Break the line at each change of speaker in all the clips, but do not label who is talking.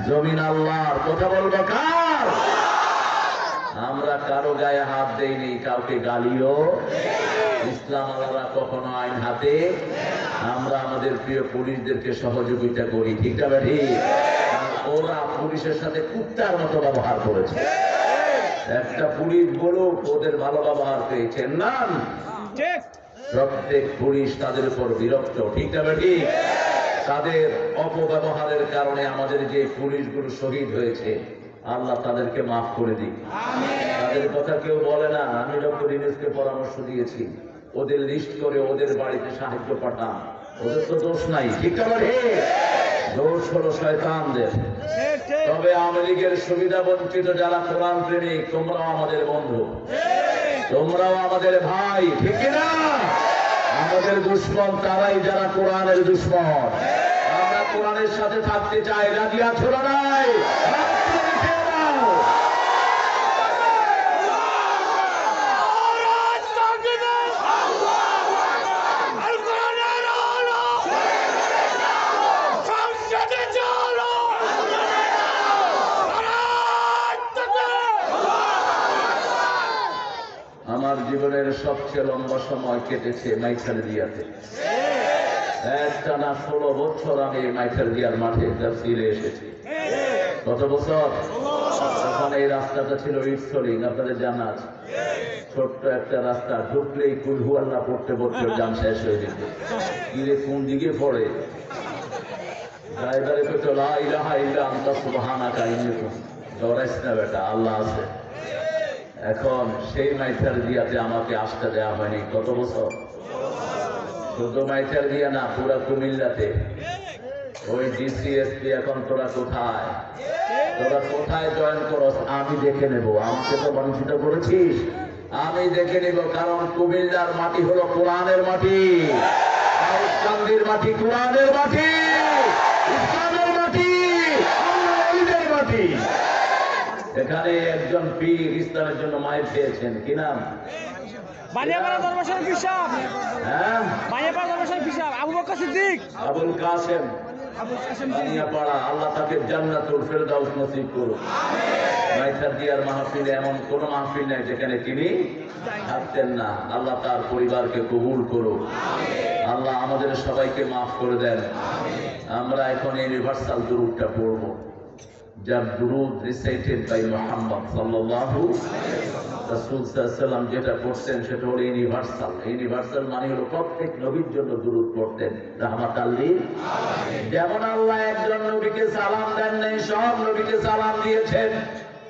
জমিন আল্লাহর, কথা বলবো কার? আমরা কারো গায়ে হাত দেইনি, কাউকে গালিও। ইসলাম আলাদা কখনো আইন হাতে। আমরা আমাদের প্রিয় পুলিশদেরকে সহযোগিতা করি, ঠিক না ঠিক? ওরা পুলিশের সাথে কুত্তার মতো ব্যবহার করেছে। একটা পুলিশ বলুক ওদের ভালো ব্যবহার পেয়েছেন না? প্রত্যেক পুলিশ তাদের উপর বিরক্ত, ঠিক না ঠিক? তাদের অপব্যবহারের কারণে আমাদের যে পুলিশগুলো শহীদ হয়েছে, আল্লাহ তাদেরকে মাফ করে দিক। তাদের কথা কেউ বলে না। আমি ডক্টর ইউনূসকে পরামর্শ দিয়েছি, ওদের লিস্ট করে ওদের বাড়িতে সাহায্য পাঠান। ওদের তো দোষ নাই, ঠিক না ঠিক? দোষ হলো শয়তানদের। তবে আওয়ামী লীগের সুবিধা বঞ্চিত যারা কোরআন প্রেমিক, তোমরাও আমাদের বন্ধু, তোমরাও আমাদের ভাই, ঠিক না? আমাদের দুশ্মন তারাই যারা কোরআনের দুশ্মন। আমরা কোরআনের সাথে থাকতে চাই, রাজি আছো না নাই? আমার জীবনের সবচেয়ে লম্বা সময় কেটেছে মাইখালদিয়াতে। একটানা 16 বছর আমি মাইখালদিয়ার মাঠে ফিরে এসেছি। কত বছর? তখন এই রাস্তাটা ছিল ইটসলিং, আপনাদের জানা আছে। ছোট্ট একটা রাস্তা, ঢুকলেই কুলহু আল্লাহ পড়তে পড়তে জাম শেষ হয়ে যেত। গিয়ে কোন দিকে পড়ে ড্রাইভারে তো লা ইলাহা ইল্লা আনতা সুবহানাকা ইন্নী কুনতু, ডরাইস না বেটা, আল্লাহ আছে। এখন সেই মাইখালদিয়াতে আমাকে আসতে দেওয়া হয়নি। কত বছর? শুধু মাইখালদিয়া না, পুরা কুমিল্লাতে। ওই ডিসিএসপি এখন তোরা কোথায়? তোরা কোথায় জয়েন করস আমি দেখে নেব। আমাকে তো বঞ্চিত করেছিস, আমি দেখে নেব। কারণ কুমিল্লার মাটি হলো কোরআনের মাটি, দাউদকান্দির মাটি কোরআনের মাটি, ইসলামের মাটি, আল্লাহর মাটি। এখানে একজন পীর ইসলামের জন্য মায়ের খেয়েছেন, কি নাম?
বানিয়াপাড়া দরবার শরীফ পিসাব।
হ্যাঁ,
বানিয়াপাড়া দরবার শরীফ পিসাব আবু বকর সিদ্দিক।
আবুল কাসেম বানিয়াপাড়া, আল্লাহ তাকে জান্নাতুল ফেরদাউস নসিব করুন। মাইখালদিয়ার মাহফিলে এমন কোন মাহফিল নাই যেখানে তিনি থাকতেন না। আল্লাহ তার পরিবারকে কবুল করুন। আল্লাহ আমাদের সবাইকে মাফ করে দেন। আমরা এখন ইউনিভার্সাল দুরূদটা পড়ব, যার দুরূদ রিসাইটেড বাই মুহাম্মদ সাল্লাল্লাহু রাসূল সাল্লাল্লাহু আলাইহি ওয়াসাল্লাম যেটা পড়তেন সেটা হলো ইউনিভার্সাল। ইউনিভার্সাল মানে হলো প্রত্যেক নবীর জন্য দুরূদ পড়তেন, রাহমাতাল লিল আলামিন। যেমন আল্লাহ একজন নবীকে সালাম দেন নাই, সব নবীকে সালাম দিয়েছেন।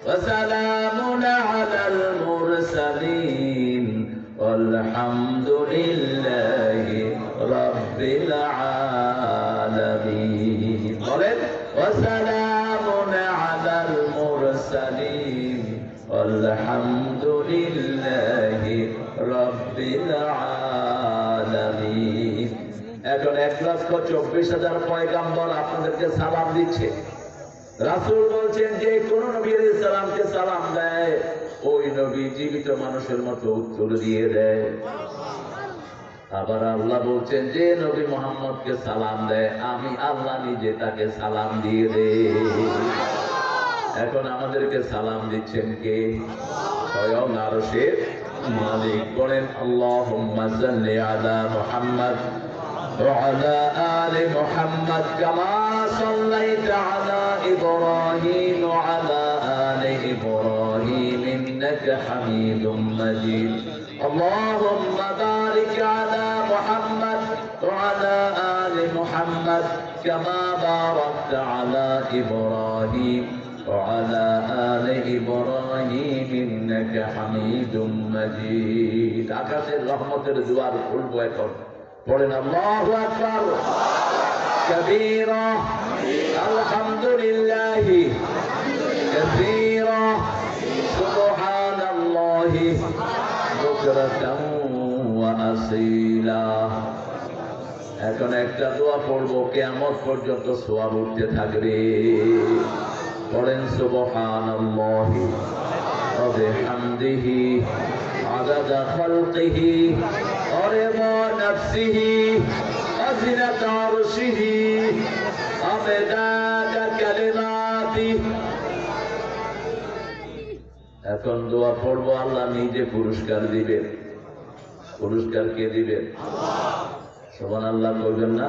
ওয়া সালামুন আলাল মুরসালিন ওয়ালহামদুলিল্লাহি রাব্বিল আলামিন। বলেন ওয়া সালামুন আলাল মুরসালিন আলহামদুলিল্লাহি রাব্বিল আলামিন। এখন 1,24,000 পয়গাম্বর আপনাদেরকে সালাম দিচ্ছে। রাসূল বলছেন যে কোন নবী আলাইহিস সালামকে সালাম দেয়, ওই নবী জীবিত মানুষের মতো উত্তর দিয়ে দেয়। আবার আল্লাহ বলছেন যে নবী মুহাম্মদকে সালাম দেয়, আমি আল্লাহ নিজে তাকে সালাম দিয়ে দেই। এখন আমাদেরকে সালাম দিচ্ছেন কে? স্বয়ং আরশের মালিক। বলেন আল্লাহুম্মা সাল্লি আলা মুহাম্মদ ওয়া আলা আলি মুহাম্মদ কামা সাল্লাইতা আলা ইব্রাহিম ওয়া আলা আলি ইব্রাহিম ইন্নাকা হামিদুম মাজিদ। আল্লাহুম্মা বারিক আলা মুহাম্মদ ওয়া আলা আলি মুহাম্মদ কামা বারাকতা আলা ইব্রাহিম وعلى آل إبراهيم إنك حميد مجيد। আকাশের রহমতের দুয়ার খুলবো এখন। পড়েন আল্লাহু আকবার কবীরা আলহামদুলিল্লাহি কাসীরা সুবহানাল্লাহি বুকরাতান ওয়া আসীলা। এখন একটা দোয়া পড়বো, কিয়ামত পর্যন্ত সওয়াব উঠতে থাকবে। পড়েন সুবহানাল্লাহি ওয়া বিহামদিহি আদাদা খালকিহি ওয়া রিদা নাফসিহি ওয়া জিনাতা আরশিহি ওয়া মিদাদা কালিমাতিহি মাটি। এখন দোয়া পড়বো, আল্লাহ নিজে পুরস্কার দিবেন। পুরস্কার কে দিবেন? সুবহানাল্লাহ বলবেন না?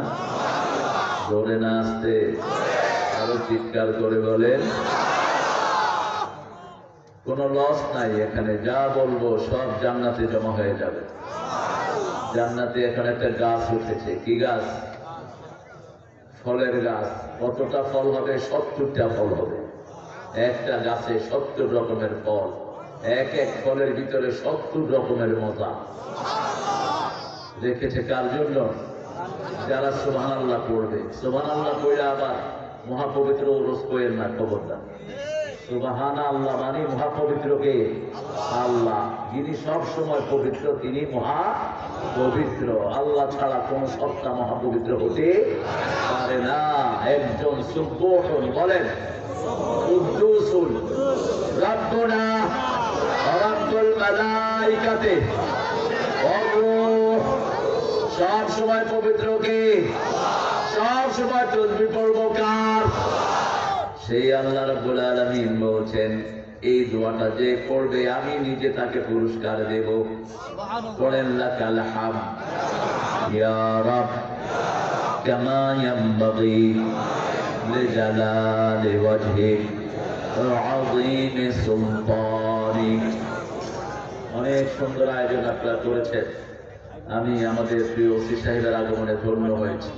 জোরে না আসতে? আরো চিৎকার করে বলেন। কোনো লস নাই এখানে, যা বলবো সব জান্নাতে জমা হয়ে যাবে। জান্নাতে এখন একটা গাছ উঠেছে। কি গাছ? ফলের গাছ। কতটা ফল হবে? 70টা ফল হবে। একটা গাছে 70 রকমের ফল, এক এক ফলের ভিতরে 70 রকমের মজা। রেখেছে কার জন্য? যারা সুবহানাল্লাহ পড়বে। সুবহানাল্লাহ পড়লে আবার মহাপবিত্র ওরস কইেন না, খবরদার। সুবহানাল্লাহ মানে মহাপবিত্রকে আল্লাহ, যিনি সব সময় পবিত্র, তিনি মহাপবিত্র। আল্লাহ ছাড়া কোন সত্তা মহাপবিত্র হতে পারে না। একজন সুবহান বলেন, কুদ্দুসুল রাব্বুনা ওয়া রাব্বুল মালাইকাতি ওয়ার রূহ। সব সময় পবিত্র কে? সব সময় তাসবিহ পড়বো কার? সেই আল্লাহ রাব্বুল আলামিন বলছেন, এই দোয়াটা যে পড়বে আমি নিজে তাকে পুরস্কার দেব। পড়েন লাকাল হামদ ইয়া রাব কামা ইয়ানবাগি লিজালালি ওয়াজহিক ওয়া আযীমি সুলতানিক। অনেক সুন্দর আয়োজন আপনারা করেছেন। আমি আমাদের প্রিয় ওসি সাহেবের আগমনে ধন্য হয়েছি।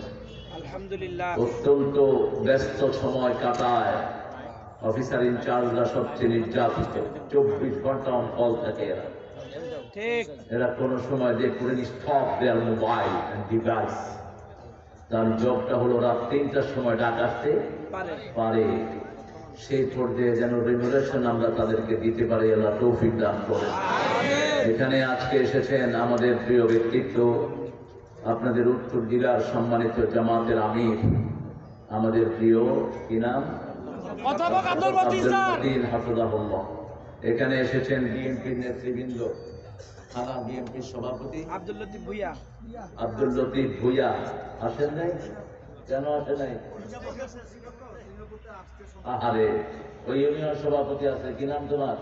আলহামদুলিল্লাহ।
অত্যন্ত ব্যস্ত সময় কাটায়। অফিসার ইনচার্জরা সবচেয়ে নির্যাতিত। 24 ঘন্টা অন কল থাকে এরা।
ঠিক।
এরা কোনো সময় যে করে স্টপ দেয়ার মোবাইল এন্ড ডিভাইস। তার জবটা হলো রাত 3টার সময় ডাক আসতে পারে। সেই পর্যায়ে যেন রেমুনারেশন আমরা তাদেরকে দিতে পারি, আল্লাহ তৌফিক দান করেন। এখানে আজকে এসেছেন আমাদের প্রিয় ব্যক্তিত্ব, আপনাদের উত্তর জেলার সম্মানিত জামাতের আমির, আমাদের প্রিয় কি নাম? আব্দুল মতিন হাফিজাহুল্লাহ। এখানে এসেছেন বিএনপির নেতৃবৃন্দ, থানা বিএনপির সভাপতি
আব্দুল লতিফ ভুইয়া।
আব্দুল লতিফ ভুইয়া আসেন নাই? কেন আসে নাই? আরে ওই ইউনিয়ন সভাপতি আছে, কি নাম তোমার?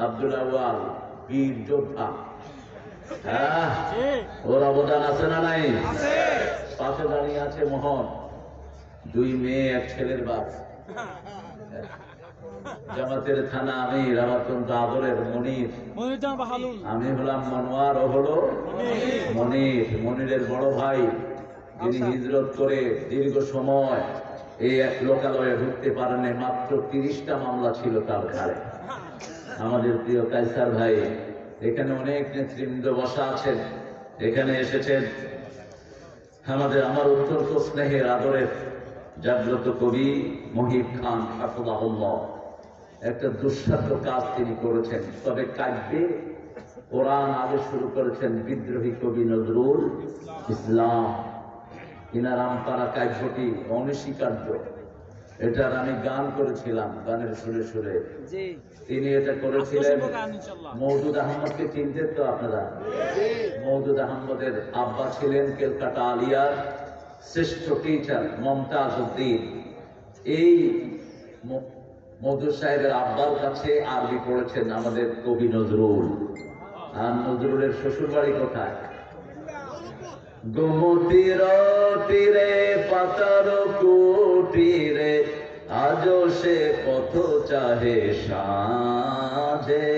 আব্দুল আওয়াল, বীর যোদ্ধা। হ্যাঁ, ওর অবদান আছে না নাই? পাশে দাঁড়িয়ে আছে মোহন, 2 মেয়ে 1 ছেলের বাপ। জামাতের থানা আমির, আমার অত্যন্ত আদরের মনির। আমি হলাম মনোয়ার, ও হলো মনির। মনিরের বড় ভাই, যিনি হিজরত করে দীর্ঘ সময় এই এক লোকালয়ে ঢুকতে পারেন, মাত্র 30টা মামলা ছিল তার ঘাড়ে। আমাদের প্রিয় কায়সার ভাই। এখানে অনেক নেতৃবৃন্দ বসা আছেন। এখানে এসেছেন আমার অত্যন্ত স্নেহের আদরের জাগ্রত কবি মহিব খান হাফিজাহুল্লাহ। একটা দুঃসাধ্য কাজ তিনি করেছেন, তবে কাব্যে কোরআন আগে শুরু করেছেন বিদ্রোহী কবি নজরুল ইসলাম। ইনার আমপাড়া কাব্যটি অনস্বীকার্য। এটার আমি গান করেছিলাম, গানের সুরে সুরে। তিনি এটা করেছিলেন। মওদুদ আহমদকে চিনতেন তো আপনারা? মওদুদ আহমদের আব্বা ছিলেন ক্যালকাটা আলিয়ার শ্রেষ্ঠ টিচার মমতাজ উদ্দিন। এই মওদুদ সাহেবের আব্বার কাছে আরবি পড়েছেন আমাদের কবি নজরুল। আর নজরুলের শ্বশুর বাড়ি কোথায়? গোমতীর তীরে পাতার কুটিরে, আজও সে পথ চাহে সাঁঝে,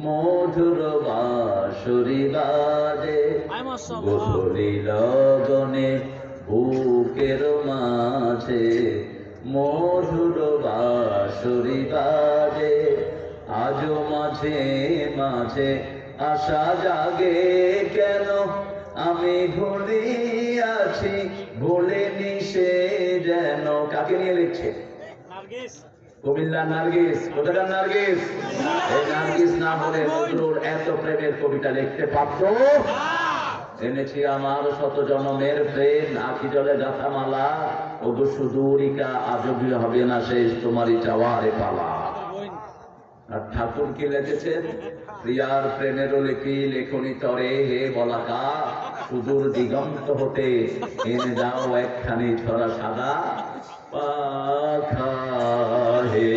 মধুর বাঁশরি বাজে গোধূলি লগনে বুকের মাঝে, মধুর বাঁশরি বাজে। আজও মাঝে মাঝে আশা জাগে কেন, আমি ভুলিয়াছি ভুলিনি সে যেন। কাকে নিয়ে লিখছে? কুমিল্লা নার্গিস। কোথাকার নার্গিস? এই নার্গিস না বলে নজরুল এত প্রেমের কবিতা লিখতে পারত? এনেছি আমার শত জনমের প্রেম, আখি জলে গাথা মালা, ওগো সুদূরিকা আজও হবে না শেষ তোমারই চাওয়ারে পালা। আর ঠাকুর কি লিখেছেন? প্রিয়ার প্রেমের লিখি লেখনি তরে হে বলাকা, সুদূর দিগন্ত হতে এনে দাও একখানি ছড়া সাদা পাখা হে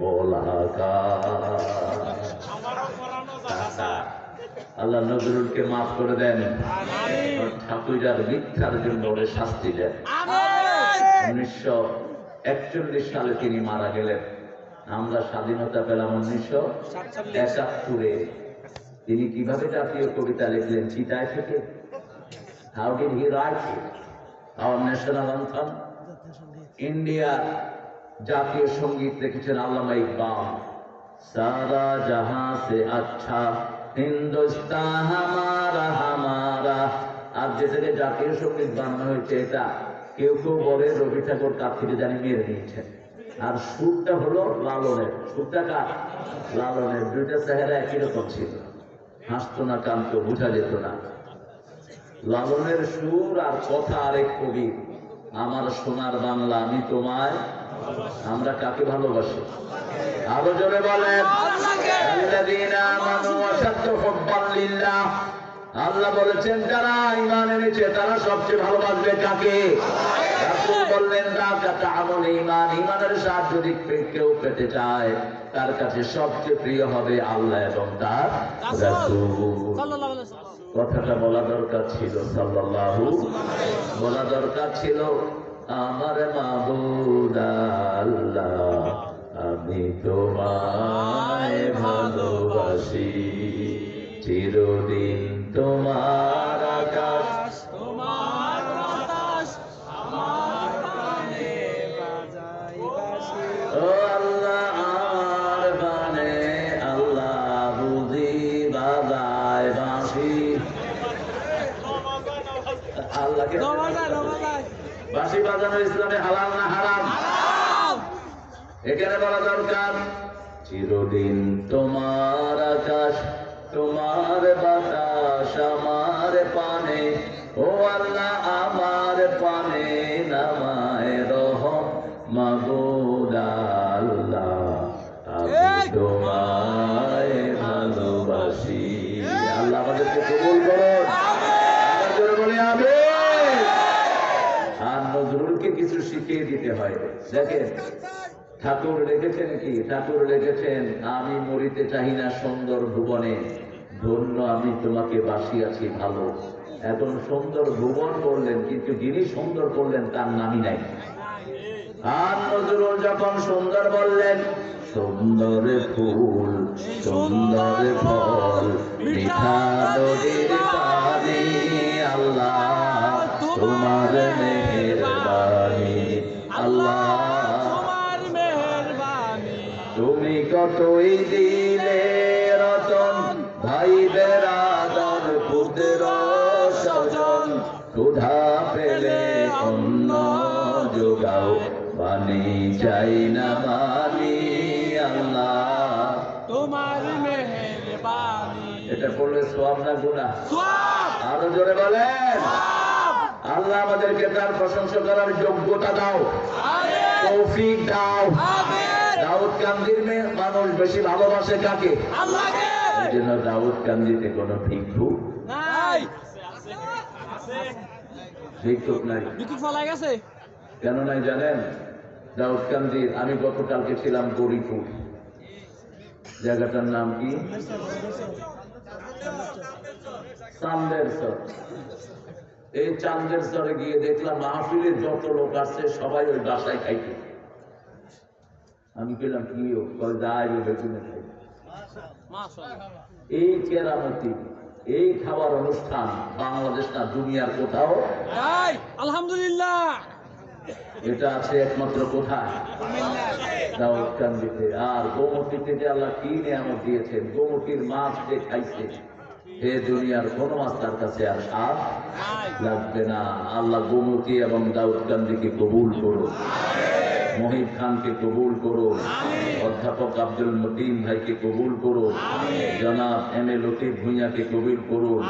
বলাকা। আল্লাহ নজরুলকে মাফ করে দেন, ঠাকুরার মিথ্যার জন্য ওরে শাস্তি দেন। 1941 সালে তিনি মারা গেলেন। আমরা স্বাধীনতা পেলাম 1971। তিনি কিভাবে জাতীয় কবিতা লিখলেন চিতায় থেকে? How did he write it? Our national anthem? ইন্ডিয়ার জাতীয় সঙ্গীত লিখেছেন আল্লামা ইকবাল। সারা জাহাঁ সে আচ্ছা হিন্দুস্তান হামারা হামারা। আর যেটাকে জাতীয় সঙ্গীত বানানো হয়েছে এটা কেউ কেউ বলে রবি ঠাকুর কাছ থেকে জানি মেরে নিয়েছেন। আর সুরটা হলো লালনের। সুরটা কার? লালনের। দুইটা চেহারা একই রকম ছিল, হাসতো না কানতো, বোঝা যেত না। লালনের সুর আর কথা আরেক কবি। আমার সোনার বাংলা আমি তোমায়। আমরা কাকে ভালোবাসি? আরো জোরে বলেন। আল্লাহ বলেছেন যারা ঈমান এনেছে তারা সবচেয়ে ভালোবাসবে কাকে? রাসূল বললেন রাকাত আমল ঈমান। ঈমানের স্বাদ যদি কেউ পেতে চায় তার কাছে সবচেয়ে প্রিয় হবে আল্লাহ এবং তার রাসূল। কথাটা বলা দরকার ছিল সাল্লাল্লাহু, বলা দরকার ছিল আমার মাবুদ আল্লাহ আমি তোমায় ভালোবাসি। চিরদিন তোমার আকাশ
তোমার বাতাস আমার প্রাণে বাজাই বাঁশি।
ও আল্লাহ আমার বানে আল্লাহ বুঝি বাজায় বাঁশি। আল্লাহকে বাঁশি বাজানো ইসলামে হালাল না হারাম? এখানে বলা দরকার চিরদিন তোমার আকাশ তোমার বাতাস আমার পানে। ও আল্লাহ আমার পানে নামায় রহম মাবুদ আল্লাহ আমি তোমায় ভালোবাসি। আল্লাহ আমাদেরকে কবুল করুন। বলি আমিন। আর নজরুলকে কিছু শিখিয়ে দিতে হয়। দেখেন ঠাকুর লিখেছেন কি? ঠাকুর লিখেছেন আমি মরিতে চাহি না সুন্দর ভুবনে, ধন্য আমি তোমাকে বাসিয়াছি ভালো। এখন সুন্দর ভুবন করলেন কিন্তু যিনি সুন্দর করলেন তার নামই নাই। আর নজরুল যখন সুন্দর বললেন সুন্দর ফুল সুন্দর ফল মিঠা নদীর পানি আল্লাহ তোমার মেহেরবানি। আল্লাহ তুমি কতই দিলে রতন ভাইদের আদর পুত্র স্বজন। ক্ষুধা পেলে অন্ন যোগাও পানি চাই না মানি আল্লাহ তোমার মেহেরবানি। এটা করলে সওয়াব না গুনাহ? আরো জোরে বলেন। আল্লাহ আমাদেরকে তার প্রশংসা করার যোগ্যতা দাও, তৌফিক দাও। দাউদ কান্দির মেয়ে মানুষ বেশি ভালোবাসে কাকে? আল্লাহকে। এই জন্য দাউদ কান্দিতে কোনো ভিক্ষুক নাই, ভিক্ষুক নাই। কেন নাই জানেন? দাউদ কান্দির আমি গতকালকে ছিলাম গরিপুর, জায়গাটার নাম কি? চান্দের চর। এই চান্দের চরে গিয়ে দেখলাম মাহফিলের যত লোক আসছে সবাই ওই বাসায় খাইতে। আমি পেলাম কি বেগুনে খাই। এই কেরামতি এই খাবার অনুষ্ঠান বাংলাদেশ না দুনিয়ার কোথাও আলহামদুলিল্লাহ। এটা আছে একমাত্র কোথায়? দাউদকান্দিতে। আর গোমতীতে যে আল্লাহ কি নিয়ামত দিয়েছেন, গোমতীর মাছ যে খাইছে হে দুনিয়ার কোন মাছ তার কাছে আর স্বাদ লাগবে না। আল্লাহ গোমতী এবং দাউদকান্দিকে কবুল করুন, মহিব খানকে কবুল করুন, অধ্যাপক আব্দুল মতিন ভাইকে কবুল করুন, জনাব এম এ লতিফ ভুঁইয়াকে কবুল করুন,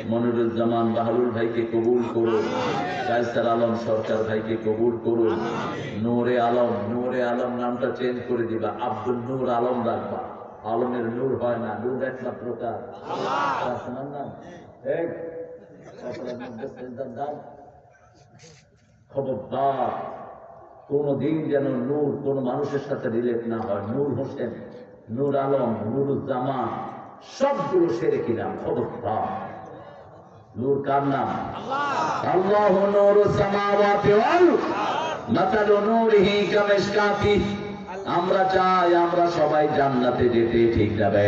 মনিরুজ্জামান বাহরুল ভাইকে কবুল করুন, কায়সার আলম সরকার ভাইকে কবুল করুন, নূরে আলম, নূরে আলম নামটা চেঞ্জ করে দিবা, আব্দুল নূর আলম রাখবা। আলমের নূর হয় না, নূর একমাত্র কার? শোনার নাম কপালের মধ্যে সেজদার দাও। খবরদার কোনদিন যেন নূর কোন মানুষের সাথে রিলেট না হয়। নূর হোসেন, নূর আলম, নুরুজ্জামান সবগুলো সেরে কিনা। খবরদার। নূর কার নাম? আল্লাহু নূরুস সামাওয়াতি ওয়াল মাসালু নূরিহি কামিশকাতি। আমরা চাই আমরা সবাই জান্নাতে যেতে, ঠিক যাবে।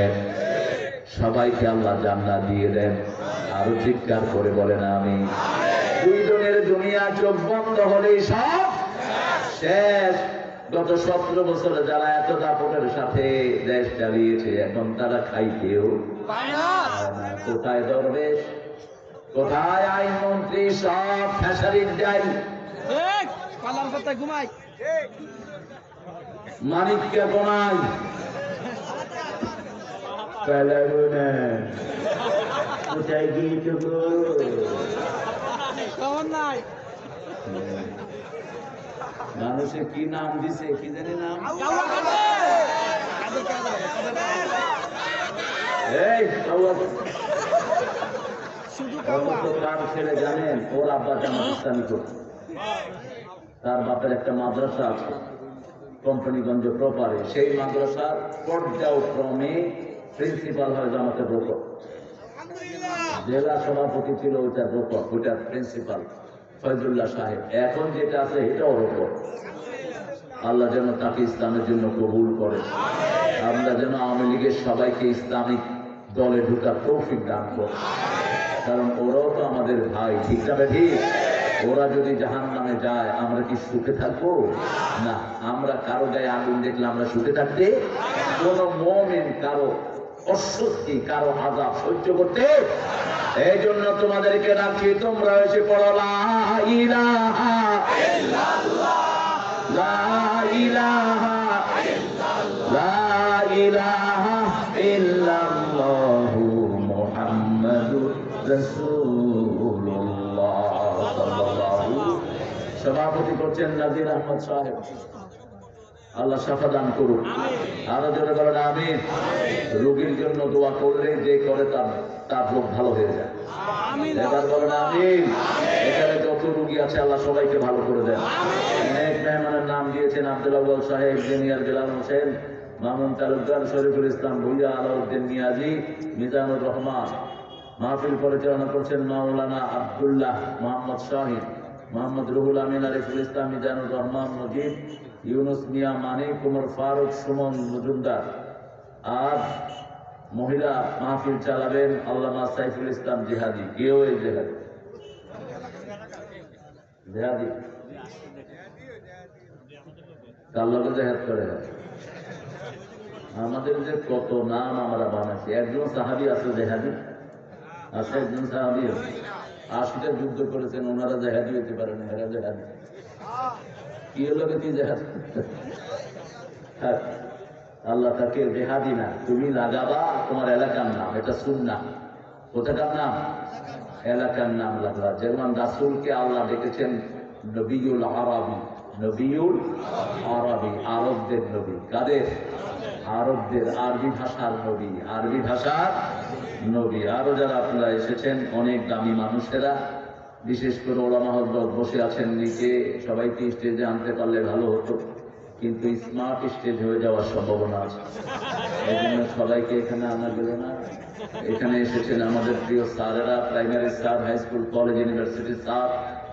সবাইকে আল্লাহ জান্নাত দিয়ে দেন। আরো চিৎকার করে বলেন আমি। দুই জনের দুনিয়া চোখ বন্ধ হলেই সব শেষ। গত 17 বছরে যারা এত দাপটের সাথে দেশ চালিয়েছে, এখন তারা খাইতেও পায় না। কোথায় দরবেশ, কোথায় আইনমন্ত্রী, সব খেসারির ডাল। মানিককে কোনায় কোথায় গিয়েছো গো? মানুষে কি নাম দিছে, কি জানি নাম? এই কার ছেলে জানেন? ওর আব্বা জামাত ইসলামী করছে। তার বাপের একটা মাদ্রাসা আছে কোম্পানিগঞ্জ প্রপারে। সেই মাদ্রাসার পর্যায়ক্রমে প্রিন্সিপাল হয় জামাতের রোকর। জেলা সভাপতি ছিল ওইটার রোকর, ওইটার প্রিন্সিপাল ফয়জুল্লাহ সাহেব। এখন যেটা আছে এটাও রোকর। আল্লাহ যেন তাকে ইসলামের জন্য কবুল করে। আমরা যেন আওয়ামী লীগের সবাইকে ইসলামিক দলে ঢোকার তৌফিক দান করে। কারণ ওরাও তো আমাদের ভাই, ঠিক না ঠিক? ওরা যদি জাহান্নামে যায় আমরা কি সুখে থাকবো? না। আমরা কারো গায়ে আগুন দেখলে আমরা সুখে থাকতে? কোন মুমিন কারো অস্বস্তি, কারো আযাব সহ্য করতে। এই জন্য তোমাদেরকে রাখি, তোমরা এসে পড়ো লা ইলাহা ইল্লাল্লাহ, লা ইলাহা ইল্লাল্লাহ, লা ইলাহা ইল্লাল্লাহু মুহাম্মাদুর রাসূলুল্লাহ সাল্লাল্লাহু। সভাপতি করছেন নাজির আহমদ সাহেব। আল্লাহ শাফা দান করুন। আরো জোরে বলেন আমিন। রোগীর জন্য দোয়া করলে যে করে তার রোগ ভালো হয়ে যায়। এবার বলেন আমিন। এখানে যত রোগী আছে আল্লাহ সবাইকে ভালো করে দেন। অনেক মেহমানের নাম দিয়েছেন, আব্দুল আউয়াল সাহেব, ইঞ্জিনিয়ার বেলাল হোসেন, মামুন তালুকদার, শরীফুল ইসলাম ভুইয়া, আলাউদ্দিন নিয়াজি, মিজানুর রহমান। মাহফিল পরিচালনা করছেন মাওলানা আব্দুল্লাহ, মোহাম্মদ শাহিদ, মোহাম্মদ রুহুল আমিন, আরিফুল ইসলাম, মিজানুর রহমান মজিদ, ইউনুস মিয়া, মানিক, কুমর ফারুক, সুমন মজুমদার। আর মহিলা মাহফিল চালাবেন আল্লামা সাইফুল ইসলাম জিহাদি। কেউ এই জিহাদি জিহাদি কার লগে জেহাদ করে? আমাদের যে কত নাম আমরা বানাইছি। একজন সাহাবী আছে জেহাদি, আছে একজন সাহাবী 80টা যুদ্ধ করেছেন, ওনারা জেহাদি হতে পারেন। এরা জেহাদি কি হলো? কি জেহাদ? আল্লাহ তাকে জেহাদি না, তুমি লাগাবা তোমার এলাকার নাম, এটা সুন্নাহ। কোথাকার নাম? এলাকার নাম লাগলা। যেমন রাসূলকে আল্লাহ ডেকেছেন নবিউল আরবি, নবিউল আরবি, আরবদের নবী। কাদের? আরবদের, আরবি ভাষার নবী, আরবি ভাষার নবী। আরো যারা আপনারা এসেছেন অনেক দামি মানুষেরা, বিশেষ করে ওলামা হযরত বসে আছেন নিচে, সবাইকে স্টেজে আনতে পারলে ভালো হতো, কিন্তু স্মার্ট স্টেজ হয়ে যাওয়ার সম্ভাবনা আছে। এই জন্য সবাইকে এখানে আনা গেল না। এখানে এসেছেন আমাদের প্রিয় স্যারেরা, primary sir, high school, college, ইউনিভার্সিটির স্যার,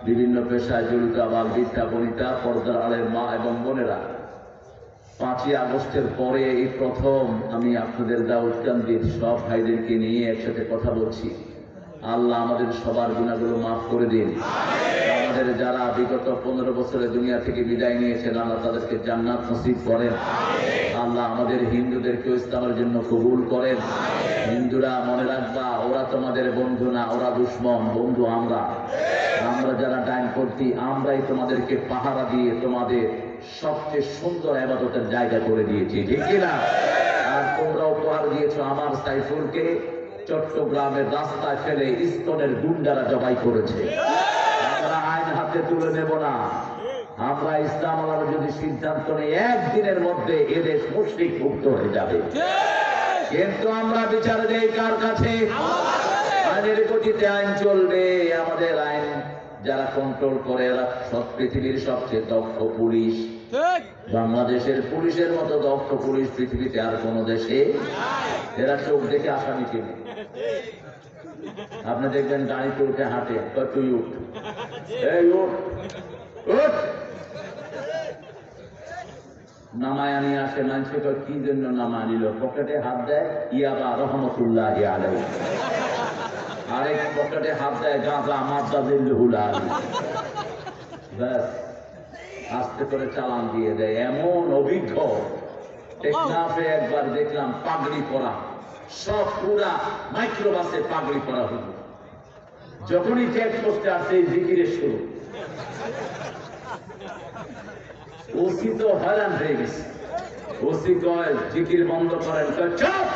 বিভিন্ন পেশায় জড়িত আবার বিদ্যা বনিতা, পর্দার আলের মা এবং বোনেরা। 5ই আগস্টের পরে এই প্রথম আমি আপনাদের দাউদকান্দির সব ভাইদেরকে নিয়ে একসাথে কথা বলছি। আল্লাহ আমাদের সবার গুনাহগুলো মাফ করে দিন। আমাদের যারা বিগত 15 বছরে দুনিয়া থেকে বিদায় নিয়েছেন, আল্লাহ তাদেরকে জান্নাত নসিব করেন। আল্লাহ আমাদের হিন্দুদেরকে ইসলামের জন্য কবুল করেন। হিন্দুরা মনে রাখবা, ওরা তোমাদের বন্ধু না, ওরা দুশমন। বন্ধু আমরা। আমরা যারা ডাইনপন্থী, আমরাই তোমাদেরকে পাহারা দিয়ে তোমাদের সবচেয়ে সুন্দর ইবাদতের জায়গা করে দিয়েছি, ঠিক কিনা? আর তোমরা উপহার দিয়েছো আমার সাইফুলকে চট্টগ্রামের রাস্তায় ফেলে ইস্তনের গুন্ডারা জবাই করেছে। আমরা আইন হাতে তুলে নেব না। আমরা ইসলাম আলাদা যদি সিদ্ধান্ত নেই, একদিনের মধ্যে এদেশ মুশরিক মুক্ত হয়ে যাবে। কিন্তু আমরা বিচার দেই কার কাছে? আইনের গতিতে আইন চলবে। আমাদের আইন যারা কন্ট্রোল করে এরা সব পৃথিবীর সবচেয়ে দক্ষ পুলিশ। বাংলাদেশের পুলিশের মতো দক্ষ পুলিশ পৃথিবীতে আর কোন দেশে। এরা চোখ দেখে আসামি কিনে। আপনি দেখবেন গাড়িতে উঠে হাঁটে, তুই উঠ, এই উঠ, উঠ, নামায় আনি আসে। মানুষকে কি জন্য নামা নিল? পকেটে হাত দেয়, ইয়াবা রহমতুল্লাহ আলাইহি। আরেক পকেটে হাত দেয়, গাঁজা মাদ্দাজিল্লুহুল আলী। ব্যাস, আস্তে করে চালান দিয়ে দেয়। এমন অভিজ্ঞ। টেকনাফে একবার দেখলাম পাগড়ি পরা, সব পুরা মাইক্রোবাসে পাগড়ি পরা হলো। যখনই চেক পোস্টে আসে এই জিকিরের শুরু। ওসি তো হয়রান হয়ে গেছে। ওসি কয় জিকির বন্ধ করেন। চুপ!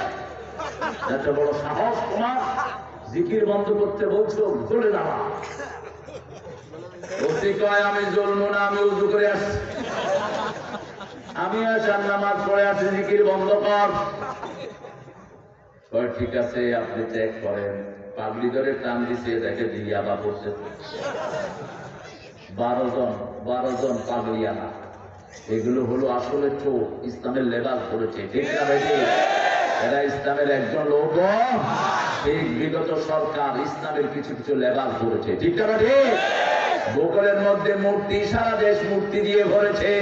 এত বড় সাহস তোমার, জিকির বন্ধ করতে বলছো? চলে যাওয়া। ওসি কয় আমি জ্বলবো না, আমি উজু করে আসছি, আমি আসার নামাজ পড়ে আছি, জিকির বন্ধ কর। ঠিক আছে, আপনি চেক করেন। পাগড়ি ধরে টান দিছে, দেখে জিয়াবা পড়ছে 12 জন পাগড়িয়ানা। এগুলো হলো আসলে চোর, ইসলামের লেবাস করেছে। ঠিক না ভাই? এরা ইসলামের একজন লোক। ঠিক বিগত সরকার ইসলামের কিছু কিছু লেবাস করেছে। ঠিক না ভাই? গোকুলের মধ্যে মূর্তি, সারা দেশ মূর্তি দিয়ে ভরেছে।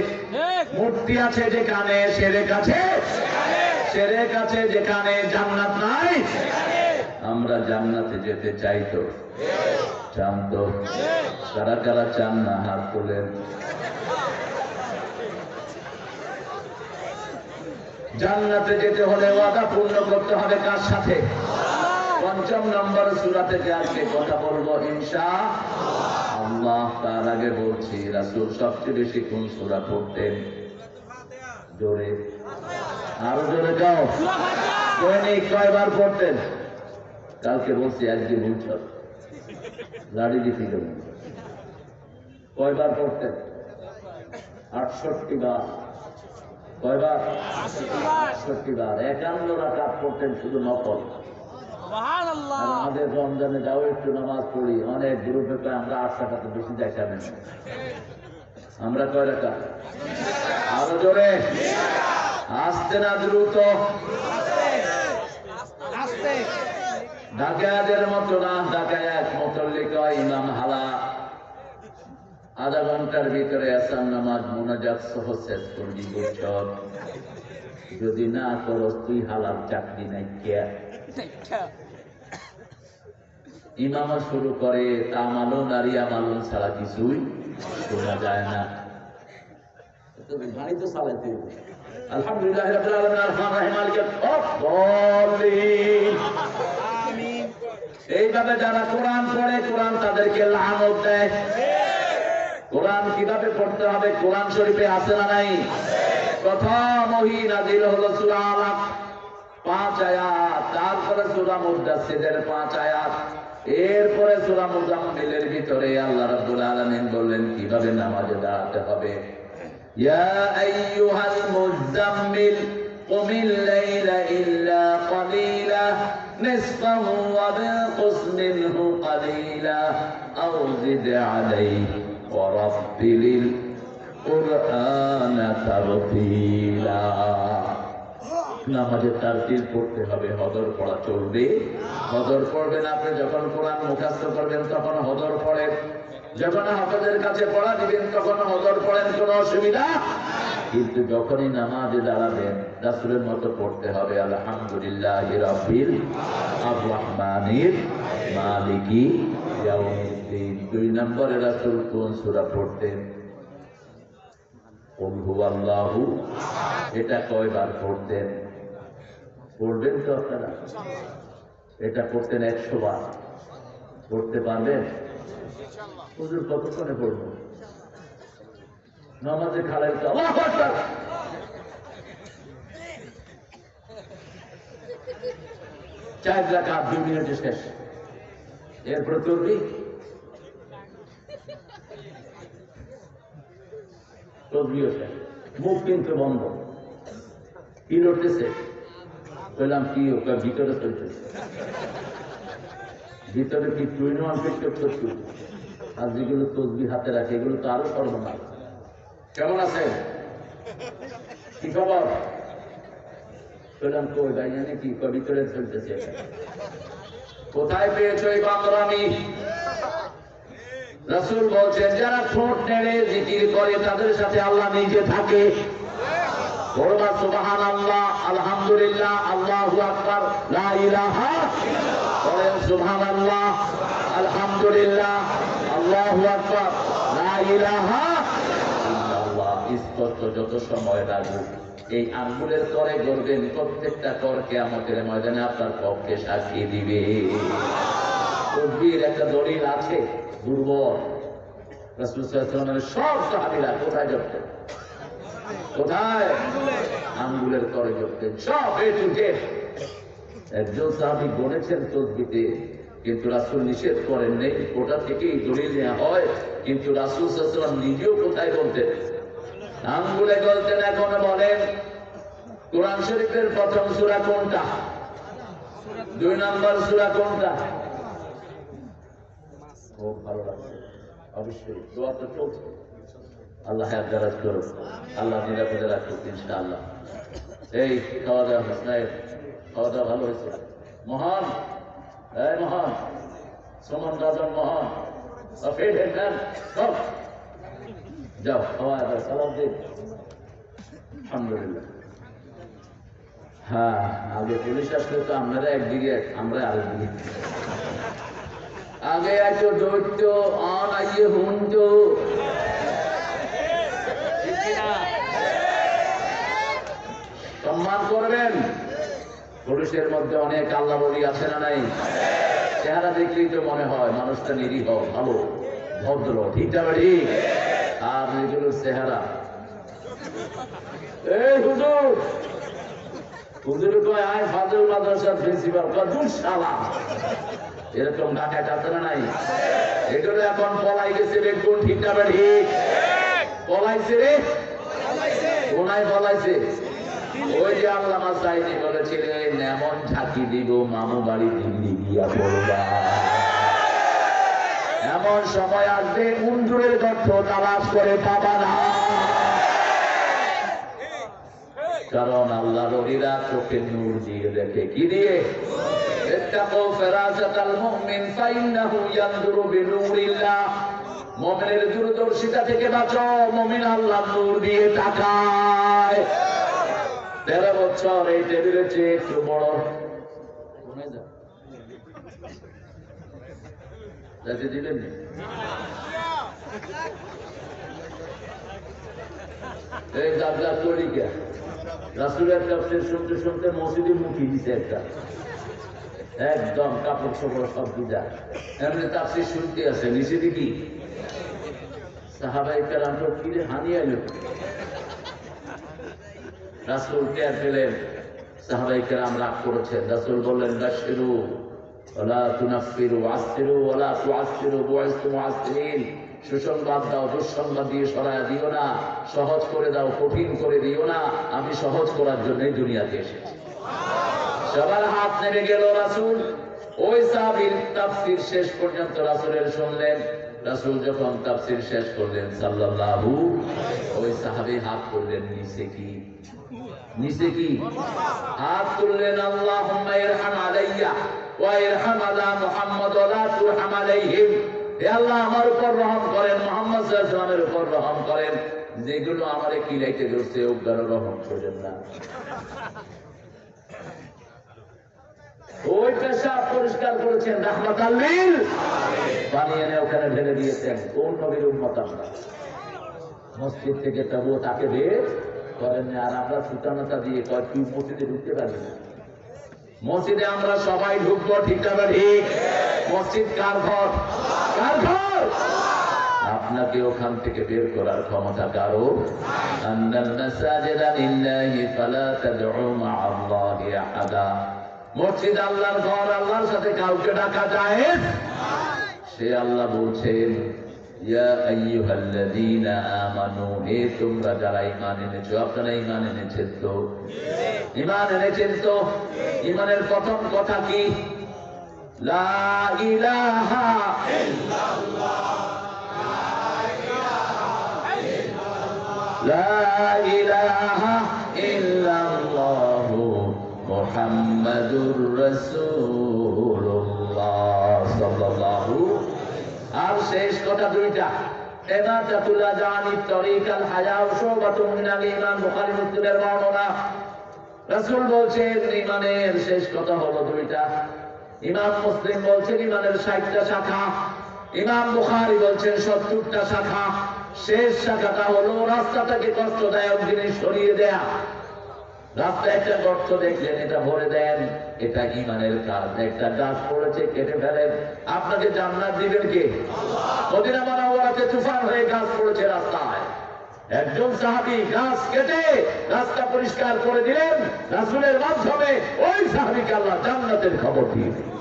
মূর্তি আছে যেখানে শিরক আছে, শিরক আছে যেখানে জান্নাত নাই। আমরা জান্নাতে যেতে চাই তো? চান তো? কারা কারা চান না হাত তোলেন। জান্নাতে যেতে হলে ওয়াদা পূর্ণ করতে হবে কার সাথে? ৫ম নম্বর সূরা থেকে আজকে কথা বলবো ইনশাআল্লাহ। তার আগে বলছি, রাসূল সবচেয়ে বেশি কোন সূরা পড়তেন? জোরে, আরো জোরে যাও। দৈনিক কয়বার পড়তেন? কালকে বলছি, আজকে বলছ লাড়ি দিতে গেল। কয়বার পড়তেন? 68 বার। কয়বার? 68 বার। 51 রাকাত পড়তেন শুধু নফল। আমাদের রমজানে যাও একটু নামাজ পড়ি, অনেক গ্রুপে কয় আমরা 8 রাকাত বেশি দেখাবেন। আমরা কয় রাকাত? আরো জোরে, আসতে না দ্রুত, ডাকায়াতের মতো না। ডাকায়াত মুসল্লি কয় ইমাম হালা, আধা ঘন্টার ভিতরে আসার নামাজ মুনাজাত সহ শেষ করবি। বছর যদি না করস তুই হালাল চাকরি নাই। কে ইমাম শুরু করে তামালুন আর ইয়ামালুন ছাড়া কিছুই শোনা যায় না। গাড়ি তো চালাইতে হবে। আলহামদুলিল্লাহ রাব্বিল আলামিন আর রহমান রহিম মালিক আমিন। এইভাবে যারা কোরআন পড়ে, কোরআন তাদেরকে লানত দেয়। কোরআন কিভাবে পড়তে হবে? কোরআন শরীফে আছে না নাই? প্রথম ওহী নাযিল হলো সূরা আলাক 5 আয়াত, তারপরে সূরা মুদাসসিরের 5 আয়াত, এরপরে সূরা মুজাম্মিলের ভিতরে আল্লাহ রাব্বুল আলামিন বললেন কিভাবে নামাজে দাঁড়াতে হবে। ইয়া আইয়ুহাল মুজাম্মিল কুমিল লাইলা ইল্লা ক্বালিলা নিসফাহু ওয়া বিনকুস মিনহু ক্বালিলা আও জিদ আলাইহি ওয়ারাত্তিলিল কুরআনা তারতিলা। নামাজে তারতিল পড়তে হবে, হদর পড়া চলবে। হদর পড়বেন আপনি যখন কোরআন মুখস্থ করবেন তখন হদর পড়েন, যখন হাফেজের কাছে পড়া দিবেন তখন হদর পড়েন, কোনো অসুবিধা। কিন্তু যখনই নামাজে দাঁড়াবেন রাসূলের মতো পড়তে হবে। আলহামদুলিল্লাহি রাব্বিল আররহমানির মালিকি ইয়াউমিদ্দিন। 2 নম্বরে রাসূল কোন সূরা পড়তেন? কুল হুয়াল্লাহু। এটা কয়বার পড়তেন? পড়বেন তো আপনারা? এটা পড়তেন 100 বার। পড়তে পারবেন? হুজুর কতক্ষণে পড়বো? নামাজে খাড়াই তো আল্লাহু আকবার, 4 রাকাত 2 মিনিটে শেষ। এরপরে করবি তসবিহ শেষ, মুখ কিন্তু বন্ধ। কি লড়তেছে? বললাম কি ওকে ভিতরে চলতেছে, ভিতরে কি টুইনো আনফেক্টেড করছে, আর যেগুলো তসবি হাতে রাখে এগুলো তো আরো সর্বনাশ। কেমন আছেন? কি খবর? বললাম কই ভাই জানি কি ভিতরে চলতেছে। কোথায় পেয়েছো এই বান্দরামি? রাসূল বলছেন যারা ঠোঁট নেড়ে জিকির করে তাদের সাথে আল্লাহ নিজে থাকে। বলবা সুবহানাল্লাহ, আলহামদুলিল্লাহ, আল্লাহু আকবার, লা ইলাহা, বলেন সুবহানাল্লাহ, আলহামদুলিল্লাহ, আল্লাহু আকবার, লা ইলাহা ইল্লাল্লাহ। স্পষ্ট যত সময় লাগুক এই আঙ্গুলের করে গড়বেন, প্রত্যেকটা কর কিয়ামতের ময়দানে আপনার পক্ষে সাক্ষী দিবে। তাকবীর একটা দলিল আছে দুর্বল। রাসূল সাল্লাল্লাহু আলাইহি ওয়াসাল্লামের সব সাহাবীরা কোথায় জপতেন? কোথায়? আঙ্গুলের করে জপতেন, সব এ টু জেড। একজন সাহাবী গড়েছেন তসবিতে, কিন্তু রাসূল নিষেধ করেন নেই, ওটা থেকেই দলিল নেওয়া হয়। কিন্তু রাসূল সাল্লাল্লাহু আলাইহি ওয়াসাল্লাম নিজেও কোথায় বলতেন? আঙ্গুলে বলতেন। এখন বলেন কোরআন শরীফের প্রথম সূরা কোনটা? 2 নম্বর সূরা কোনটা? খুব ভালো লাগছে, অবশ্যই দোয়া তো চলছে। আল্লাহ হেফাজত করুন, আল্লাহ নিরাপদে রাখুন ইনশাআল্লাহ। এই খাওয়া দাওয়া হাসনায়ের খাওয়া দাওয়া ভালো হয়েছে? মহান, এই মহান সমান রাজন মহান যাও খাওয়া দাওয়া সালাম দিন। আলহামদুলিল্লাহ। হ্যাঁ, আগে পুলিশ আসলে তো আপনারা একদিকে আমরা আরেকদিকে। আগে আছো দৈত্য অন আইয়ে হুঞ্জ, সম্মান করবেন। পুরুষের মধ্যে অনেক আল্লাহ বলি আছে না নাই? চেহারা দেখলেই তো মনে হয় মানুষটা নিরীহ, ভালো, ভদ্র, ঠিক না ঠিক? আর এগুলোর চেহারা, এই হুজুর হুজুর কয় আয় ফাজল মাদ্রাসার প্রিন্সিপাল কয় দূর শালা, এরকম ঢাকায় আছে না নাই? এগুলো এখন পলাই গেছে দেখুন, ঠিক না ঠিক? পলাইছে রে, কোনায় পলাইছে? ওই যে আল্লামা সাইদি বলেছিলেন এমন ঝাঁকি দিব মামু বাড়ি দিল্লি গিয়া পড়বা। এমন সময় আসবে উন্ডুরের গর্ত তালাশ করে পাবা না, কারণ আল্লাহ রবিরা চোখে নূর দিয়ে দেখে। কি দিয়ে? মুমিনের দূরদর্শিতা থেকে বাঁচো, মুমিন আল্লাহর নূর দিয়ে তাকায়। 13 বছর এই টেবিলের চেয়ে একটু বড় দিলেন। এই গাবলা তরিকা রাসূলের তাফসীর শুনতে শুনতে মসজিদে মুখি দিছে একটা, একদম কাপড় চোপড় সব ভিজা, এমনি তাফসীর শুনতে আছে। নিচে দেখি সাহাবায়ে কেরাম তো কিরে হানি আইলো। রাসূল টের পেলেন সাহাবায়ে কেরাম রাগ করেছেন। রাসূল বললেন বাশিরু ওয়ালা তুনাফিরু ওয়াসিরু ওয়ালা তুআসিরু বুইসতু মুআসসিরিন, সুসংবাদ দাও, দুঃসংবাদ দিয়ে সরায়া দিও না, সহজ করে দাও, কঠিন করে দিও না। আমি সহজ করার জন্যই দুনিয়াতে এসেছি। সবার হাত নেমে গেল। রাসূল ওই সাহাবীর তাফসীর শেষ পর্যন্ত রাসূলের শুনলেন। রাসূল যখন তাফসীর শেষ করলেন সাল্লাল্লাহু, ওই সাহাবী হাত করলেন নিচে। কি নিচে? কি হাত তুললেন? আল্লাহুম্মা ইরহাম আলাইয়া ওয়া ইরহাম আলা মুহাম্মাদ ওয়া লা তুরহাম আলাইহিম। হে আল্লাহ আমার উপর রহম করেন, মুহাম্মদ সাল্লাল্লাহু আলাইহি ওয়াসাল্লামের উপর রহম করেন। যেগুলো আমারে কিলাইতে ধরছে ওগুলো রহম করেন না। ওই পেশাব পরিষ্কার করেছেন রাহমাতাল লিল আলামিন, পানি এনে ওখানে ঢেলে দিয়েছেন। কোন নবীর উম্মত আমরা? মসজিদ থেকে তবুও তাকে বের করেন না। আর আমরা সুতানতা দিয়ে কয় তুই মসজিদে ঢুকতে পারবি না। মসজিদে আমরা সবাই ঢুকবো, ঠিক না ঠিক? মসজিদ কার ঘর? কার ঘর? আপনাকে ওখান থেকে বের করার ক্ষমতা কারো? আন্নাল মাসাজিদা লিল্লাহি ফালা তাদউ মা'আল্লাহি আহাদা। মসজিদ আল্লাহর ঘর, আল্লাহর সাথে কাউকে ডাকা জায়েজ? সে আল্লাহ বলছেন ইয়া আইয়ুহাল্লাযীনা আমানু, হে তোমরা যারা ঈমান এনেছো। আপনারা ঈমান এনেছেন তো? ঈমান এনেছেন তো? ঈমানের প্রথম কথা কি? লা ইলাহা লা ইলাহা ইল্লাল্লাহু মুহাম্মাদুর রাসূলুল্লাহ সাল্লাল্লাহু। আর শেষ কথা দুইটা, ইমাতাতুল্লাহ জানি তরিকাল হায়া ও শুবাতুন মিনাল ঈমান, বুখারী মুসলিমের বর্ণনা। রাসূল বলছেন ঈমানের শেষ কথা হলো দুইটা। ইমাম মুসলিম বলছেন ঈমানের 60টা শাখা, ইমাম বুখারী বলছেন 70টা শাখা। শেষ শাখাটা হলো রাস্তাটাকে কষ্টদায়ক জিনিস সরিয়ে দেয়া। রাস্তায় একটা গর্ত দেখলেন, এটা ভরে দেন, এটা ঈমানের কাজ। একটা গাছ পড়েছে, কেটে ফেলেন। আপনাকে জান্নাত দিবেন কে? মদিনা মুনাওয়ারাতে তুফান হয়ে গাছ পড়েছে রাস্তায়, একজন সাহাবী গাছ কেটে রাস্তা পরিষ্কার করে দিলেন, রাসূলের মাধ্যমে ওই সাহাবীকে আল্লাহ জান্নাতের খবর দিয়ে দিলেন।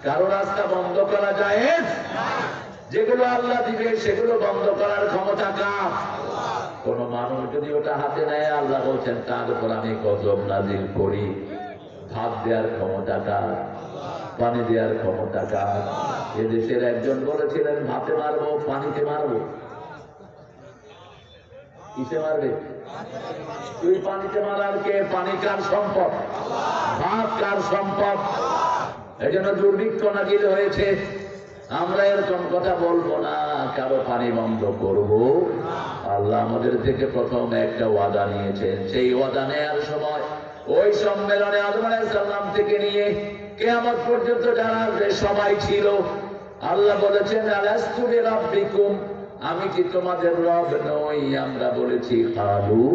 কারো রাস্তা বন্ধ করা জায়েজ? যেগুলো আল্লাহ দিবে সেগুলো বন্ধ করার ক্ষমতা কার? কোন মানুষ যদি ওটা হাতে নেয়, আল্লাহ বলছেন তার উপর আমি গজব নাজিল করি। ভাত দেওয়ার ক্ষমতা কার? পানি দেওয়ার ক্ষমতা কার? এদেশের একজন বলেছিলেন ভাতে মারবো, পানিতে মারবো। কিসে মারবে? তুই পানিতে মারার কে? পানি কার সম্পদ? ভাত কার সম্পদ? এই জন্য দুর্ভিক্ষ নাজিল হয়েছে। আমরা এরকম কথা বলবো না, কারো পানি বন্ধ করব। আল্লাহ আমাদের থেকে প্রথম একটা ওয়াদা নিয়েছেন। সেই ওয়াদা নেওয়ার সময় ওই সম্মেলনে আদম আলাইহিস সালাম থেকে নিয়ে কিয়ামত পর্যন্ত যারা সবাই ছিল, আল্লাহ বলেছেন আলাস্তু বিরাব্বিকুম, আমি কি তোমাদের রব নই? আমরা বলেছি কালু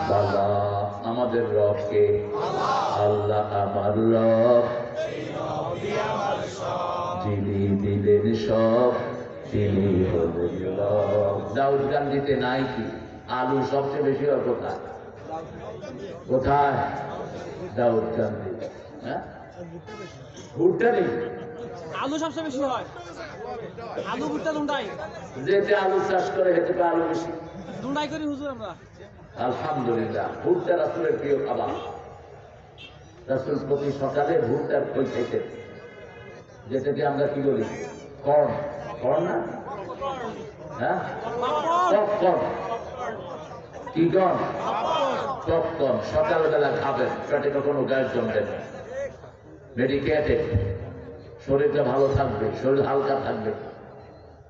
বালা, আমাদের রব কে? আল্লাহ আমার রব, যিনি দিলেন সব, তিনি হলেন রব। দাউদ গান্ধীতে নাই কি আলু সবচেয়ে বেশি হয় কোথায়? কোথায়? দাউদ গান্ধী। হ্যাঁ, ভুট্টা নেই,
আলু সবচেয়ে বেশি হয়। আলু ভুট্টা দুটাই,
যেতে আলু চাষ করে হেঁটে আলু বেশি।
দুটাই করি হুজুর আমরা।
আলহামদুলিল্লাহ, ভুট্টা রাসূলের প্রিয় খাবার। রাসূল প্রতি সকালে ভুট্টার খই খাইতেন, যেটাকে আমরা কি বলি? কর্ন। কর্ন না? হ্যাঁ, পপকর্ন। কি কর্ন? পপকর্ন। সকালবেলা খাবেন, পেটে কখনো গ্যাস জমবে না। মেডিকেটেড, শরীরটা ভালো থাকবে, শরীর হালকা থাকবে।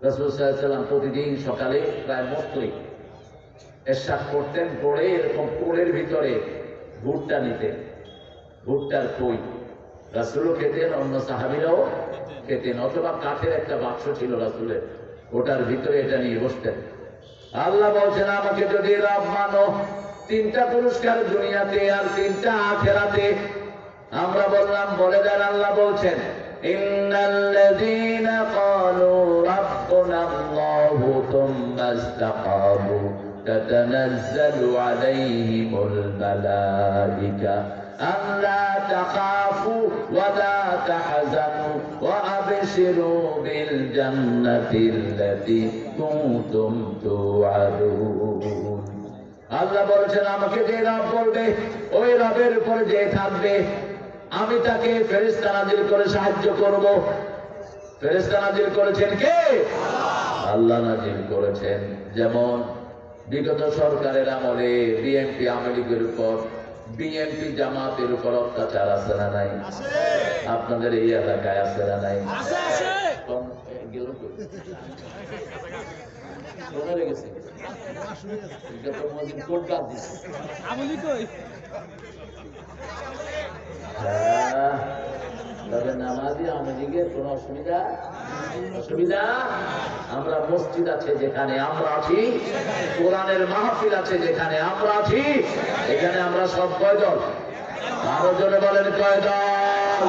রাসূল সাল্লাল্লাহু আলাইহি ওয়াসাল্লাম প্রতিদিন সকালে প্রায় মসজিদে এরশাদ করতেন, পড়ে এরকম কোলের ভিতরে ভুট্টা নিতেন, ভুট্টার খই। রাসূলও খেতেন, অন্য সাহাবীরাও খেতেন। অথবা কাঠের একটা বাক্স ছিল রাসূলের, ওটার ভিতরে এটা নিয়ে বসতেন। আল্লাহ বলছেন আমাকে যদি রব মানো, 3টা পুরস্কার দুনিয়াতে আর 3টা আখিরাতে। আমরা বললাম বলে দেন। আল্লাহ বলছেন ইন্নাল্লাযীনা ক্বালু রাব্বুনাল্লাহু থুম্মা ইসতাকামু তাতানাজ্জালু আলাইহিমুল মালায়েকা আল্লা তাখাফু ওয়া লা তাহজানু ওয়া আবশিরু বিল জান্নাতিল্লাতী কুনতুম তুআদুন। আল্লাহ বলেছেন আমাকে যে রব বলবে, ওই রবের উপর যে থাকবে, আমি তাকে ফেরেশতা নাজিল করে সাহায্য করব। ফেরেশতা নাজিল করেছেন কে? আল্লাহ নাজিল করেছেন। যেমন বিগত সরকারের আমলে বিএনপি আওয়ামী লীগের উপর, বিএনপি জামাতের উপর অত্যাচার আছে না নাই? আপনাদের এই এলাকায় আছে না নাই? তবে নামাজি আওয়ামী লীগের কোন অসুবিধা? অসুবিধা? আমরা মসজিদ আছে যেখানে আমরা আছি, কোরআনের মাহফিল আছে যেখানে আমরা আছি, এখানে আমরা সব কয় দল? আরো জোরে বলেন কয় দল?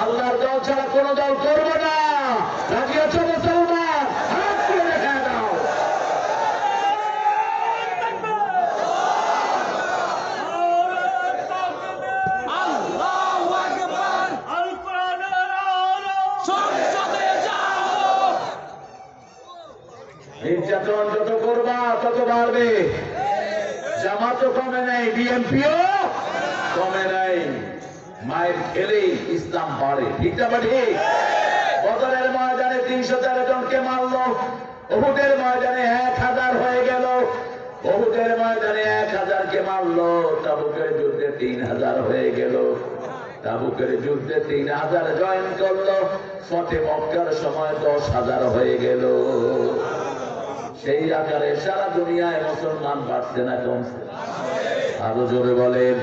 আল্লাহর দল ছাড়া কোন দল করবো না। রাজি আছো মুসলমান? হাত তুলে দেখা দাও। নির্যাতন যত করবা তত বাড়বে। জামাতও কমে নাই, বিএনপিও কমে নাই। মায়ের খেলেই ইসলাম বাড়ে, ঠিক না ঠিক? বদরের ময়দানে 313 জনকে মারল, উহুদের ময়দানে 1000 হয়ে গেল, উহুদের ময়দানে 1000 কে মারল, তাবুকের যুদ্ধে 3000 হয়ে গেল, তাবুকের যুদ্ধে 3000 জয়েন করলো, ফতে মক্কার সময় 10,000 হয়ে গেল। সেই আকারে সারা দুনিয়ায় মুসলমান বাড়ছে না কমছে? আরো জোরে বলেন।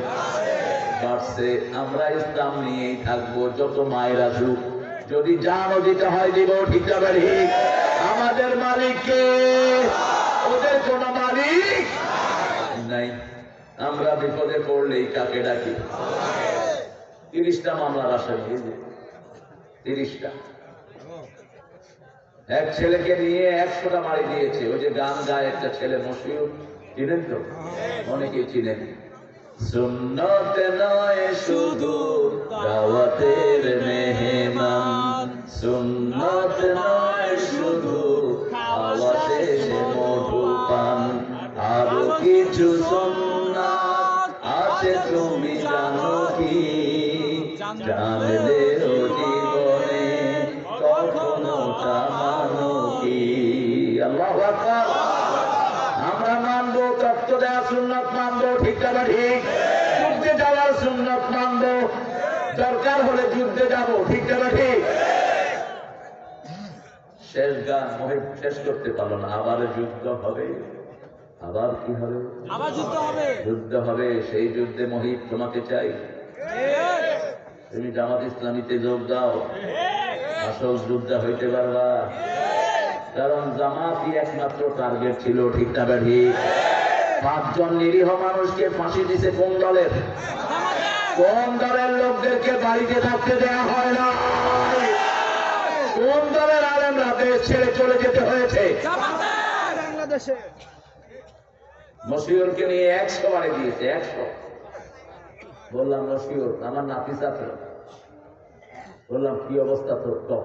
বাড়ছে। আমরা ইসলাম নিয়েই থাকবো, যত মায়ের আসুক, যদি জানও দিতে হয় দিব, ঠিক না ঠিক? আমাদের মালিককে, ওদের কোন মালিক নাই। আমরা বিপদে পড়লেই কাকে ডাকি? 30টা মামলার আসামি, 30টা। এক ছেলেকে নিয়ে 100টা মারি দিয়েছে। ওই যে গান গায় একটা ছেলে, মশিউর, চিনেন তো? অনেকেই চিনেন। সুন্নত নয় শুধু দাওয়াতের মেহমান, সুন্নত নয় শুধু খাওয়া শেষে মধু পান, আরো কিছু সুন্নাত আছে তুমি জানো কি? জানলেও জীবনে কখনো তা মানো কি? আল্লাহু আকবার। আমরা মানবো, তত্ত্ব দেওয়া সুন্নত মানবো, ঠিক না ঠিক? যুদ্ধে যাওয়ার সুন্নত মানবো, দরকার হলে যুদ্ধে যাবো, ঠিক না ঠিক? শেষ গান মহিব শেষ করতে পারলো না, আবার যুদ্ধ হবে, আবার কি হবে?
আবার যুদ্ধ হবে,
যুদ্ধ হবে। সেই যুদ্ধে মহিব তোমাকে চাই, তুমি জামাত ইসলামীতে যোগ দাও, আসল যুদ্ধ হইতে পারবা। কারণ জামাতই একমাত্র টার্গেট ছিল, ঠিক না ঠিক? 5 জন নিরীহ মানুষকে ফাঁসি দিছে কোন দলের? কোন দলের লোকদেরকে বাড়িতে থাকতে দেওয়া হয় না? কোন দলের আলেমরা দেশ ছেড়ে চলে যেতে হয়েছে?
বাংলাদেশে।
মশিউরকে নিয়ে 100 বাড়ি দিয়েছে, 100। বললাম মশিউর আমার নাতি ছাত্র, বললাম কি অবস্থা তোর?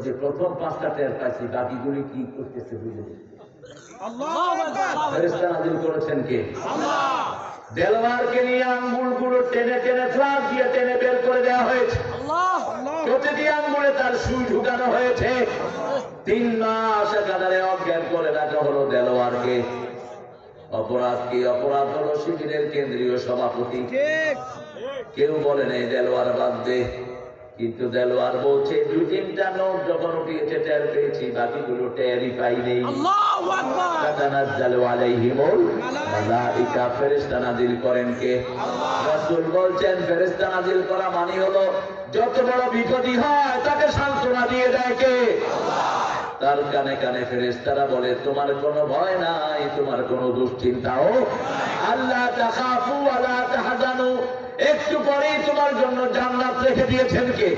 যে প্রথম 5টা টের পাইছি, বাকিগুলি কি করতেছে বুঝে ফেরেশতা নাযিল করেছেন কে?
আল্লাহ।
দেলোয়ারকে নিয়ে আঙ্গুলগুলো টেনে টেনে ফ্লাগ দিয়ে টেনে বের করে দেওয়া হয়েছে।
আল্লাহ।
প্রতিটি আঙ্গুলে তার সুই ঢুকানো হয়েছে। 3 মাস একাধারে অজ্ঞান করে রাখা হলো দেলোয়ারকে। অপরাধ কি? অপরাধ হলো শিবিরের কেন্দ্রীয় সভাপতি। কেউ বলে নেই দেলোয়ার বাদ দে, কিন্তু দেলোয়ার বলছে 2-3টা নোট যখন উঠিয়েছে টের পেয়েছি, বাকিগুলো টেরই পাইনি।
আল্লাহু আকবার।
তাতানাজ্জালু আলাইহিমুল মালাইকা, ফেরেশতা নাযিল করেন কে? রাসূল বলছেন ফেরেশতা নাযিল করা মানে হলো যত বড় বিপদই হয় তাকে সান্ত্বনা দিয়ে দেয় কে? আল্লাহ। তার কানে কানে ফেরেশতারা বলে তোমার কোনো ভয় নাই, তোমার কোনো দুশ্চিন্তাও আল্লাহ তাখাফু ওয়ালা তাহজানু, একটু পরেই তোমার জন্য জান্নাত রেখে দিয়েছেন কে?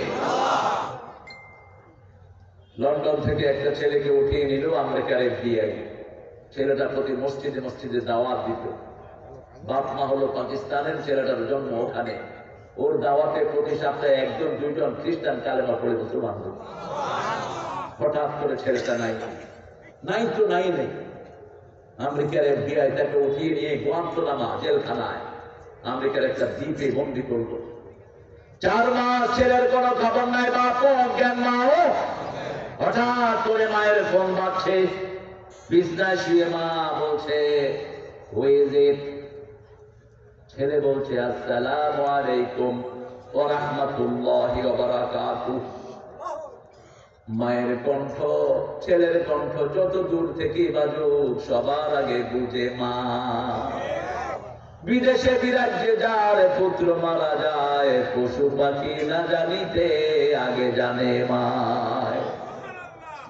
লন্ডন থেকে একটা ছেলেকে উঠিয়ে নিল আমেরিকার FBI। ছেলেটা প্রতি মসজিদে মসজিদে দাওয়াত দিত। বাপ মা হলো পাকিস্তানের, ছেলেটার জন্ম ওখানে। ওর দাওয়াতে প্রতি সপ্তাহে 1-2 জন খ্রিস্টান কালেমা পড়ে মুসলমান হল। হঠাৎ করে ছেলেটা নাই তো নাই নেই। আমেরিকার FBI তাকে উঠিয়ে নিয়ে গুয়ান্তানামো জেলখানায়, আমেরিকার একটা দ্বীপে বন্দি করল। 4 মাস ছেলের কোনো খবর নাই, বাপও অজ্ঞান, মাও। হঠাৎ করে মায়ের ফোন বাজছে, বিছনায় শুয়ে মা বলছে ছেলে বলছে আসসালামু আলাইকুম ওয়া রাহমাতুল্লাহি ওয়া বারাকাতুহু। মায়ের কণ্ঠ, ছেলের কণ্ঠ যত দূর থেকে বাজুক সবার আগে বুঝে মা। বিদেশে বিরাজ্যে যার পুত্র মারা যায়, পশু পাখি না জানিতে আগে জানে মায়।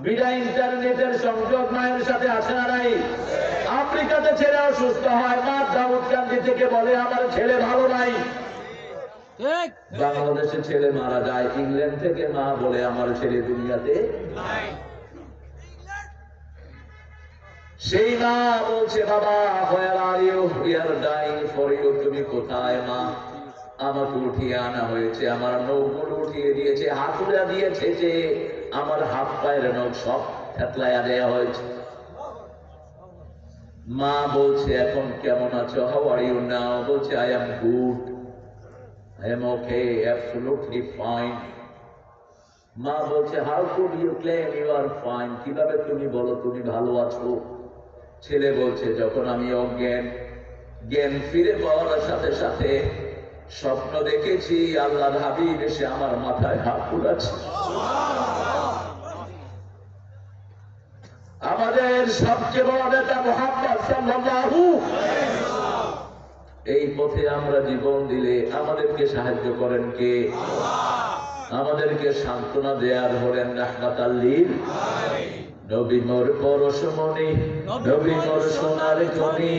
বিনা ইন্টারনেটের সংযোগ মায়ের সাথে আসে না নাই? আফ্রিকাতে ছেলে অসুস্থ হয়, মা দাউদকান্দি থেকে বলে আমার ছেলে ভালো নাই। বাংলাদেশে ছেলে মারা যায়, ইংল্যান্ড থেকে মা বলে আমার ছেলে দুনিয়াতে নাই। সেই মা বলছে বাবা where are you? We are dying for you. তুমি কোথায় মা? আমাকে উঠিয়ে আনা হয়েছে, আমার নখগুলো উঠিয়ে দিয়েছে, হাতুড়া দিয়েছে, যে আমার হাত পায়ের নখ সব থেতলাইয়া দেওয়া হয়েছে। মা বলছে এখন কেমন আছো? হাউ আর ইউ নাও? বলছে I am good, I am okay, absolutely fine. মা বলছে, how could you claim you are fine? কিভাবে তুমি বলো তুমি ভালো আছো? ছেলে বলছে, যখন আমি অজ্ঞান, জ্ঞান ফিরে পাওয়ার সাথে সাথে স্বপ্ন দেখেছি আল্লাহর হাবিব এসে আমার মাথায় হাত বুলাচ্ছে। আমাদের সবচেয়ে বড় নেতা মুহাম্মদ সাল্লাল্লাহু এই পথে আমরা জীবন দিলে আমাদেরকে সাহায্য করেন কে? আমাদেরকে সান্ত্বনা দেয়ার হলেন রাহমাতাল লিল নবী মোর পরশমণি, নবী মোর সোনার খনি,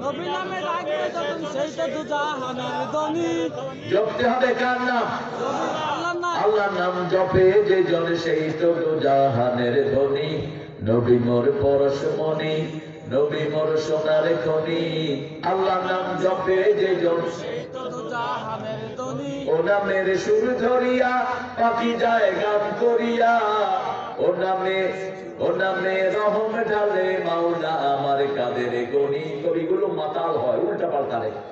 নবী নামে ডাকবে যখন সেইটা দুজাহানের ধনী।
জপতে হবে কার নাম?
আল্লাহর নাম।
আল্লাহর নাম জপে যে জন সেই তো দুজাহানের ধনী। নবী মোর পরশমণি, নবী মোর সোনার খনি, আল্লাহর নাম জপে যে জন
সেই তো দুজাহানের ধনী।
ও নামের সুর ধরিয়া পাখি যায় গান করিয়া, ও নামে রহম ঢালে মাওলা আমার কাদের গনি। কবিগুলো মাতাল হয়, উল্টা পাল্টা লেখে।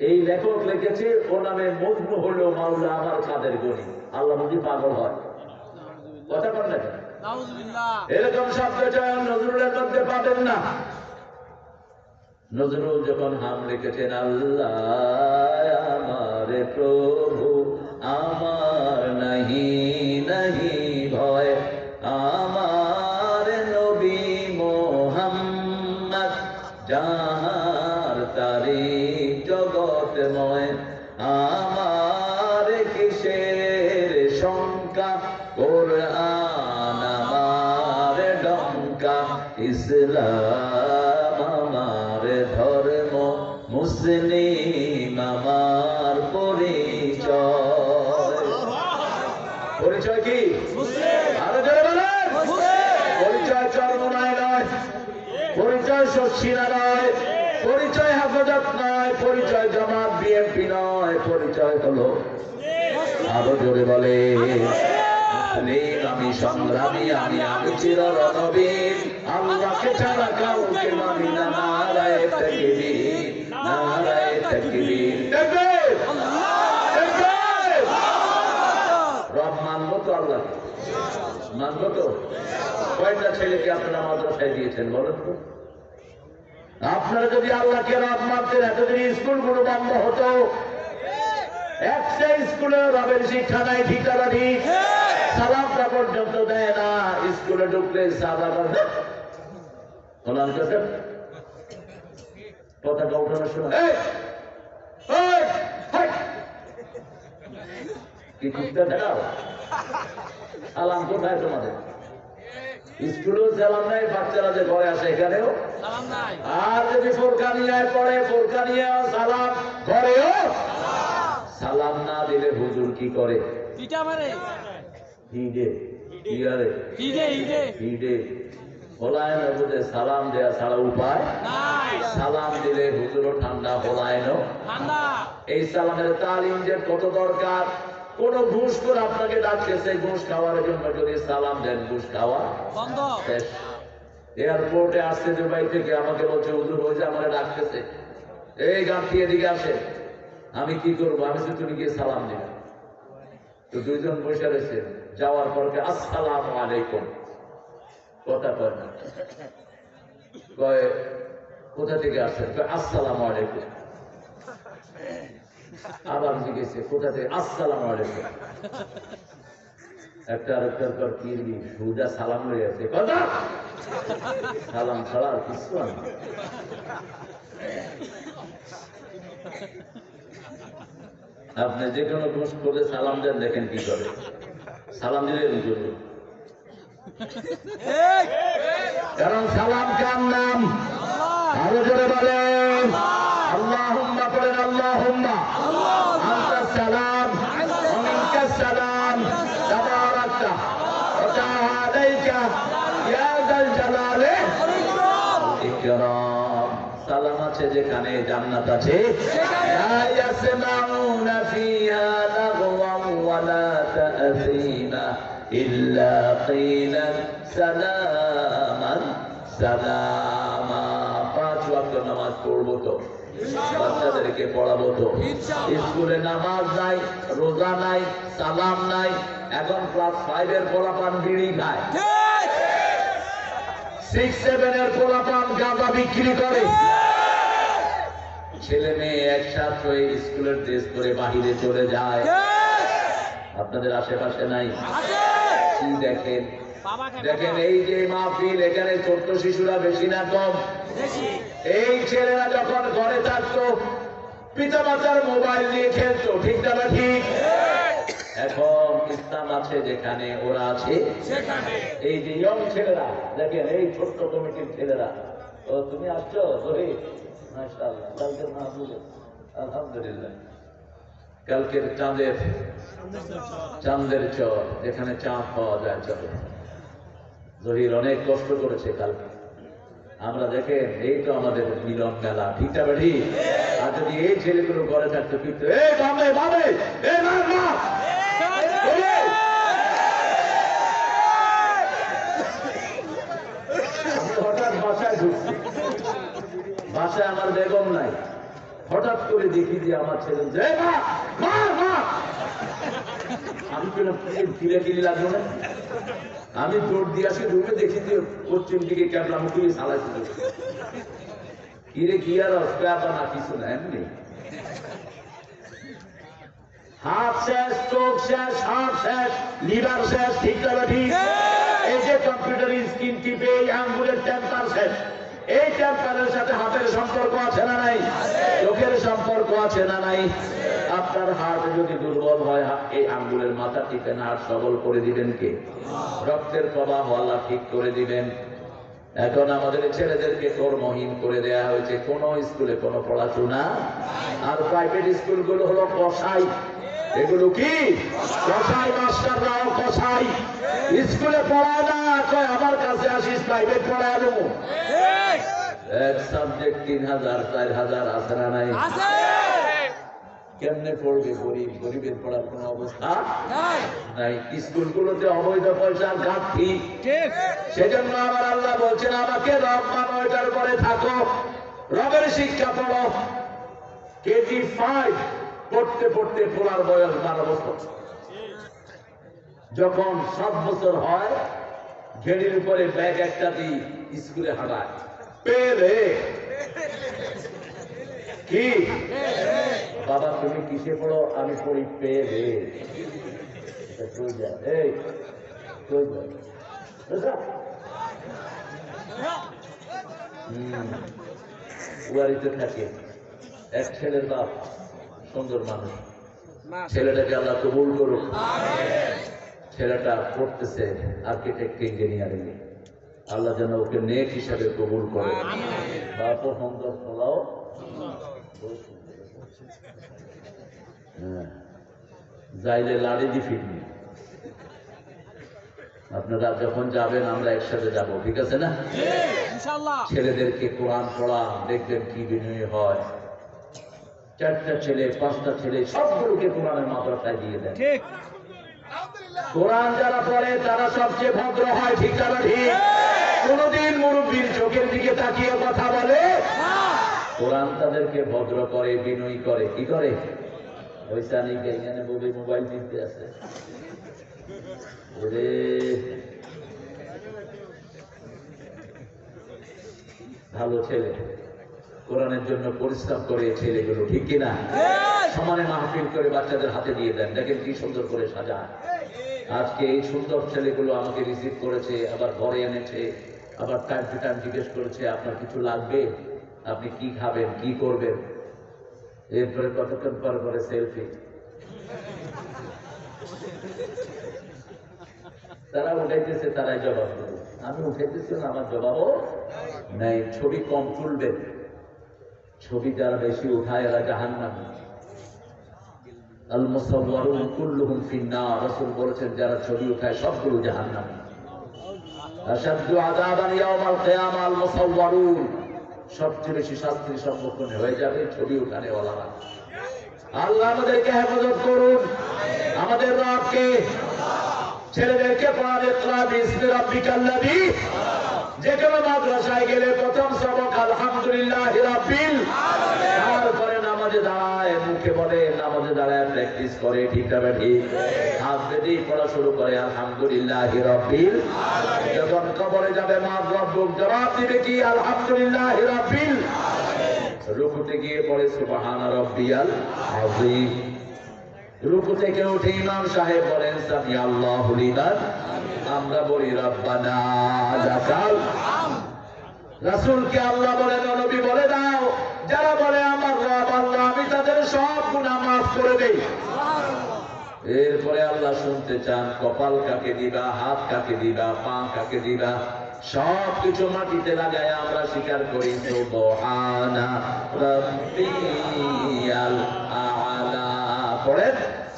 এই লেখক লিখেছে ও নামে মজনু হলো মাওলা আমার কাদের গনি। আল্লাহ বুঝি পাগল হয়? কথা বল না,
নাউজুবিল্লাহ।
এরকম শব্দ চয়ন নজরুলের মধ্যে পাবেন না। নজরুল যখন হাম লিখেছেন, আল্লাহ আমার প্রভু আমার নাহি নাহি ভয়, আমার নবী মোহাম্মদ যাহার তারিখ জগৎময়, আমার কিসের শঙ্কা কোরআন আমার ডঙ্কা, ইসলাম আমার ধর্ম মুসলিম আমার পরিচয়। পরিচয় কি? আরো জোরে বলেন। পরিচয় চর্মনায় নয়, পরিচয় শশীরা নয়, পরিচয় হাফাজত নয়, পরিচয় জামাত বিএনপি নয়, পরিচয় হলো, আরো জোরে বলে, মুসলিম আমি সংগ্রামী, আমি চির রণবীর, আল্লাহকে ছাড়া কাউকে মানি না, নারায়ে তাকবীর, নারায়ে তাকবীর। রব মানব তো, আল্লাহকে মানব তো। কয়টা ছেলেকে আপনারা মাদ্রাসায় দিয়েছেন বলেন তো? আপনারা যদি আল্লাহকে রব মানতেন, এতদিন স্কুলগুলো বন্ধ হতো। একটা স্কুলে রবের শিক্ষা নাই, ঠিকানা ঠিক, সালামটা পর্যন্ত দেয় না। স্কুলে ঢুকলে সাদা কথাটা উঠানোর সময় কি কুত্তা দেখাও, সালাম কোথায় তোমাদের? স্কুলেও সালাম নাই, বাচ্চারা যে ঘরে আসে এখানেও
সালাম নাই।
আর যদি ফোরকানিয়ায় পড়ে, ফোরকানিয়াও সালাম, ঘরেও সালাম না দিলে হুজুর কি করে?
পিটা মারে।
হিডে হিয়ারে
হিডে হিডে
হিডে হলায় না, বুঝে সালাম দেয়া ছাড়া উপায়
নাই।
সালাম দিলে হুজুরও ঠান্ডা, হলায় না।
ঠান্ডা।
এই সালামের তালিম যে কত দরকার। কোন ঘুষ করে আপনাকে ডাকতেছে, ঘুষ খাওয়ার জন্য যদি সালাম দেন, ঘুষ খাওয়া
বন্ধ।
শেষ। এয়ারপোর্টে আসছে দুবাই থেকে, আমাকে বলছে হুজুর ওই যে আমাকে ডাকতেছে, এই গাড়ি এদিকে আসে। আমি কি করবো? আমি তো তুমি গিয়ে সালাম দিলাম। তো দুইজন বসে রয়েছে, যাওয়ার পর আসসালামু আলাইকুম, কথা কয় না। কয় কোথা থেকে আসছেন? কয় আসসালামু আলাইকুম। আবার জিজ্ঞেসে কোথা থেকে? আসসালামু আলাইকুম। একটা আরেকটার পর কি সুদা সালাম হয়ে আছে, কথা সালাম ছাড়া আর কিছু না। আপনি যে কোনো ঘুষ করে সালাম দেন, দেখেন কি করে। সালাম দিলে জরুরি, কারণ সালাম কার নাম? আরো জোরে বলেন আল্লাহুম্মা, বলেন আল্লাহুম্মা আনতা সালাম ওয়া মিনকাস সালাম, তাবারাকতা ওয়া তাআলাইকা ইয়া যাল জালালি ওয়াল ইকরাম। সালাম আছে যেখানে, জান্নাত আছে লা ইয়াসমাউনা ফিহা লাগওয়ান ওয়ালা তা'সীমা ইল্লা কিলান সালামান সালামা। 5 ওয়াক্ত ওয়াক্ত নামাজ পড়বো তো, বাচ্চাদেরকে পড়াবো তো। স্কুলে নামাজ নাই, রোজা নাই, সালাম নাই। এখন ক্লাস 5 এর পোলাপান বিড়ি খায়, 6-7 এর পোলাপান গাঁজা বিক্রি করে। ছেলে মেয়ে একসাথে হয়ে স্কুলের ড্রেস পরে বাহিরে চলে যায়। আপনাদের আশেপাশে নাই? কি দেখেন? দেখেন এই যে মাহফিল, এখানে ছোট্ট শিশুরা বেশি না কম? এই ছেলেরা যখন ঘরে থাকতো পিতা মাতার মোবাইল নিয়ে খেলতো, ঠিক না ঠিক? এখন ইসলাম আছে যেখানে, ওরা আছে সেখানে। এই যে ইয়ং ছেলেরা দেখেন, এই ছোট্ট কমিটির ছেলেরা। ও তুমি আসছো ধরে, মাশাআল্লাহ। কালকের মাহফিল আলহামদুলিল্লাহ, কালকের চাঁদের চর, যেখানে চাঁদ পাওয়া যায় চলে। জহির অনেক কষ্ট করেছে কালকে। আমরা দেখেন এই তো আমাদের মিলন মেলা, ঠিক না বেঠি? আর যদি এই ছেলেগুলো ঘরে থাকতো কিন্তু হঠাৎ বাসায় ঢুকছি, বাসায় আমার বেগম নাই। হঠাৎ করে দেখি যে আমার ছেলে, আমি ফিরে ফিরে লাগলো না। আমি জোর দিয়ে আসি, রুমে দেখি যে পশ্চিম দিকে ক্যামেরা মুখে চালাইছিল। কিরে কি আর অস্ত্র না কিছু না, এমনি হাত শেষ, চোখ শেষ, হাত শেষ, লিভার শেষ, ঠিক না ঠিক? এই যে কম্পিউটার স্ক্রিন টিপে এই আঙ্গুলের টেম্পার শেষ। এই টেম্পারের সাথে হাতের সম্পর্ক আছে না নাই? চোখের সম্পর্ক আছে না নাই? আপনার হাত যদি দুর্বল হয়, এই আঙ্গুলের মাথা টিপে হাত সবল করে দিবেন কে? রক্তের প্রবাহ আল্লাহ ঠিক করে দিবেন। এখন আমাদের ছেলেদেরকে কর্মহীন করে দেয়া হয়েছে, কোন স্কুলে কোনো পড়াশোনা। আর প্রাইভেট স্কুলগুলো হলো কসাই। এগুলো কি কসাই? মাস্টাররাও কসাই। স্কুলে পড়ায় না, কয় আমার কাছে আসিস প্রাইভেট পড়ায় দেবো। এক সাবজেক্ট 3000 4000 আছে না নাই? কেমনে পড়বে গরিব? গরিবের পড়ার কোন অবস্থা নাই। স্কুলগুলোতে অবৈধ পয়সার ঘাটতি। সেজন্য আমার আল্লাহ বলছেন, আমাকে রব মানো, এটার পরে থাকো, রবের শিক্ষা পড়ো। কেজি 5 পড়তে পড়তে পড়ার বয়স 12 বছর। যখন 7 বছর হয়, ঘেড়ির উপরে ব্যাগ একটা দিয়ে স্কুলে হাঁটায়। পেলে কি বাবা তুমি কিসে পড়ো? আমি পড়ি পেলে। উয়ারিতে থাকে এক ছেলের বাপ, সুন্দর মানুষ। ছেলেটাকে আল্লাহ কবুল করুক। ছেলেটা পড়তেছে আর্কিটেক্ট ইঞ্জিনিয়ারিং। আল্লাহ যেন ওকে নেক হিসাবে কবুল করে। বাপও সুন্দর, ফলাও যাইলে লাড়ি দি ফিরনি। আপনারা যখন যাবেন আমরা একসাথে যাব, ঠিক আছে না? ছেলেদেরকে কোরআন পড়া, দেখবেন কি বিনয় হয়। 4টা ছেলে 5টা ছেলে সবগুলোকে কোরআনের মাদ্রাসায় দিয়ে দেন। কোরআন যারা পড়ে তারা সবচেয়ে ভদ্র হয়, ঠিক না ঠিক? কোনদিন মুরব্বীর চোখের দিকে তাকিয়ে কথা বলে? কোরআন তাদেরকে ভদ্র করে, বিনয়ী করে। কি করে? ওই সানিকে এখানে বলে মোবাইল টিপতে আছে। ভালো ছেলে, কোরআনের জন্য পরিশ্রম করে ছেলেগুলো, ঠিক কিনা? সমানে মাহফিল করে বাচ্চাদের হাতে দিয়ে দেন, দেখেন কি সুন্দর করে সাজায়। আজকে এই সুন্দর ছেলেগুলো আমাকে রিসিভ করেছে, আবার ঘরে এনেছে, আবার টাইম টু টাইম জিজ্ঞেস করেছে আপনার কিছু লাগবে, আপনি কি খাবেন, কি করবেন। এরপরে কতক্ষণ পর পরে সেলফি। তারা উঠাইতেছে, তারাই জবাব দেবে। আমি উঠাইতেছি না, আমার জবাবও নাই। ছবি কম তুলবেন, ছবি যারা বেশি উঠায় এরা জাহান্নামী। আল মুসাওয়ারুন কুল্লুহুম ফিন্নার, রাসূল বলেছেন যারা ছবি উঠায় সবগুলো জাহান্নামী। আশাদ্দু আযাবান ইয়াউমাল কিয়ামা আল মুসাওয়ারুন, সবচেয়ে বেশি শাস্তির সম্মুখীন হয়ে যাবে ছবি উঠানে ওয়ালারা। আল্লাহ আমাদেরকে হেফাজত করুন, আমাদের রবকে। ছেলেদেরকে পড়ান ইকরা বিসমি রাব্বিকাল্লাযী। যে কোনো মাদ্রাসায় গেলে প্রথম সবক আলহামদুলিল্লাহি প্র্যাকটিস করে, ঠিক না ঠিক? হাত বেঁধেই পড়া শুরু করে আলহামদুলিল্লাহি রাব্বিল। যখন কবরে যাবে মা রব্বুক জবাব দিবে কি? আলহামদুলিল্লাহি রাব্বিল। রুকুতে গিয়ে পড়ে সুবহানা রাব্বিয়াল আযীম। রুকু থেকে উঠে ইমাম সাহেব বলেন সামি আল্লাহু লিমান। আমরা বলি রব্বানা লাকাল। রাসূলকে আল্লাহ বলেন, নবী বলে দাও, যারা বলে আমার রব আল্লাহ, আমি তাদের সব গুনাহ মাফ করে দেই। এরপরে আল্লাহ শুনতে চান কপাল কাকে দিবা, হাত কাকে দিবা, পা কাকে দিবা। সব কিছু মাটিতে লাগায় আমরা স্বীকার করি সুবহানা রাব্বিয়াল আ'লা। পড়েন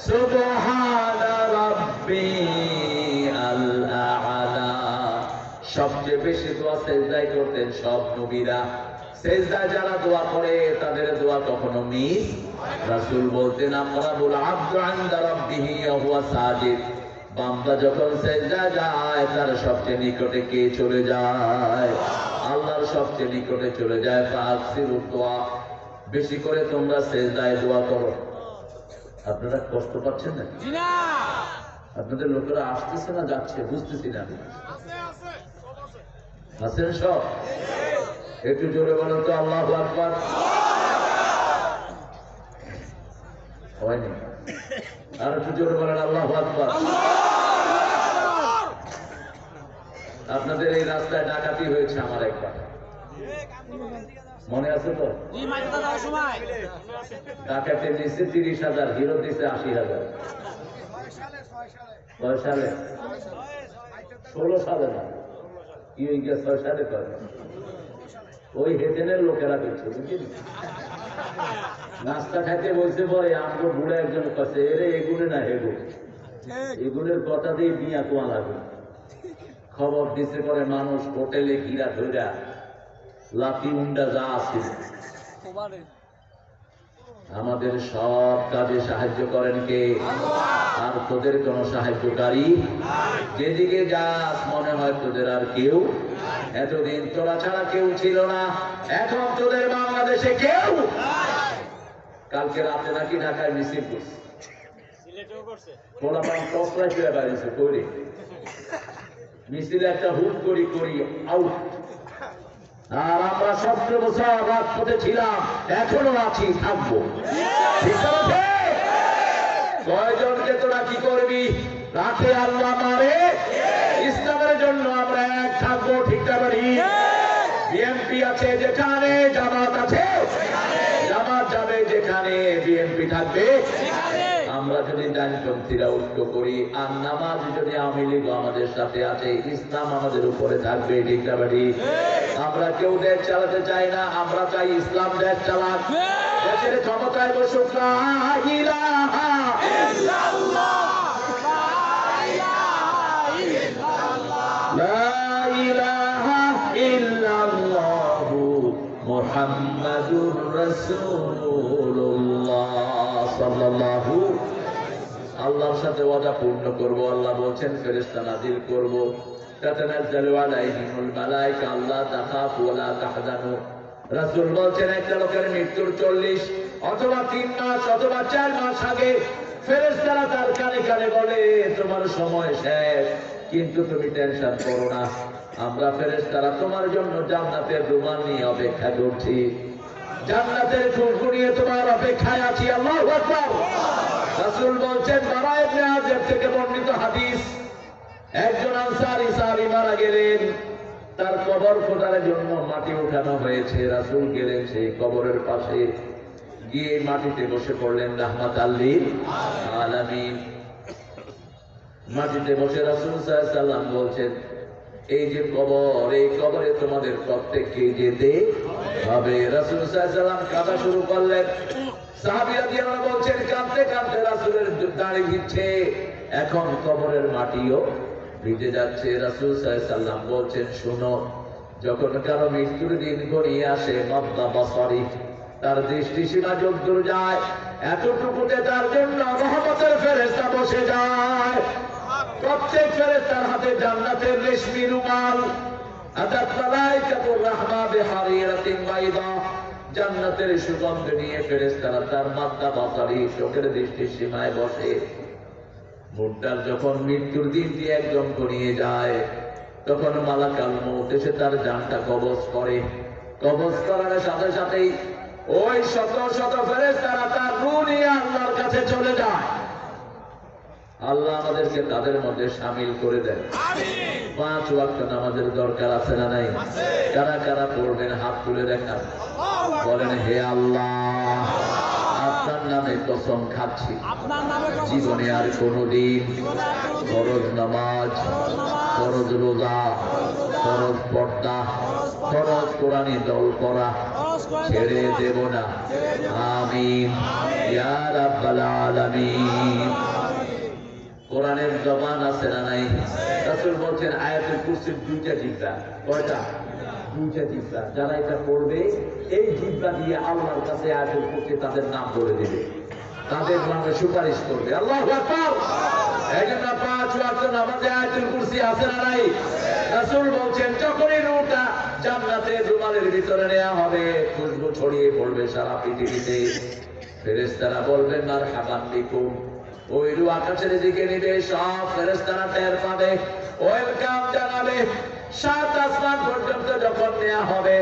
সুবহানা রাব্বিয়াল আ'লা। সবচেয়ে বেশি দোয়া সেজদায় করতেন সব নবীরা। সেজদায় যারা দোয়া করে তাদের দোয়া কখনো মিস। রাসূল বলতেন আকরাবুল আবদু ইনদা রাব্বিহি ওয়া হুয়া সাজিদ। বান্দা যখন সেজদায় যায় তার সবচেয়ে নিকটে কে চলে যায়? আল্লাহর সবচেয়ে নিকটে চলে যায়। ফাকসিরুদ দোয়া, বেশি করে তোমরা সেজদায় দোয়া করো। আপনারা কষ্ট পাচ্ছেন না? আপনাদের লোকেরা আসতেছে না যাচ্ছে বুঝতেছি না। আছেন সব? একটু জোরে বলেন তো আল্লাহু আকবার। হয়নি? আর একটু জোরে বলেন আল্লাহু আকবার। আপনাদের এই রাস্তায় ডাকাতি হয়েছে আমার একবার, মনে আছে তো? ডাকাতে দিচ্ছে 30,000, হিরো দিচ্ছে 80,000। 6 সালে? 16 সালে না, কি ওই 6 সালে করে ওই হেতেনের লোকেরা করছে, বুঝলি? নাস্তা খাইতে বলছে পরে আমগো বুড়া একজন কাছে, এরে এগুনে না হেগু, এগুনের কথা দিয়ে বিয়া কোয়া লাগবে। খবর দিতে করে মানুষ হোটেলে ঘিরা ধইরা লাঠি উন্ডা যা আছে। আমাদের সব কাজে সাহায্য করেন কে? আর তোদের কোন সাহায্যকারী? যেদিকে যাস মনে হয় তোদের আর কেউ। এতদিন তোরা ছাড়া কেউ ছিল না, এখন তোদের বাংলাদেশে কেউ। কালকে রাতে নাকি ঢাকায় মিছিল করছে, মিছিলে একটা হুট করি আউট। আর আমরা 17 বছর রাজপথে ছিলাম, এখনো আছি, থাকবো। কয়জনকে তোরা কি করবি? রাতে আল্লাহ মারে, ইসলামের জন্য আমরা এক থাকবো, ঠিক না পারি? বিএনপি আছে যেখানে, জামাত আছে, জামাত যাবে যেখানে, বিএনপি থাকবে। আমরা যদি ডানপন্থীরা ঐক্য করি আর নামাজ যদি আওয়ামী লীগ আমাদের সাথে আছে, ইসলাম আমাদের উপরে থাকবে, ঠিক না পারি? আমরা কেউ দেশ চালাতে চাই না, আমরা চাই ইসলাম দেশ চালাক, দেশের ক্ষমতায় বসুক। লা ইলাহা ইল্লাল্লাহ, লা ইলাহা ইল্লাল্লাহু মুহাম্মাদুর রাসূলুল্লাহ সাল্লাল্লাহু। আল্লাহর সাথে ওয়াদা পূর্ণ করব। আল্লাহ বলছেন ফেরেশতা নাজিল করব। তাতানাজ্জালু আলাইহিমুল মালায়েকা আল্লা তাখাফু ওয়া লা তাহজানু। রাসূল বলছেন একটা লোকের মৃত্যুর 40 অথবা 3 মাস অথবা 4 মাস আগে ফেরেশতারা তার কানে কানে বলে তোমার সময় শেষ, কিন্তু তুমি টেনশন করো না, আমরা ফেরেশতারা তোমার জন্য জান্নাতের রুমাল নিয়ে অপেক্ষা করছি, জান্নাতের খুশবু নিয়ে তোমার অপেক্ষায় আছি। আল্লাহু আকবার। রাসূল বলছেন বারা ইবনে আযিব থেকে বর্ণিত হাদিস, একজন আনসারী সাহাবী মারা গেলেন, তার কবর খোঁড়ার জন্য মাটি উঠানো হয়েছে। রাসূল গেলেন সেই কবরের পাশে, গিয়ে মাটিতে বসে পড়লেন রাহমাতাল লিল আলামিন। মাটিতে বসে রাসূল সাল্লাল্লাহু আলাইহি ওয়াসাল্লাম বলছেন এই যে কবর, এই কবরে তোমাদের প্রত্যেককে যেতে হবে। রাসূল সাল্লাল্লাহু আলাইহি ওয়াসাল্লাম কাঁদা শুরু করলেন। সাহাবীরা রাদিয়াল্লাহু বলছেন কাঁদতে কাঁদতে রাসূলের দাড়ি ভিজছে, এখন কবরের মাটিও ভিজে যাচ্ছে। রাসূল সাল্লাল্লাহু আলাইহি ওয়াসাল্লাম বলছেন শোনো, যখন কারো মৃত্যুর দিন ঘনিয়ে আসে মাদ্দা বাসারি, তার দৃষ্টিসীমা যতদূর যায় এতটুকুতে তার জন্য রহমতের ফেরেশতা বসে যায়। প্রত্যেক ফেরেশতার হাতে জান্নাতের রেশমি রুমাল। আতাত মালাইকাতুর রাহমা বিহারিরাতিন বাইদা, জান্নাতের সুগন্ধ নিয়ে ফেরেশতারা তার মাদ্দা বাসারি চোখের দৃষ্টির সীমায় বসে। মুর্দার যখন মৃত্যুর দিনটি একদম ঘনিয়ে যায়, তখন মালাকাল মউত এসে তার জানটা কবজ করে। কবজ করার সাথে সাথেই ওই শত শত ফেরেশতারা তার রূহ নিয়ে আল্লাহর কাছে চলে যায়। আল্লাহ আমাদেরকে তাদের মধ্যে শামিল করে দেন। 5 ওয়াক্ত নামাজের দরকার আছে না নাই? কারা কারা পড়বেন হাত তুলে দেখান, বলেন হে আল্লাহ আপনার নামে কসম খাচ্ছি জীবনে আর কোনোদিন ফরজ নামাজ, ফরজ রোজা, ফরজ পর্দা, ফরজ কোরআনি দল করা ছেড়ে দেব না। আমিন ইয়া রাব্বাল আলামিন। কোরআনের জবান আছে না নাই? রাসূল বলছেন আয়াতুল কুরসির 2টা জিহ্বা। কয়টা? 2টা জিহ্বা। যারা এটা পড়বে এই জিহ্বা দিয়ে আল্লাহর কাছে আয়াতুল কুরসি তাদের নাম বলে দেবে, তাদের নামে সুপারিশ করবে। আল্লাহু আকবার। এইজন্য 5 ওয়াক্ত নামাজে আয়াতুল কুরসি আছে না নাই? রাসূল বলছেন যখনই রূহটা জান্নাতের রুমালের ভিতরে নেওয়া হবে, খুশবু ছড়িয়ে পড়বে সারা পৃথিবীতে। ফেরেশতারা বলবেন মারহাবান বিকুম। ওই রূহ আকাশের দিকে নিবে, সব ফেরেশতারা টের পাবে, ওয়েলকাম জানাবে। 7 আসমান পর্যন্ত যখন নেওয়া হবে,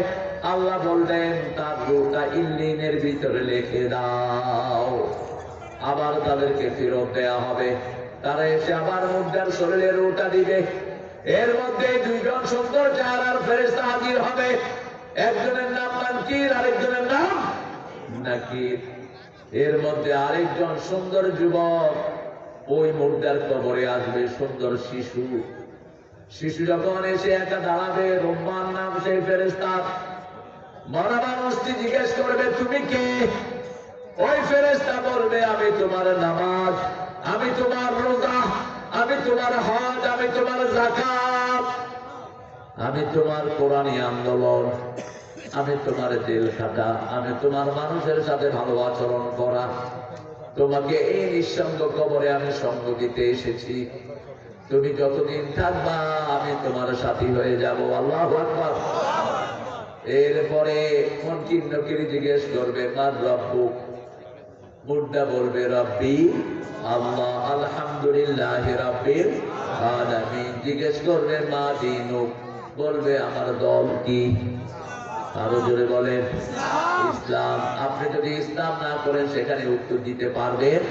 আল্লাহ বলবেন তার রূহটা ইল্লিনের ভিতরে লিখে দাও। আবার তাদেরকে ফেরত দেয়া হবে। তারা এসে আবার মুর্দার শরীরে রূহটা দিবে। এর মধ্যে 2 জন সুন্দর চেহারার ফেরেশতা হাজির হবে। একজনের নাম মুনকির, আরেকজনের নাম নাকির। এর মধ্যে আরেকজন সুন্দর যুবক ওই মুর্দার কবরে আসবে, সুন্দর শিশু। শিশু যখন এসে একা দাঁড়াবে, রুম্মান নাম সেই ফেরেশতা, মরা মানুষটি জিজ্ঞেস করবে তুমি কে? ওই ফেরেশতা বলবে আমি তোমার নামাজ, আমি তোমার রোজা, আমি তোমার হজ, আমি তোমার যাকাত, আমি তোমার কোরআনী আন্দোলন, আমি তোমার জেল খাটা, আমি তোমার মানুষের সাথে ভালো আচরণ করা, তোমাকে এই নিঃসঙ্গ কবরে আমি সঙ্গ দিতে এসেছি। তুমি যতদিন থাকবা আমি তোমার সাথী হয়ে যাব। আল্লাহু আকবার। এরপরে মুনকির নকির জিজ্ঞেস করবে মার রব্বুক। মুর্দা বলবে রব্বি আল্লাহ, আলহামদুলিল্লাহি রাব্বিল আলামিন। জিজ্ঞেস করবে মা দীনুক, বলবে আমার দল কি? আরো জোরে বলেন ইসলাম। আপনি যদি ইসলাম না করেন সেখানে উত্তর দিতে পারবেন?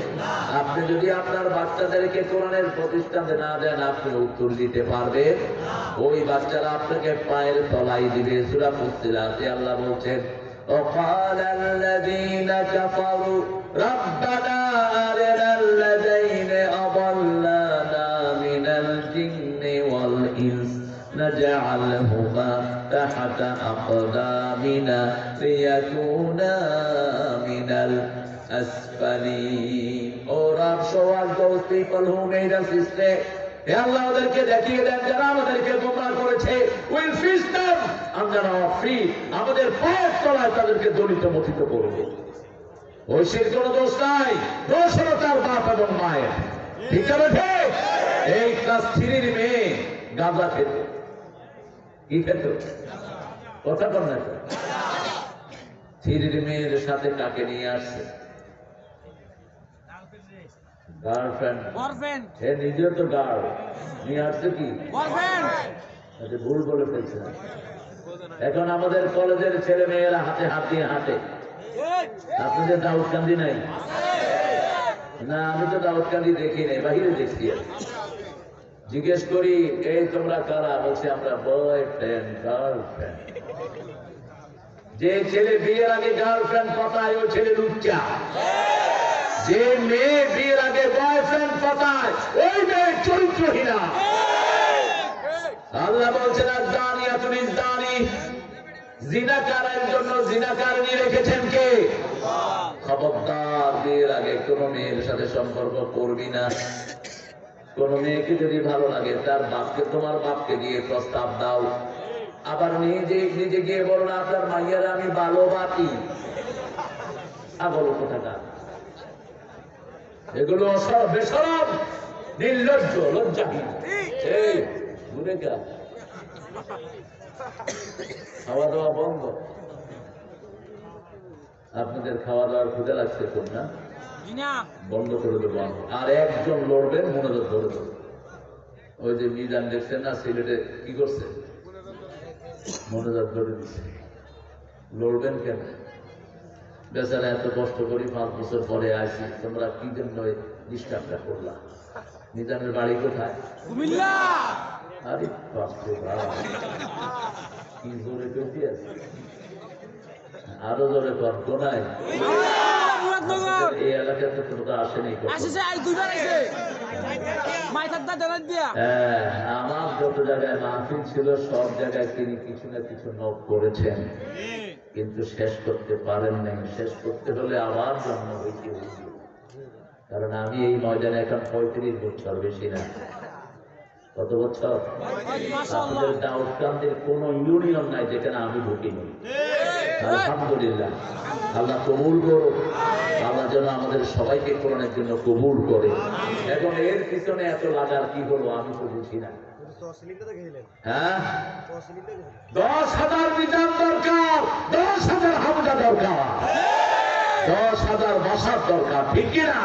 আপনি যদি আপনার বাচ্চাদেরকে কোরআনের প্রতিষ্ঠান না দেন আপনি উত্তর দিতে পারবেন? ওই বাচ্চারা আপনাকে পায়ের তলায় দিবে। সূরা ফুসসিলাতে আল্লাহ বলছেন وقال الذين كفروا ربنا أرنا الذين أضلانا من الجن والإنس نجعلهما تحت أقدامنا ليكونا من الأسفلين. Oh Rabb, show us those people who made us stray. হে আল্লাহ ওদেরকে দেখিয়ে দেন যারা আমাদেরকে গোমরাহ করেছে। Will fish them under our feet. আমাদের পায়ের তলায় তাদেরকে দলিত মথিত করবে। ঐশীর কোনো দোষ নাই, দোষ হলো তার বাপ এবং মায়ের। ঠিক আছে? এই ক্লাস 3 মেয়ে গাঁজা খেত। কি খেত? কথা বল না। 3 মেয়ের সাথে কাকে নিয়ে আসছে? গার্লফ্রেন্ড। হে নিজেও তো গার্ল, নিয়ে আসছে কি? আচ্ছা ভুল বলে ফেলছে। এখন আমাদের কলেজের ছেলে মেয়েরা হাতে হাত দিয়ে হাঁটে। আপনাদের দাউদকান্দি নাই? না আমি তো দাউদকান্দি দেখি নাই, বাহিরে দেখছি। জিজ্ঞেস করি এই তোমরা কারা? বলছে আমরা বয়ফ্রেন্ড গার্লফ্রেন্ড। যে ছেলে বিয়ের আগে গার্লফ্রেন্ড পতায় ও ছেলে লুচ্চা। যে মেয়ে বিয়ের আগে বয়ফ্রেন্ড পতায় ওই মেয়ে চরিত্রহীনা। আল্লাহ বলছেন আয-যানিয়াতু লিয-যানি, জিনাকারের জন্য জিনাকারিনী রেখেছেন কে? খবরদার বিয়ের আগে কোন মেয়ের সাথে সম্পর্ক করবি না। কোন মেয়েকে যদি ভালো লাগে তার বাপকে, তোমার বাপকে গিয়ে প্রস্তাব দাও। আবার নিজে গিয়ে বলো না আপনার মাইয়ারা আমি ভালোবাসি। বলো কোথাকার? এগুলো বেশরম, নির্লজ্জ, লজ্জাহীন। এই বুড়েকা খাওয়া দাওয়া বন্ধ। আপনাদের খাওয়া দাওয়ার ক্ষুদা লাগছে কোন না?
জি না।
বন্ধ করে দেবো আমি। আর একজন লড়বেন, মনোযোগ ধরে দেবো। ওই যে মিজান দেখছেন না, সিলেটে কি করছে? মনোযোগ ধরে দিচ্ছে। লড়বেন কেন? বেচারা এত কষ্ট করি 5 বছর পরে আসি, তোমরা কি জন্য ডিস্টার্বটা করলা? মিজানের বাড়ি কোথায়?
কুমিল্লা।
আরে বাপরে বাপ, কি জোরে কেটে আছে। আরো জোরে কর, কোনায়?
মুরাদনগর।
এই এলাকাতে তোমরা আসেনি কখনো।
আসছে আজ দুইবার আইছে। মাইথারটা দেনার দিয়া।
হ্যাঁ, আমার যত জায়গায় মাহফিল ছিল সব জায়গায় তিনি কিছু না কিছু নোট করেছেন, কিন্তু শেষ করতে পারেন নাই। শেষ করতে হলে আবার জন্ম হইতে হইবে। কারণ আমি এই ময়দানে এখন 35 বছর, বেশি না। কত বছর?
মাশাআল্লাহ।
আপনাদের দাউদকান্দির কোন ইউনিয়ন নাই যেখানে আমি ঢুকিনি। আলহামদুলিল্লাহ, আল্লাহ কবুল করো। আল্লাহ যেন আমাদের সবাইকে কোরআনের জন্য কবুল করে। এখন এর পিছনে এত লাগার কি হলো আমি তো বুঝি না। হ্যাঁ, 10,000 মিজান দরকার, 10,000 হামজা দরকার, 10,000 বাসার দরকার, ঠিক কিনা?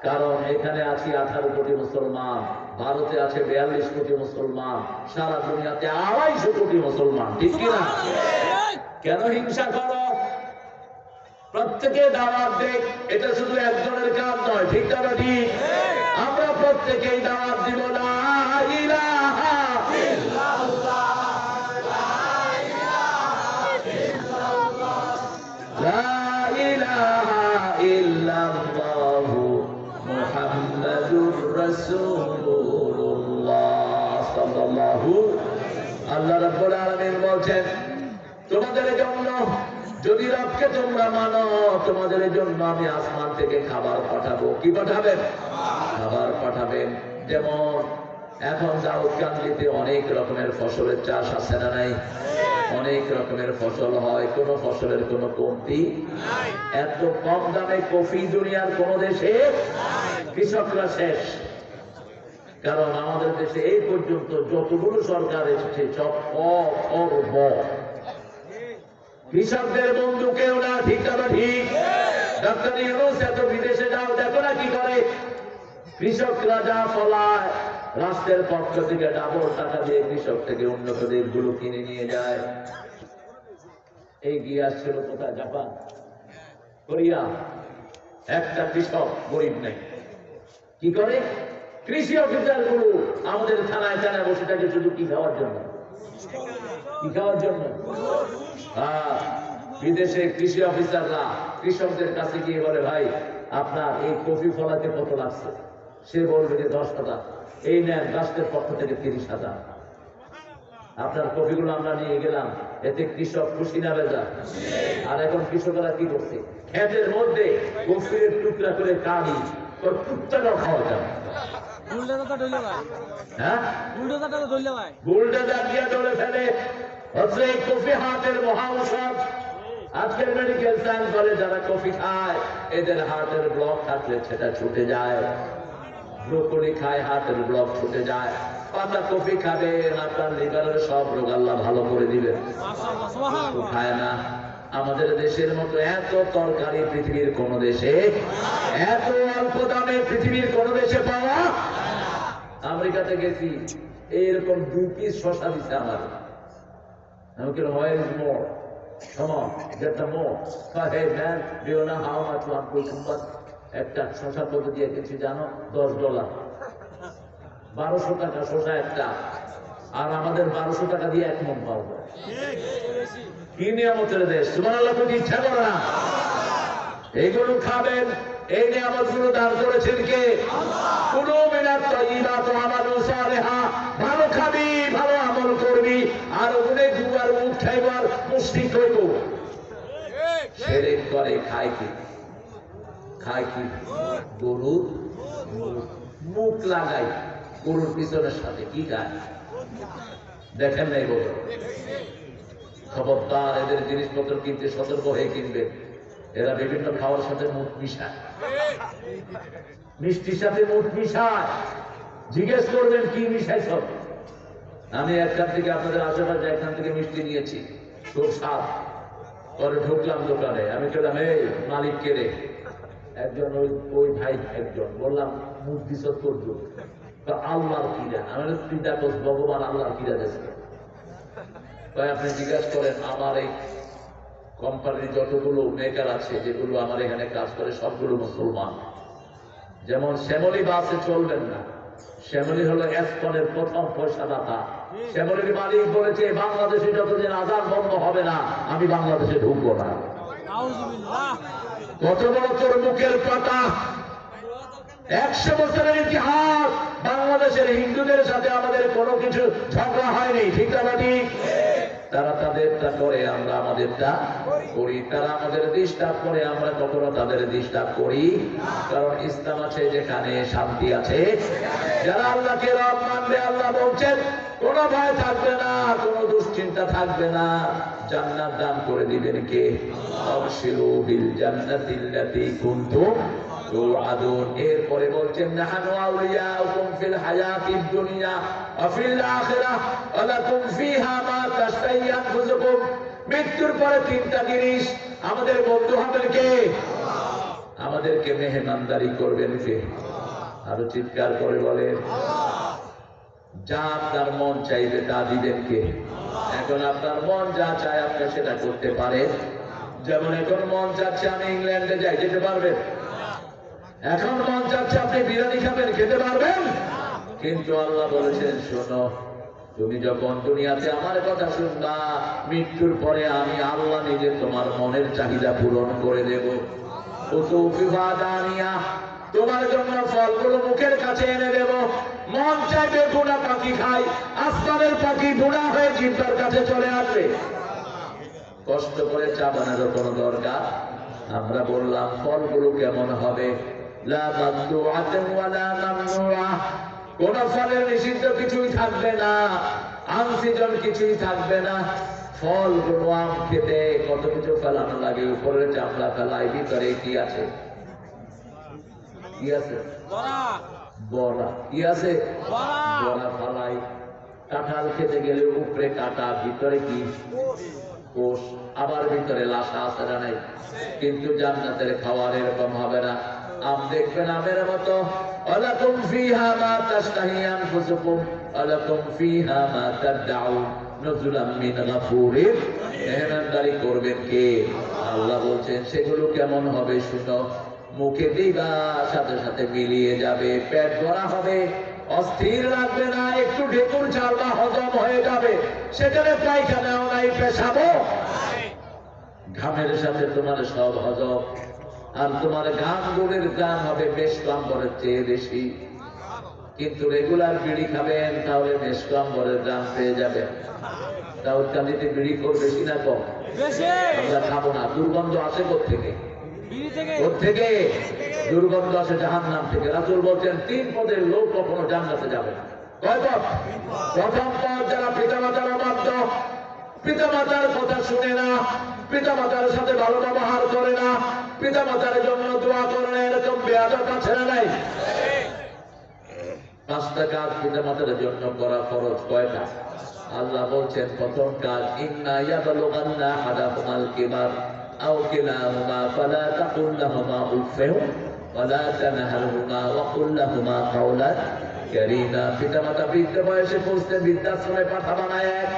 কারণ এখানে আছি 18 কোটি মুসলমান, ভারতে আছে 42 কোটি মুসলমান, সারা দুনিয়াতে 250 কোটি মুসলমান, ঠিক কিনা? কেন হিংসা করো? প্রত্যেকে দাওয়াত দেখ, এটা শুধু একজনের কাজ নয়, ঠিক না? ঠিক। আমরা প্রত্যেকেই দাওয়াত দিব, লা ইলাহা ইল্লাল্লাহ, লা ইলাহা ইল্লাল্লাহ মুহাম্মাদুর রাসূলুল্লাহ সাল্লাল্লাহু। আল্লাহ রাব্বুল আলামিন বলছেন, তোমাদের জন্য যদি রবকে তোমরা মানো, তোমাদের জন্য আমি আসমান থেকে খাবার পাঠাবো। কি পাঠাবেন? খাবার পাঠাবেন। যেমন এখন দাউদকান্দিতে অনেক রকমের ফসলের চাষ আছে না নাই? অনেক রকমের ফসল হয়, কোন ফসলের কোনো কমতি নাই। এত কম দামে কফি দুনিয়ার কোন দেশে কৃষকরা শেষ। কারণ আমাদের দেশে এই পর্যন্ত যতগুলো সরকার এসেছে সব অর্ব কৃষকদের বন্ধু কেউ না, ঠিক না? ঠিক। ডাক্তার ইউনূস এত বিদেশে যাও, দেখো না কি করে। কৃষকরা যা ফলায় রাষ্ট্রের পক্ষ থেকে ডাবল টাকা দিয়ে কৃষক থেকে উন্নত দেশগুলো কিনে নিয়ে যায়। এই গিয়ে আসছিল কোথায়? Japan, Korea. একটা কৃষক গরিব নেই। কি করে? কৃষি অফিসার গুলো আমাদের থানায় থানায় বসে থাকে শুধু কি খাওয়ার জন্য? কি খাওয়ার জন্য? বিদেশে কৃষি অফিসাররা কৃষকদের কাছে গিয়ে বলে, ভাই আপনার এই কফি ফলাতে কত লাগছে? সে বলবে যে 10,000। এই নেন রাষ্ট্রের পক্ষ থেকে 30,000। আপনার কফিগুলো আমরা নিয়ে গেলাম, এতে কৃষক খুশি না বেজা? আর এখন কৃষকরা কি করছে? ক্ষেতের মধ্যে কফির টুকরা করে কাটি, টুকটাও খাওয়া যায়। হ্যাঁ, বুলডোজার দিয়ে ধরে ফেলে। হচ্ছে এই কফি হার্টের মহা ঔষধ। আজকের মেডিকেল সায়েন্স বলে যারা কফি খায় এদের হার্টের ব্লক থাকলে সেটা ছুটে যায়। ব্রোকলি খায়, হার্টের ব্লক ছুটে যায়। পাতা কফি খাবেন, আপনার লিভারের সব রোগ আল্লাহ ভালো করে দিবেন। খায় না। আমাদের দেশের মতো এত তরকারি পৃথিবীর কোন দেশে, এত অল্প দামে পৃথিবীর কোন দেশে পাওয়া। আমেরিকাতে গেছি, এইরকম 2 পিস শসা দিচ্ছে আমার। আমি কেন, where is more? Come on, get the more. Hey man, do you know how much one cucumber? একটা শসা কত দিয়ে কিছু জানো? $10, 1200 টাকা শসা একটা। আর আমাদের 1200 টাকা দিয়ে 1 মণ পাবো। কি নিয়ামতের দেশ! সুবহানাল্লাহ, তো ইচ্ছা করে না। এইগুলো খাবেন, এই নিয়ামতগুলো দান করেছেন কে? কুলু মিনাত তাইয়্যিবাত ওয়া আমালু সালিহা। ভালো খাবি, ভালো আমল করবি, আর ওগুলো দুবার মুখ খাইবার মুশরিক হইব। শিরক করে, খায় কি? খায় কি? গরুর মুখ লাগাই, গরুর পিছনের সাথে কি গায়? দেখেন নাই বলো? খবরদার, এদের জিনিসপত্র কিনতে সতর্ক হয়ে কিনবে। এরা বিভিন্ন খাওয়ার সাথে মুখ মিশায়, মিষ্টির সাথে মুখ মিশায়। জিজ্ঞেস করবেন কি মিশাই সব। আমি একখান থেকে আপনাদের আশেপাশে একখান থেকে মিষ্টি নিয়েছি, খুব স্বাদ। পরে ঢুকলাম দোকানে, আমি বললাম এই মালিক কে রে? একজন ওই ভাই একজন, বললাম মুক্তি সত্তর আল্লাহর কিরা। আমি তুই দেখো ভগবান আল্লাহর কিরা দেশে। তাই আপনি জিজ্ঞাসা করেন আমার এই কোম্পানির যতগুলো মেকার আছে যেগুলো আমার এখানে কাজ করে সবগুলো মুসলমান। যেমন শ্যামলী বাসে চলবেন না, শ্যামলী হলো এসকনের প্রথম পয়সাদাতা। শ্যামলীর মালিক বলেছে বাংলাদেশে যতদিন আজান বন্ধ হবে না আমি বাংলাদেশে ঢুকবো না। কত বড় তোর মুখের কথা! 100 বছরের ইতিহাস, বাংলাদেশের হিন্দুদের সাথে আমাদের কোনো কিছু ঝগড়া হয়নি, ঠিক না ঠিক? তারা তাদেরটা করে, আমরা আমাদেরটা করি। তারা আমাদের ডিস্টার্ব করে, আমরা কখনো তাদের ডিস্টার্ব করি। কারণ ইসলাম আছে যেখানে শান্তি আছে। যারা আল্লাহকে রব মানবে, আল্লাহ বলছেন কোনো ভয় থাকবে না, কোনো দুশ্চিন্তা থাকবে না। জান্নাত দান করে দিবেন কে? আবশিরু বিল জান্নাতিল্লাতী কুনতুম তুআদুন। এরপরে বলছেন নাহানু আউলিয়াউকুম ফিল হায়াতিদ দুনিয়া ওয়া ফিল আখিরাহ ওয়া লাকুম ফিহা মা তাশতাহি আনফুসুকুম। মৃত্যুর পরে তিনটা জিনিস আমাদের বন্ধু হবেন কে? আমাদেরকে মেহমানদারি করবেন কে? আরো চিৎকার করে বলেন যা আপনার মন চাইবে তা দিবেন কে? এখন আপনার মন যা চায় আপনি সেটা করতে পারেন। যেমন এখন মন চাচ্ছে আমি ইংল্যান্ডে যাই, যেতে পারবেন? এখন মন চাচ্ছে আপনি বিরিয়ানি খাবেন, খেতে পারবেন? কিন্তু আল্লাহ বলেছেন শোনো, তুমি যখন দুনিয়াতে আমার কথা শুনবা, মৃত্যুর পরে আমি আল্লাহ নিজে তোমার মনের চাহিদা পূরণ করে দেব। তোমার জন্য ফলগুলো মুখের কাছে এনে দেব। মন চাইবে বুড়া পাখি খাই, আসমানের পাখি বুড়া হয়ে জিব্বার কাছে চলে আসবে। কষ্ট করে চা বানানোর কোনো দরকার? আমরা বললাম ফলগুলো কেমন হবে? লা মামনুআতুন ওয়ালা মামনুআ। কোন ফলের নিষিদ্ধ কিছুই থাকবে না, আনসিজন কিছুই থাকবে না। ফলগুলো আম খেতে কত কিছু ফেলানো লাগে, উপরে চামড়া ফেলাই, ভিতরে কি আছে? কি আছে? বড়া। কি আছে? বড়া ফেলাই। কাঁঠাল খেতে গেলে উপরে কাটা, ভিতরে কি? কোষ। আবার ভিতরে লাশা আছে না নাই? কিন্তু জান্নাতের খাওয়ার এরকম হবে না। আম দেখবেন আমের মতো। ওয়ালাকুম ফিহা মা তাশতাহি আনফুসুকুম ওয়ালাকুম ফিহা মা তাদউন নুজুলাম মিন গাফুরির। মেহমানদারি করবেন কে? আল্লাহ বলছেন সেগুলো কেমন হবে শুনো। মুখে দিবা সাথে সাথে মিলিয়ে যাবে, পেট ভরা হবে, অস্থির লাগবে না। একটু ঢেকুর চালবা হজম হয়ে যাবে, সেখানে পায়খানাও নাই, পেশাবো। ঘামের সাথে তোমার সব হজম। আর তোমার ঘাম গুড়ের গান হবে মেশকাম্বরের চেয়ে বেশি। কিন্তু রেগুলার বিড়ি খাবেন তাহলে মেশকাম্বরের গান পেয়ে যাবেন। দাউদকান্দিতে বিড়ি খোর বেশি না কম? আমরা খাবো না। দুর্গন্ধ আসে কোত্থেকে? কোত্থেকে দুর্গন্ধ আসে? জাহান্নাম থেকে। রাসূল বলছেন 3 পদের লোক কখনো জান্নাতে যাবে না। কয় পদ? প্রথম পদ যারা পিতামাতার অবাধ্য, পিতামাতার কথা শুনে না, পিতামাতার সাথে ভালো ব্যবহার করে না, পিতামাতার জন্য দোয়া করে না, এরকম বেয়াদব আছে না নাই? 5টা কাজ পিতামাতার জন্য করা ফরজ। কয়টা? আল্লাহ বলছেন প্রথম কাজ ইন্না ইয়াবলুগান্না আহাদাকুমাল কিবার আও কিলাহুমা ফালা তাকুল লাহুমা উফফিন ওয়ালা তানহারহুমা ওয়া কুল লাহুমা কাওলান কারীমা। পিতামাতা বৃদ্ধ বয়সে পৌঁছতে বৃদ্ধাশ্রমে পাঠাবা না। 1।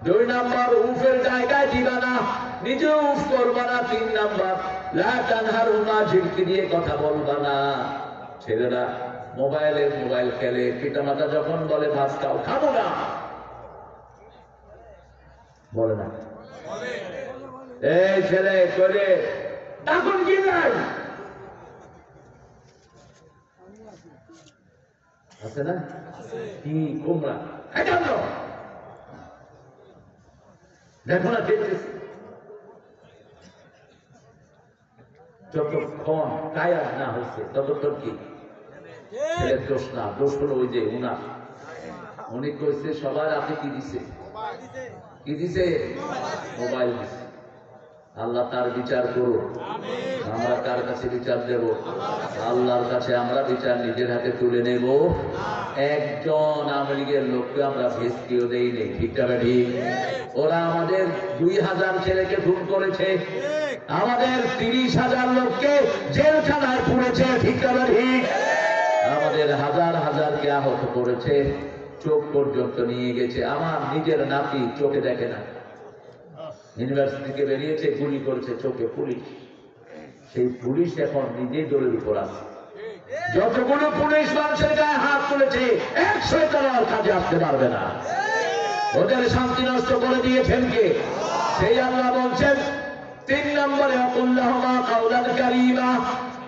2 নাম্বার উফের জায়গায় দিবা না, নিজে উফ করবা না। 3 নাম্বার লা তানহারহুমা, ঝিড়কি দিয়ে কথা বলবা না। ছেলেরা মোবাইল খেলে, পিতামাতা যখন বলে ভাত খাও, খাবো না, বলে না। এই ছেলে করে তখন কি নাই আছে না? কি কুমড়া দেখো না, দেখতেছি। যতক্ষণ কায়ার না হয়েছে ততক্ষণ কি ছেলের দোষ না, দোষ হলো ওই যে উনি কইছে সবার হাতে কি দিছে? কি দিছে? মোবাইল দিছে। আল্লাহ তার বিচার করুন। আমরা কার কাছে বিচার দেব? আল্লাহর কাছে আমরা বিচার নিজের হাতে তুলে নেব। একজন আওয়ামী লীগের লোককে আমরা ভেস্তিও দেই নেই, ঠিক না ঠিক? ওরা আমাদের 2000 ছেলেকে খুন করেছে, আমাদের 30,000 লোককে জেলখানায় পুড়েছে, ঠিক না ঠিক? আমাদের হাজার হাজারকে আহত করেছে, চোখ পর্যন্ত নিয়ে গেছে। আমার নিজের নাতি চোখে দেখে না, ইউনিভার্সিটি থেকে বেরিয়েছে, গুলি করেছে চোখে পুলিশ। সেই পুলিশ এখন নিজেই দলের উপর আছে। যতগুলো পুলিশ মানুষের গায়ে হাত তুলেছে, 100 আর কাজে আসতে পারবে না। ওদের শান্তি নষ্ট করে দিয়েছেন কে? সেই আল্লাহ বলছেন 3 নম্বরে আকুল্লাহুমা কাওলান কারীমা,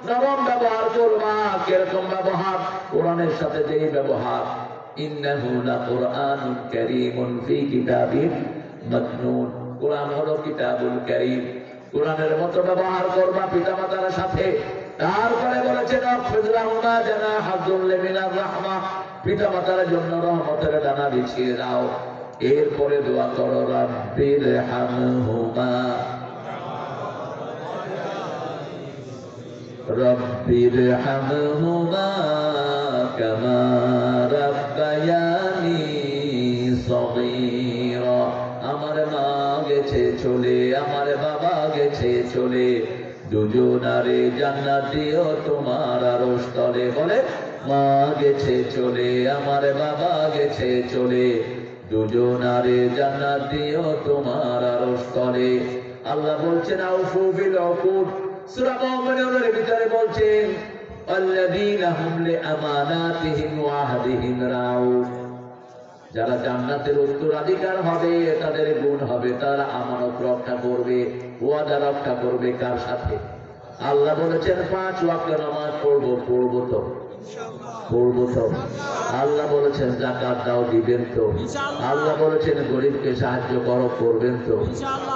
নরম ব্যবহার করবা। কিরকম ব্যবহার? কোরআনের সাথে যেই ব্যবহার, ইন্নাহু লাকুরআনুন কারীমুন ফি কিতাবিন মাকনুন। কোরআন হলো কিতাবুল কারীম, কোরআনের মতো ব্যবহার করবা পিতামাতার সাথে। তারপরে বলেছেন আফযলাহুমা জানাহাযুল মিনার রাহমা, পিতামাতার জন্য রহমতের ডানা বিছিয়ে দাও। এরপরে দোয়া করো রাব্বির হামহুমা রাব্বির হামহুমা কামা রাব্বায়ানি সগীরা। আমার মা গেছে চলে, আমার বাবা গেছে চলে, দুজনারে জান্নাত দিও তোমার আরশ তলে। বলে মা গেছে চলে, আমার বাবা গেছে চলে, দুজনারে জান্নাত দিও তোমার আরশ তলে। আল্লাহ বলছেন আউফু বিল উকুদ, সূরা মুমিনুনের ভিতরে বলছেন আল্লাযীনা হুম লিআমানাতিহিম ওয়া আহদিহিম রাউন। যারা জান্নাতের উত্তরাধিকার হবে তাদের গুণ হবে তারা আমানত রক্ষা করবে, ওয়াদা রক্ষা করবে। কার সাথে? আল্লাহ বলেছেন 5 ওয়াক্ত নামাজ পড়বো তো আল্লাহ বলেছেন যাকাত দাও, দিবেন তো? আল্লাহ বলেছেন গরিবকে সাহায্য করো, করবেন তো?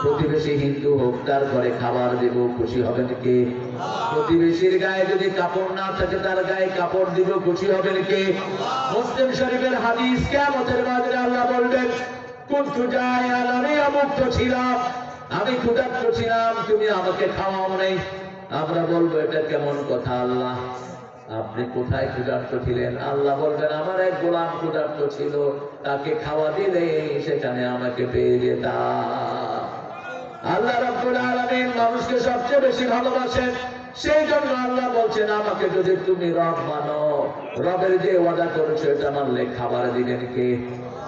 প্রতিবেশী হিন্দু হোক, তার ঘরে খাবার দেব, খুশি হবেন কে? প্রতিবেশীর গায়ে যদি কাপড় না থাকে তার গায়ে কাপড় দিব, খুশি হবেন কে? মুসলিম শরীফের হাদিস, কিয়ামতের মাঠে আল্লাহ বলবেন কুনতু জায়ান, আমি অমুক্ত ছিলাম, আমি ক্ষুধার্ত ছিলাম, তুমি আমাকে খাওয়াও নাই। আমরা বলবো এটা কেমন কথা আল্লাহ, আপনি কোথায় ক্ষুধার্ত ছিলেন? আল্লাহ বলবেন আমার এক গোলাম ক্ষুধার্ত ছিল, তাকে খাওয়া দিলে সেখানে আমাকে পেয়ে যেতাম। আল্লাহ রাব্বুল আলামিন মানুষকে সবচেয়ে বেশি ভালোবাসেন, সেই জন্য আল্লাহ বলছেন আমাকে যদি তুমি রব মানো, রবের যে ওয়াদা করেছো এটা মানলে খাবার দিবেন কে?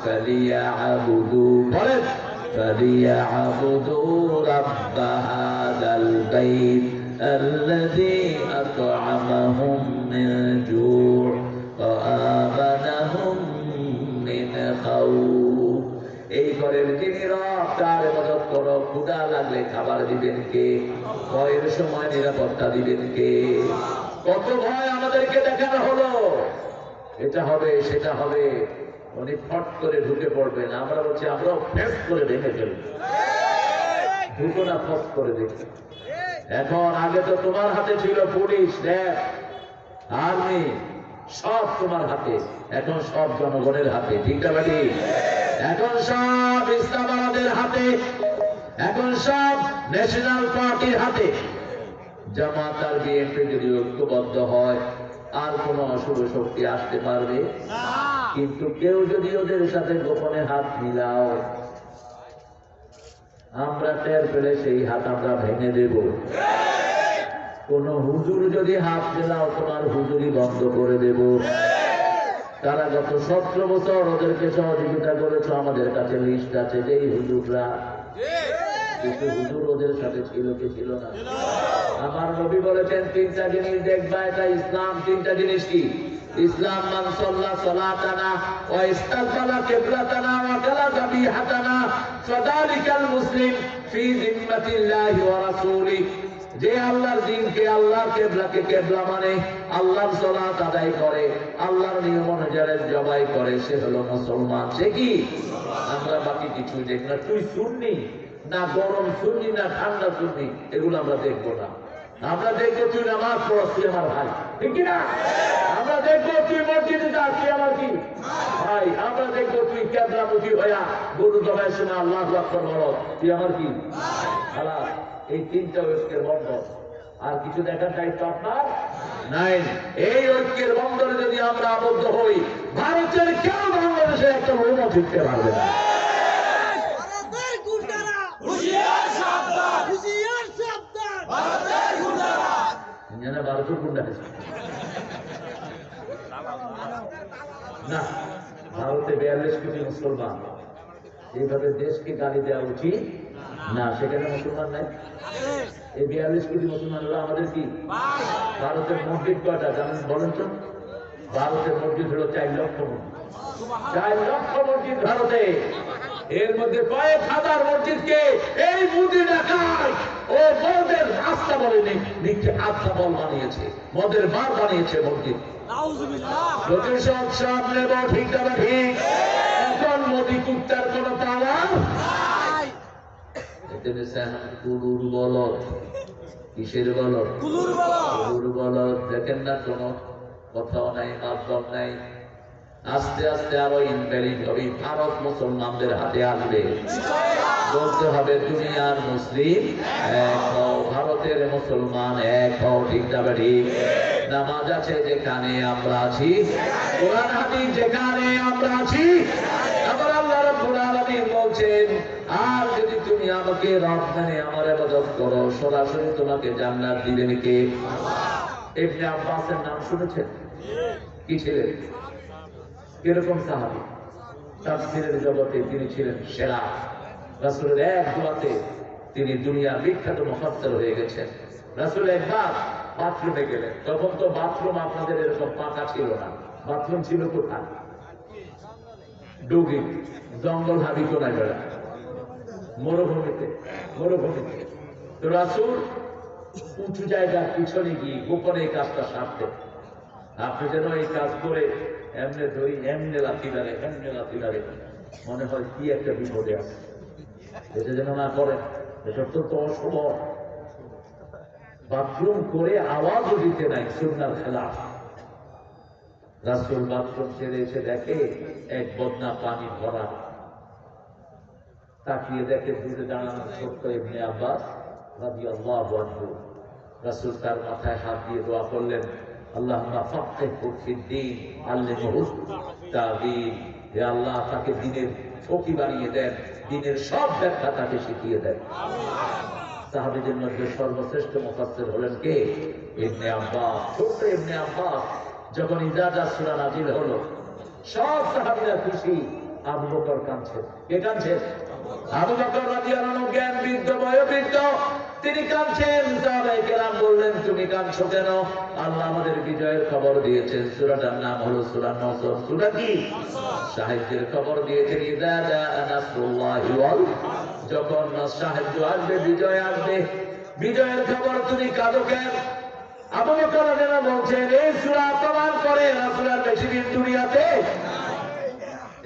ফালিয়াবুদু, বলেন ফালিয়াবুদু রাব্ব হাযাল বাইত الذي أطعمهم من جوع وآمنهم من خوف। এই ঘরের যিনি রব তার ইবাদত করো, ক্ষুধা লাগলে খাবার দিবেন কে? ভয়ের সময় নিরাপত্তা দিবেন কে? কত ভয় আমাদেরকে দেখানো হলো, এটা হবে সেটা হবে, উনি ফট করে ঢুকে পড়বেন। আমরা বলছি আমরাও ফেস করে দেখে ফেলব, ঢুকো না, ফট করে দেখি। এখন আগে তো তোমার হাতে ছিল পুলিশ, র্যাব, আর্মি, সব তোমার হাতে, এখন সব জনগণের হাতে, ঠিক না ভাই? এখন সব ইসলামাবাদের হাতে, এখন সব ন্যাশনাল পার্টির হাতে। জামাত আর বিএনপি যদি ঐক্যবদ্ধ হয় আর কোন অশুভ শক্তি আসতে পারবে না। কিন্তু কেউ যদি ওদের সাথে গোপনে হাত মিলাও, আমরা টের পেলে সেই হাত আমরা ভেঙে দেব। কোন হুজুর যদি হাত মেলাও, তোমার হুজুরি বন্ধ করে দেব। তারা গত 17 বছর ওদেরকে সহযোগিতা করেছে, আমাদের কাছে লিস্ট আছে, যেই হুজুররা, কিছু হুজুর ওদের সাথে ছিল কি ছিল না? আমার নবী বলেছেন 3টা জিনিস দেখবা, এটা ইসলাম। 3টা জিনিস কি? ইসলাম মান সাল্লা সালাতানা ওয়া ইস্তাকবালা কিবলাতানা ওয়া কালা যাবিহাতানা ফাযালিকাল মুসলিম ফি যিম্মাতিল্লাহি ওয়া রাসূলি। যে আল্লাহর দ্বীনকে, আল্লাহর কিবলাকে কিবলা মানে, আল্লাহর সালাত আদায় করে, আল্লাহর নিয়ম অনুযায়ী জবাই করে, সে হলো মুসলমান। সে কি? আমরা বাকি কিছু দেখ না। তুই সুন্নি না গরম সুন্নি না ঠান্ডা সুন্নি, এগুলো আমরা দেখবো না। আমরা দেখবো তুই নামাজ পড়াস, তুই আমার ভাই, ঠিক না? আমরা দেখবো তুই মসজিদে যাস, তুই আমার কি ভাই। আমরা দেখবো তুই কিবলামুখী হইয়া গরু জবাইয়ের সময় আল্লাহু আকবার বলো, তুই আমার কি খালাস। এই 3টা ঐক্যের বন্ধন। আর কিছু দেখার দায়িত্ব আপনার নাই। এই ঐক্যের বন্ধনে যদি আমরা আবদ্ধ হই, ভারতের কেউ বাংলাদেশে একটা লোকও ফিরতে পারবে না। ভারতের গুন্ডা না, ভারতে 42 কোটি মুসলমান, এইভাবে দেশকে গালি দেওয়া উচিত না। সেখানে মুসলমান নাই, এই 42 কোটি মুসলমান হলো আমাদের কি? ভারতের মসজিদ কয়টা জানেন বলেন তো? ভারতের মসজিদ হলো 4 লক্ষ মসজিদ। 4 লক্ষ মসজিদ ভারতে, এর মধ্যে কয়েক হাজার মসজিদকে এই মুদি দেখায় ও মদের রাস্তা বলেনি, নিচে আস্থা বল বানিয়েছে, মদের বার বানিয়েছে মসজিদ। প্রতিশোধ সব নেব, ঠিক না ঠিক? এখন মোদী কুত্তার কোন পাওয়ার কুলুর বলদ, কিসের বলদ? কুলুর বলদ। দেখেন না, কোন কথাও নাই, মাধ্যম নাই। আস্তে আস্তে আরো ইনভ্যালিড হবে। ভারত মুসলমানদের হাতে আসবে। বলতে হবে দুনিয়ার মুসলিম এক হও, ভারতের মুসলমান এক হও, ঠিক না ঠিক? নামাজ আছে যেখানে আমরা আছি, কোরআন হাদিস যেখানে আমরা আছি, আবার আল্লাহ রাব্বুল আলামিন বলছেন, আর যদি তুমি আমাকে রব মেনে আমার ইবাদত করো, সরাসরি তোমাকে জান্নাত দিবেন কে? ইবনে আব্বাসের নাম শুনেছেন? কি ছিলেন? কিরকম সাহাবী? তাফসীরের জগতে তিনি ছিলেন সেরা। রাসূলের এক দোয়াতে তিনি দুনিয়ার বিখ্যাত মুফাসসির হয়ে গেছেন। রাসূল একবার বাথরুমে গেলেন, তখন তো বাথরুম আপনাদের এরকম পাকা ছিল না। বাথরুম ছিল কোথায়? ডুগি, জঙ্গল হাবি কোনায় বেড়া, মরুভূমিতে। তো রাসূল উঁচু জায়গার পিছনে গিয়ে গোপনে এই কাজটা সারতেন। আপনি যেন এই কাজ করে এমনি ধরি, এমনি লাথি লাগে, মনে হয় কি একটা বিপদে আছে, এটা যেন না করেন। এটা অত্যন্ত অসম্ভব। বাথরুম করে আওয়াজও দিতে নাই, সুন্নাহর খেলাফ। রাসূল বাথরুম ছেড়ে এসে দেখে এক বদনা পানি ভরা। তাকিয়ে দেখে দূরে দাঁড়ানো ছোট্ট ইবনে আব্বাস রাদিয়াল্লাহু আনহু। রাসূল তার মাথায় হাত দিয়ে দোয়া করলেন, আল্লাহুম্মা ফাক্কিহহু ফিদ-দীন আল্লিমহু তা'বীল। হে আল্লাহ, তাকে দ্বীনের ফকি বানিয়ে দেন, দ্বীনের সব ব্যাখ্যা তাকে শিখিয়ে দেন। সাহাবীদের মধ্যে সর্বশ্রেষ্ঠ মুফাসসির হলেন কে? ইবনে আব্বাস। ছোট্ট ইবনে আব্বাস যখন ইজাজা সূরা নাযিল হলো, সব সাহাবীরা খুশি, আবু বকর কাঁদছেন। কে কাঁদছেন? আবু বকর রাদিয়াল্লাহু আনহু, জ্ঞান বৃদ্ধ, বয়োবৃদ্ধ, তিনি কাঁদছেন। সাহাবায়ে কেরাম বললেন, তুমি কাঁদছো কেন? আল্লাহ আমাদের বিজয়ের খবর দিয়েছেন। সূরাটার নাম হলো সূরা নসর। সূরা কি? সাহায্যের খবর দিয়েছেন। ইযা জাআ নাসরুল্লাহি ওয়াল, যখন সাহায্য আসবে, বিজয় আসবে, বিজয়ের খবর তুমি কাঁদো কেন? আবু বকর রাদিয়াল্লাহু আনহু বলছেন, এই সূরা প্রমাণ করে রাসূল আর বেশি দিন দুনিয়াতে।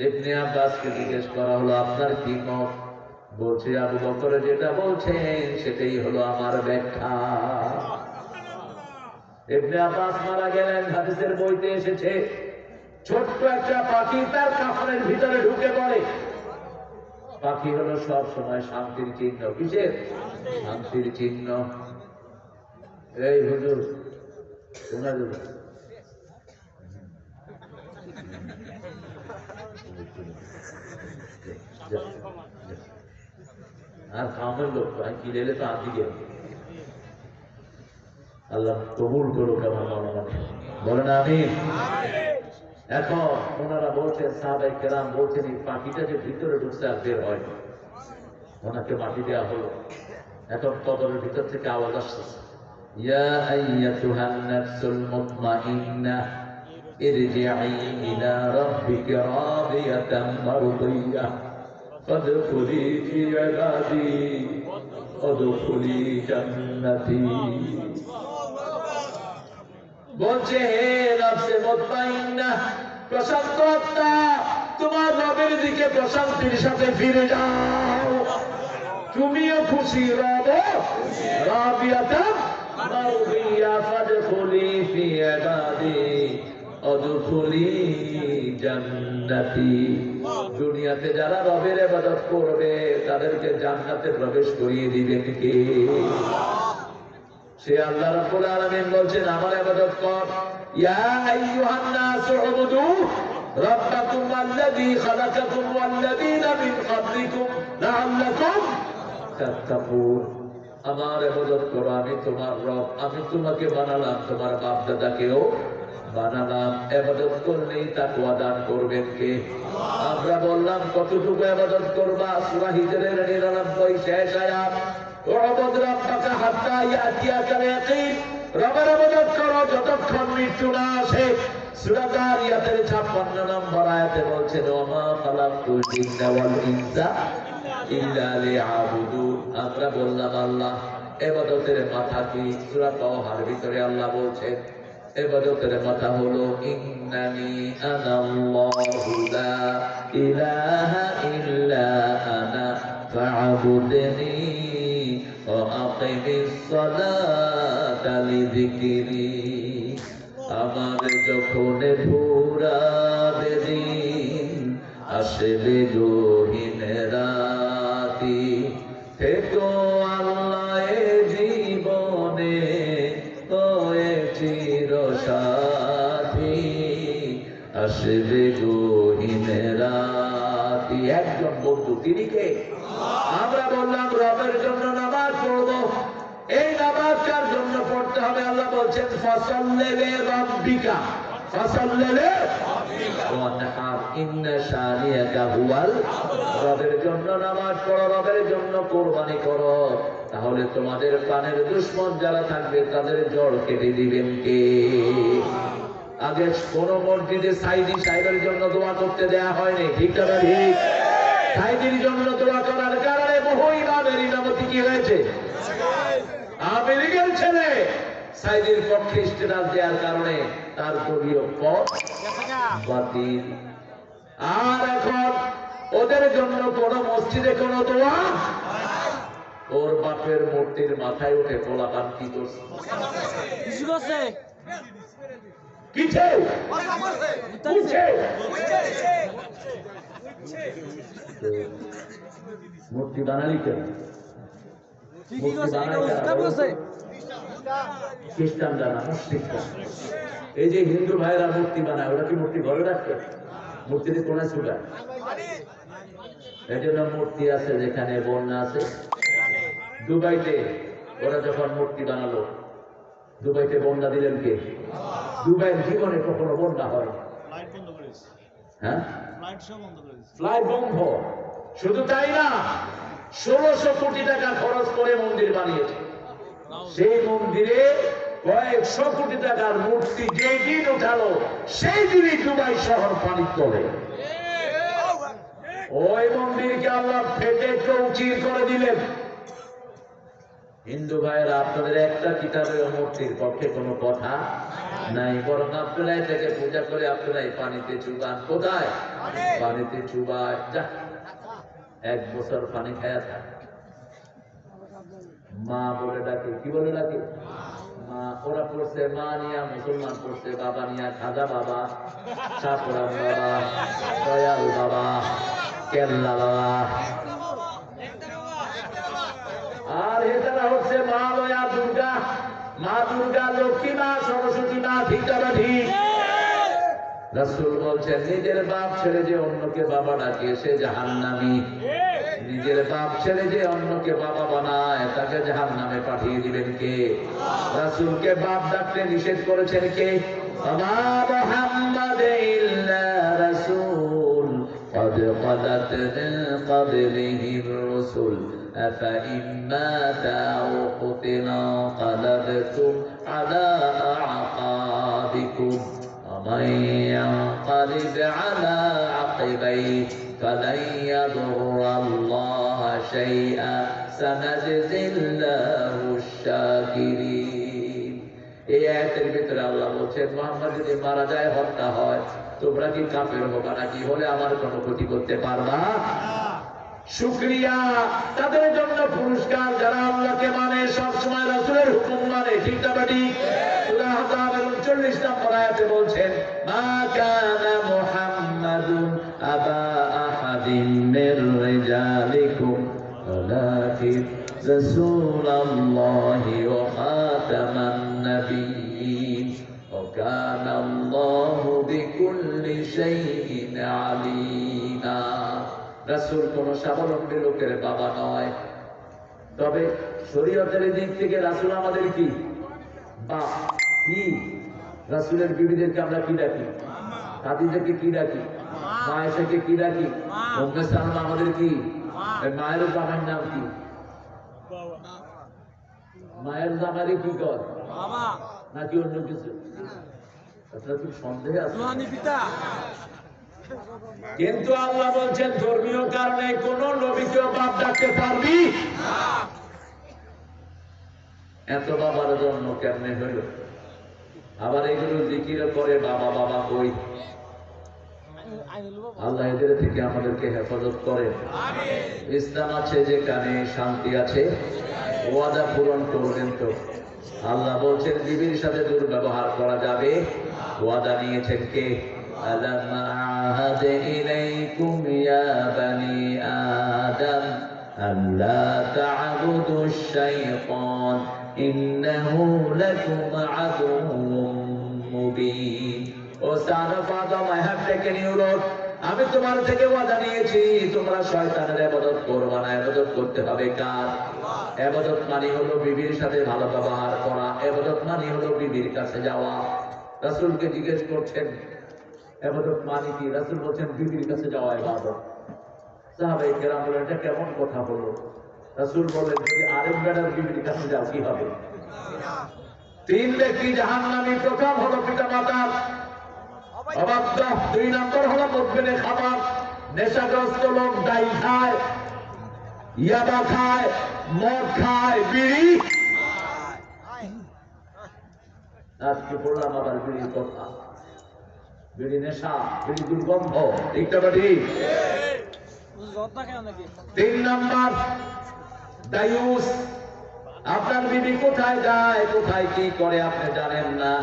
ইবনে আব্বাসকে জিজ্ঞেস করা হলো, আপনার কি মত? বলছে, আবু বকর যেটা বলছেন সেটাই হলো আমার ব্যাখ্যা। ইবনে আব্বাস মারা গেলেন। হাদিসের বইতে এসেছে, ছোট্ট একটা পাখি তার কাফনের ভিতরে ঢুকে পড়ে। পাখি হলো সব সময় শান্তির চিহ্ন। কিসের? শান্তির চিহ্ন। এই হুজুর, শোনা যাবে? আর কামের লোক কি লেলে তো আদি গে আল্লাহ কবুল করুক আমার মনে বলেন আমিন। এখন ওনারা বলছেন, সাহাবায়ে কেরাম বলছেন, এই পাখিটা যে ভিতরে ঢুকছে আর বের হয়, ওনাকে মাটি দেওয়া হলো। এখন কবরের ভিতর থেকে আওয়াজ আসছে, ইয়া আইয়াতুহান নাফসুল মুতমাইন্নাহ ইরজিই ইলা রাব্বিকা রাদিয়াতাম মারদিয়াহ ফাদখুলি ফি ইবাদি ওয়াদখুলি জান্নাতি। বলছে, হে নফসে মুতমাইন্নাহ, প্রশান্ত আত্মা, তোমার রবের দিকে প্রশান্তির সাথে ফিরে যাও, তুমিও খুশি রব। রাদিয়াতাম মারদিয়া ফাদখুলি ফি ইবাদি ওয়াদখুলি জান্নাতি। দুনিয়াতে যারা রবের ইবাদত করবে তাদেরকে জান্নাতে প্রবেশ করিয়ে দিবেন কে? সে আল্লাহ রাব্বুল আলামিন বলছেন আমার ইবাদত কর। ইয়া আইয়ুহান নাসু উবুদু রাব্বাকুম আল্লাযী খালাকাকুম ওয়াল্লাযীনা মিন ক্বাবলিকুম লাআল্লাকুম তাত্তাকুন। আমার ইবাদত করো, আমি তোমার রব, আমি তোমাকে বানালাম, তোমার বাপ দাদাকেও বানালাম। ইবাদত করলেই তাকওয়া দান করবেন কে? আমরা বললাম কতটুকু ইবাদত করবা? সূরা হিজরের 99 শেষ আয়াত, ওয়াবুদ রাব্বাকা হাত্তা ইয়াতিয়াকাল ইয়াকিন। রবের ইবাদত করো যতক্ষণ মৃত্যু না আসে। সূরা যারিয়াতের 56 নম্বর আয়াতে বলছেন ওমা খালাকতুল জিন্না ওয়াল ইনসা ইল্লা লিয়াবুদুন। আমরা বললাম আল্লাহ ইবাদতের মাথা কি? সূরা তাহার ভিতরে আল্লাহ বলছেন ইবাদতের মাথা হলো ইন্নানি আনাল্লাহু লা ইলাহা ইল্লা আনা ফা'বুদনি ওয়া আকিমিস সালাতা লিযিকরি। আমার যখন ফুরাবে দিন আসবে গহীন রাতি, থেকো আল্লাহ এ জীবনে হয়ে চির সাথী, আসবে গহীন রাতি। একজন বন্ধু, তিনি কে? আমরা বললাম রবের জন্য নামাজ পড়বো। এই নামাজ কার জন্য পড়তে হবে? আল্লাহ বলছেন ফাসাল্লি লিরাব্বিকা ফাসাল্লি ওয়ানহার ইন্না শানিয়াকা হুয়াল। রবের জন্য নামাজ পড়ো, রবের জন্য কোরবানি করো, তাহলে তোমাদের প্রাণের দুশমন যারা থাকবে তাদের জড় কেটে দিবেন কে? আগে কোন মসজিদে সাইদি সাহেবের জন্য দোয়া করতে দেয়া হয়নি, ঠিক না? ঠিক। সাইদির জন্য দোয়া করার কারণে বহু ইমামের ইমামতি কি হয়েছে? আওয়ামী লীগের ছেলে সাইদির পক্ষে ইস্তেনাস দেওয়ার কারণে তার দলীয় পদ বাতিল। আর এখন ওদের জন্য কোন মসজিদে কোন দোয়া, ওর বাপের মূর্তির মাথায় উঠে পোলাপান কি করছে? মূর্তি বানালি কেন? খ্রিস্টানরা না, মুসলিমরা। এই যে হিন্দু ভাইয়েরা মূর্তি বানায়, ওরা কি মূর্তি ঘরে রাখবে? মূর্তিতে কোনায় ছুটায়। এই জন্য মূর্তি আছে যেখানে বন্যা আছে। দুবাইতে ওরা যখন মূর্তি বানালো, দুবাইতে বন্যা দিলেন কে? দুবাইয়ের জীবনে কখনো বন্যা হয়? হ্যাঁ, ফ্লাইট বন্ধ। শুধু তাই না, 1600 কোটি টাকা খরচ করে মন্দির বানিয়েছে। সেই মন্দিরে কয়েকশো কোটি টাকার মূর্তি যেই দিন উঠালো সেই দিনই দুবাই শহর পানির তলে। ওই মন্দিরকে আল্লাহ ফেটে চৌচির করে দিলেন। হিন্দু ভাইয়েরা, আপনাদের একটা কিতাবের মূর্তির পক্ষে কোনো কথা নাই, বরং আপনারা এটাকে পূজা করে আপনারা এই পানিতে চুবান। কোথায়? পানিতে চুবায়। যা, 1 বছর পানি খায়া থাক। মা বলে ডাকে, কি বলে ডাকে? মা। ওরা পড়ছে মা নিয়া, মুসলমান পড়ছে বাবা নিয়া, খাজা বাবা, সাপুরাম বাবা, দয়াল বাবা, কেল্লা বাবা। আর এটারা হচ্ছে মা লয়া দুর্গা, মা দুর্গা, লক্ষ্মী মা, সরস্বতী মা, ঠিক না? ঠিক। রাসূল বলছেন নিজের বাপ ছেড়ে যে অন্যকে বাবা ডাকে সে জাহান্নামী। নিজের বাপ ছেড়ে যে অন্যকে বাবা বানায় তাকে জাহান্নামে পাঠিয়ে দিবেন কে? রাসূলকে বাপ ডাকতে নিষেধ করেছেন কে? মা মুহাম্মাদ ইল্লা রাসূল قد خلت من قبله الرسل أفإن مات أو قتل انقلبتم على أعقابكم ومن ينقلب على عقبيه فلن يضر الله شيئا سنجزي الله الشاكرين। এই আয়াতের ভিতরে আল্লাহ বলছেন মুহাম্মদ যদি মারা যায়, হত্যা হয়, তোমরা কি কাফের হবা নাকি? হলে আমার কোনো ক্ষতি করতে পারবা? শুকরিয়া তাদের জন্য পুরস্কার যারা আল্লাহকে মানে, সবসময় রাসূলের হুকুম মানে, ঠিক না? ঠিক। সূরা আহজাবের 39 নম্বর আয়াতে বলছেন মা কানা মুহাম্মাদুন আবা আহাদিন মির রিজালিকুম ওয়ালাকিন রাসূল الله وخاتم النبيين وكان الله بكل شيء عليما রাসূল কোন স্বাবলম্বী লোকের বাবা নয়, তবে শরীয়তের দিক থেকে রাসূল আমাদের কি বাপ। কি রাসূলের বিবিদেরকে আমরা কি ডাকি? খাদিজাকে কি ডাকি? আয়েশাকে কি ডাকি? উম্মে সালমা আমাদের কি? মায়ের জামাইয়ের নাম কি? মায়ের জামাইরে কি কর বাবা নাকি অন্য কিছু? আপনার কি সন্দেহ আছে? কিন্তু আল্লাহ বলছেন ধর্মীয় কারণে কোন নবীকেও বাপ ডাকতে পারবি না। এত বাবার জন্য কেমনে হইল? আবার এগুলো জিকির করে বাবা বাবা কই। আল্লাহ এদের থেকে আমাদেরকে হেফাজত করেন। ইসলাম আছে যেখানে শান্তি আছে, ওয়াদা পূরণ করবেন তো। আল্লাহ বলছেন বিবির সাথে দুর্ব্যবহার করা যাবে, ওয়াদা নিয়েছেন কে? ألم أعهد إليكم يا بني آدم ألا تعبدوا الشيطان إنه لكم عدو مبين O son of Adam, I have taken you oath. আমি তোমার থেকে ওয়াদা নিয়েছি তোমরা শয়তানের ইবাদত করবে না। ইবাদত করতে হবে কার? ইবাদত মানে হলো বিবির সাথে ভালো ব্যবহার করা। ইবাদত মানে হলো বিবির কাছে যাওয়া। রাসূলকে জিজ্ঞেস করছেন ইবাদত মানে কি? রাসূল বলেন বিবির কাছে যাওয়া ইবাদত। সাহাবায়ে কেরাম বলেন এটা কেমন কথা হলো? রাসূল বলেন যদি আরেক বেটার বিবির কাছে যাও কি হবে? তিন ব্যক্তি জাহান্নামী। প্রথম হলো পিতামাতা অবাধ্য, 2 নম্বর হলো মুদমিনে খাবার, নেশাগ্রস্ত লোক, ডাই খায়, ইয়াবা খায়, মদ খায়, বিড়ি। আজকে বললাম আবার বিড়ির কথা। বিড়ি নেশা, বিড়ি দুর্গন্ধ, ঠিকটা বা ঠিক? 3 নম্বর দায়ুস। আপনার বিবি কোথায় যায়, কোথায় কি করে আপনি জানেন না।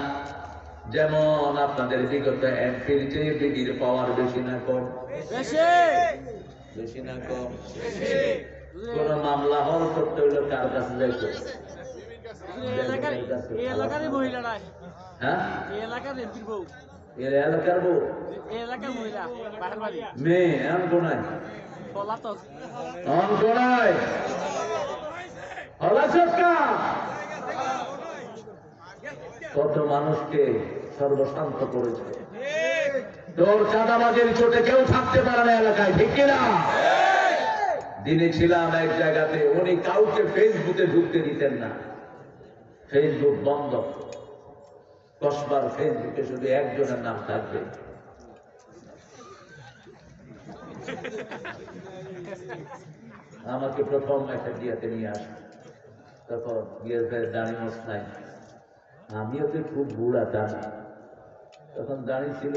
যেমন আপনাদের বিগত এমপির চেয়ে বিডির পাওয়ার বেশি না কম? বেশি না কম? কোন মামলা হল করতে হইলে কার কাছে যাইতো? হ্যাঁ, এর এলাকার বউ, মেয়ে এমন কোনায় কোনায় কত মানুষকে সর্বশান্ত করেছে। তোর চাঁদাবাজের চোটে কেউ থাকতে পারে না এলাকায়, ঠিক কিনা? দিনে ছিলাম এক জায়গাতে, উনি কাউকে ফেসবুকে ঢুকতে দিতেন না। ফেসবুক বন্ধ, কসবার ফেসবুকে শুধু একজনের নাম থাকবে। আমাকে প্রথম একটা বিয়াতে নিয়ে আসে, তখন বিয়ের গায়ে দাঁড়িয়ে মস নাই। আমিও তো খুব বুড়া তা না, তখন দাঁড়িয়ে ছিল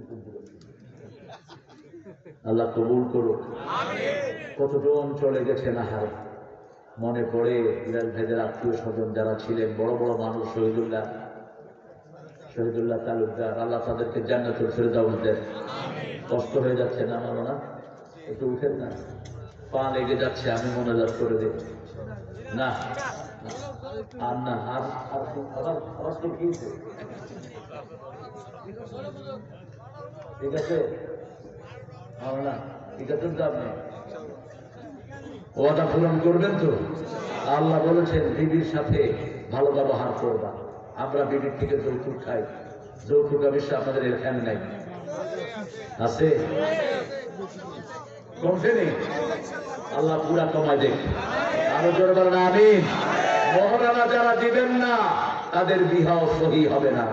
খুব বুড়ো। আল্লাহ কবুল করুক। কতজন চলে গেছে না হারে। মনে পড়ে বিলাল ভাইদের আত্মীয় স্বজন যারা ছিলেন, বড় বড় মানুষ, শহীদুল্লাহ তালুকদার, আল্লাহ তাদেরকে জান্নাতুল ফেরদাউস দেন। কষ্ট হয়ে যাচ্ছে না আমার না? একটু উঠেন না, পা লেগে যাচ্ছে, আমি মোনাজাত করে দেব না। আর না, আর আবার তো কি ঠিক আছে? না ঠিক আছে তো, আপনি ওয়াদা পূরণ করবেন তো? আল্লাহ বলেছেন বিবির সাথে ভালো ব্যবহার করবা। আমরা বিবির থেকে যৌতুক খাই। যৌতুক অবশ্য আপনাদের এখানে নাই, আছে? কমছে নেই? আল্লাহ পুরা কমায় দেখ। আরো জোরে বলেন আমিন। মহরানা যারা দিবেন না তাদের বিবাহ সহি হবে না।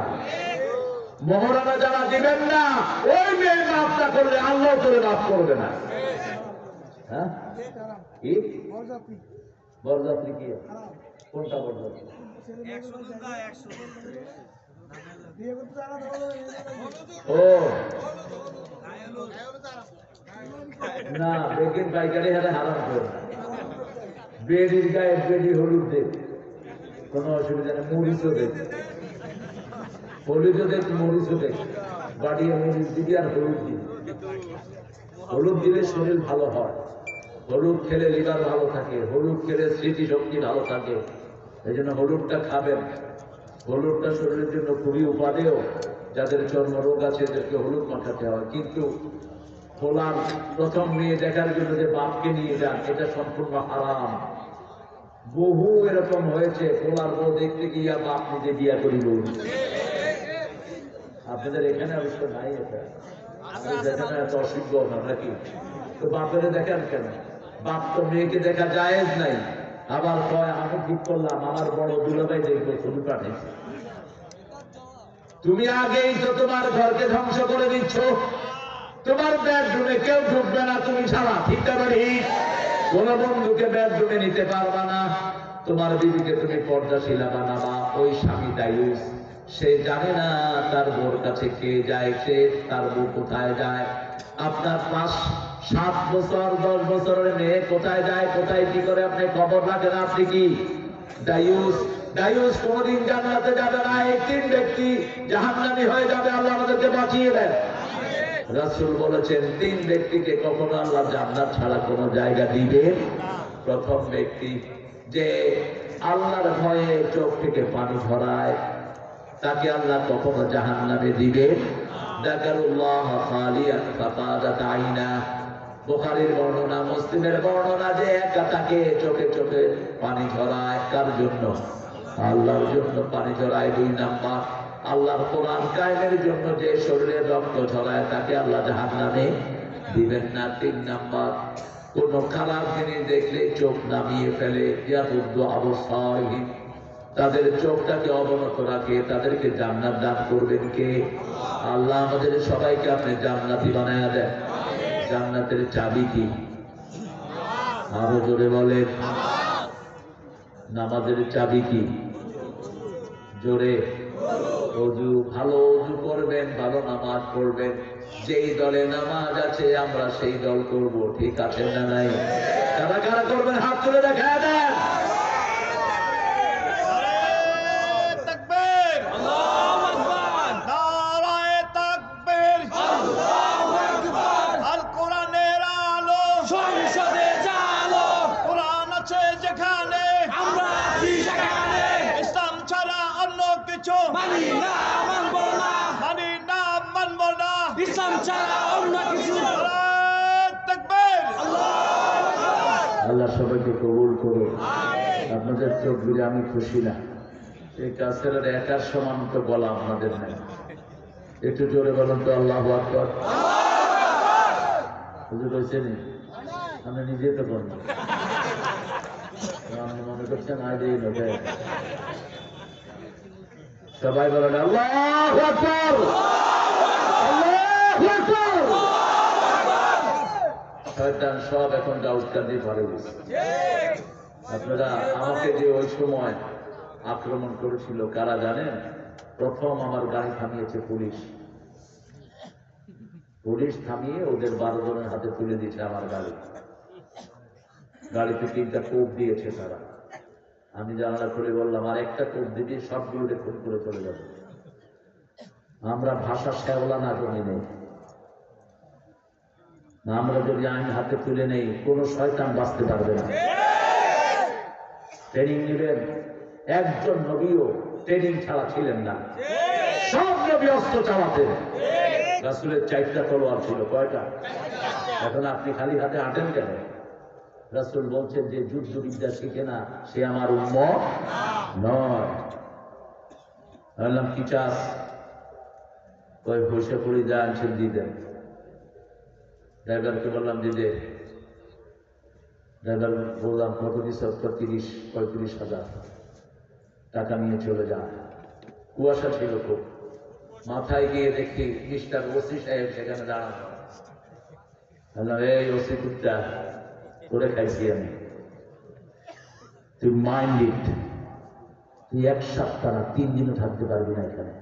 মহরানা যারা দিবেন না, ওই মেয়ে মাফ না করলে আল্লাহ তোরে মাফ করবে না। হ্যাঁ, কি বরযাত্রী? কি কোনটা বরযাত্রী? ও না, বেগের পাইকারি হাতে হারাম করে। বেডির গায়ে বেডি হলুদ দেখ, কোনো অসুবিধা নেই। মরিচও দেখ, হলুদও দেখ, মরিচও দেখ। বাড়িয়ে মরিচ দিবি আর হলুদ দিবি। হলুদ দিলে শরীর ভালো হয়। হলুদ খেলে লিভার ভালো থাকে, হলুদ খেলে স্মৃতিশক্তি ভালো থাকে। এই জন্য হলুদটা খাবেন। হলুদটা শরীরের জন্য খুবই উপাদেয়। যাদের চর্মরোগ আছে এদেরকে হলুদ মাখাতে হয়। কিন্তু খোলার প্রথম মেয়ে দেখার জন্য যে বাপকে নিয়ে যান, এটা সম্পূর্ণ হারাম। বহু এরকম হয়েছে, খোলার বউ দেখতে গিয়া বাপ নিজে বিয়া করিল। আপনাদের এখানে অবশ্য নাই এটা, এখানে এত অসুবিধ না নাকি? তো বাপের দেখেন কেন? বাপ তো মেয়েকে দেখা জায়েজ নাই। আবার কয় আমি ঠিক করলাম আমার বড় দুলাভাই দেখবো, ছবি পাঠিয়েছে। তুমি আগেই তো তোমার ঘরকে ধ্বংস করে দিচ্ছ। তোমার বেডরুমে কেউ ঢুকবে না তুমি ছাড়া, ঠিক না ঠিক? কোন বন্ধুকে বেডরুমে নিতে পারবা না। তোমার বিবিকে তুমি পর্দাশীলা বানাবা। ওই স্বামী দায়ুস, সে জানে না তার বোর কাছে কে যায়, সে তার বউ কোথায় যায়। আপনার 5-7 বছর 10 বছরের মেয়ে কোথায় যায়, কোথায় কি করে আপনি খবর রাখেন? আপনি কি দায়ুস? দায়ুস কোনদিন জান্নাতে যাবে না। এই 3 ব্যক্তি জাহান্নামী হয়ে যাবে। আল্লাহ আমাদেরকে বাঁচিয়ে দেন। রাসূল বলেছেন 3 ব্যক্তিকে কখনো আল্লাহ জান্নাত ছাড়া কোনো জায়গা দিবে। প্রথম ব্যক্তি যে আল্লাহর ভয়ে চোখ থেকে পানি ঝরায়, তাকে আল্লাহ কখনো জাহান্নামে দিবে। যাকারুল্লাহ খালিয়ান ফাকাদাত আইনা, বুখারীর বর্ণনা, মুসলিমের বর্ণনা যে একা তাকে চোখে চোখে পানি ঝরায়। কার জন্য? আল্লাহর জন্য পানি ঝরায়। 2 নাম্বার, আল্লাহর কোরআন কায়েমের জন্য যে শরীরে রক্ত ঝরায় তাকে আল্লাহ জাহান্নামে দিবেন না। 3 নাম্বার, কোন খারাপ জিনিস দেখলে চোখ নামিয়ে ফেলে, ইয়াবুদ্দু আবসারিহিম, তাদের চোখটাকে অবনত রাখে, তাদেরকে জান্নাত দান করবেন কে? আল্লাহ আমাদের সবাইকে আপনি জান্নাতি বানায়া দেন। জান্নাতের চাবি কি? আরো জোরে বলেন। নামাজের চাবি কি? জোরে। ওযু, ভালো ওযু করবেন, ভালো নামাজ পড়বেন। যেই দলে নামাজ আছে আমরা সেই দল করব, ঠিক আছে না নাই? কারা কারা করবেন হাত তুলে দেখা দেন। আল্লাহ সবাইকে কবুল করুন। আপনাদের চোখ দিলে আমি খুশি না। এই কাছের একার সমান তো বলা আপনাদের নাই। একটু জোরে বলুন তো আল্লাহু আকবার। হুজুর হয়েছে নি? আমরা নিজে তো করবো, আপনি মনে করছেন আজ এই লোকে। সবাই বলেন আল্লাহু আকবার, আল্লাহু আকবার। শয়তান সব এখন দাউদকান্দি ঘরে গেছে। আপনারা আমাকে যে ওই সময় আক্রমণ করেছিল কারা জানেন? প্রথম আমার গাড়ি থামিয়েছে পুলিশ। পুলিশ থামিয়ে ওদের 12 জনের হাতে তুলে দিয়েছে আমার গাড়ি। গাড়িতে 3টা কোপ দিয়েছে তারা। আমি জানালা খুলে বললাম আর একটা কোপ দিবি, সবগুলোকে খুন করে চলে যাবে। আমরা ভাষা শেওলা না জমি নেই। আমরা যদি আইন হাতে তুলে নেই, কোন শয়তান বাঁচতে পারবে না। ট্রেনিং নেবেন। একজন নবীও ট্রেনিং ছাড়া ছিলেন না। সব নবী অস্ত্র চালাতেন। রাসূলের 4টা তলোয়ার ছিল। কয়টা? এখন আপনি খালি হাতে হাঁটেন কেন? রাসূল বলছেন যে যুদ্ধ বিদ্যা শিখে না সে আমার উম্মত নয়। বললাম কি চাস? ওই বসে পড়ে যা আনছেন দিতেন। ড্রাইভারকে বললাম দিদে। ড্রাইভার বললাম কত দিস? 35,000 টাকা নিয়ে চলে যায়। কুয়াশা ছিল খুব। মাথায় গিয়ে দেখি মিস্টার ওসি সাহেব সেখানে দাঁড়ানো। বললাম এই ওসি কুত্তা, করে খাইছি আমি। তুই মাইন্ড ইট, তুই 1 সপ্তাহ না 3 দিনও থাকতে পারবি না এখানে।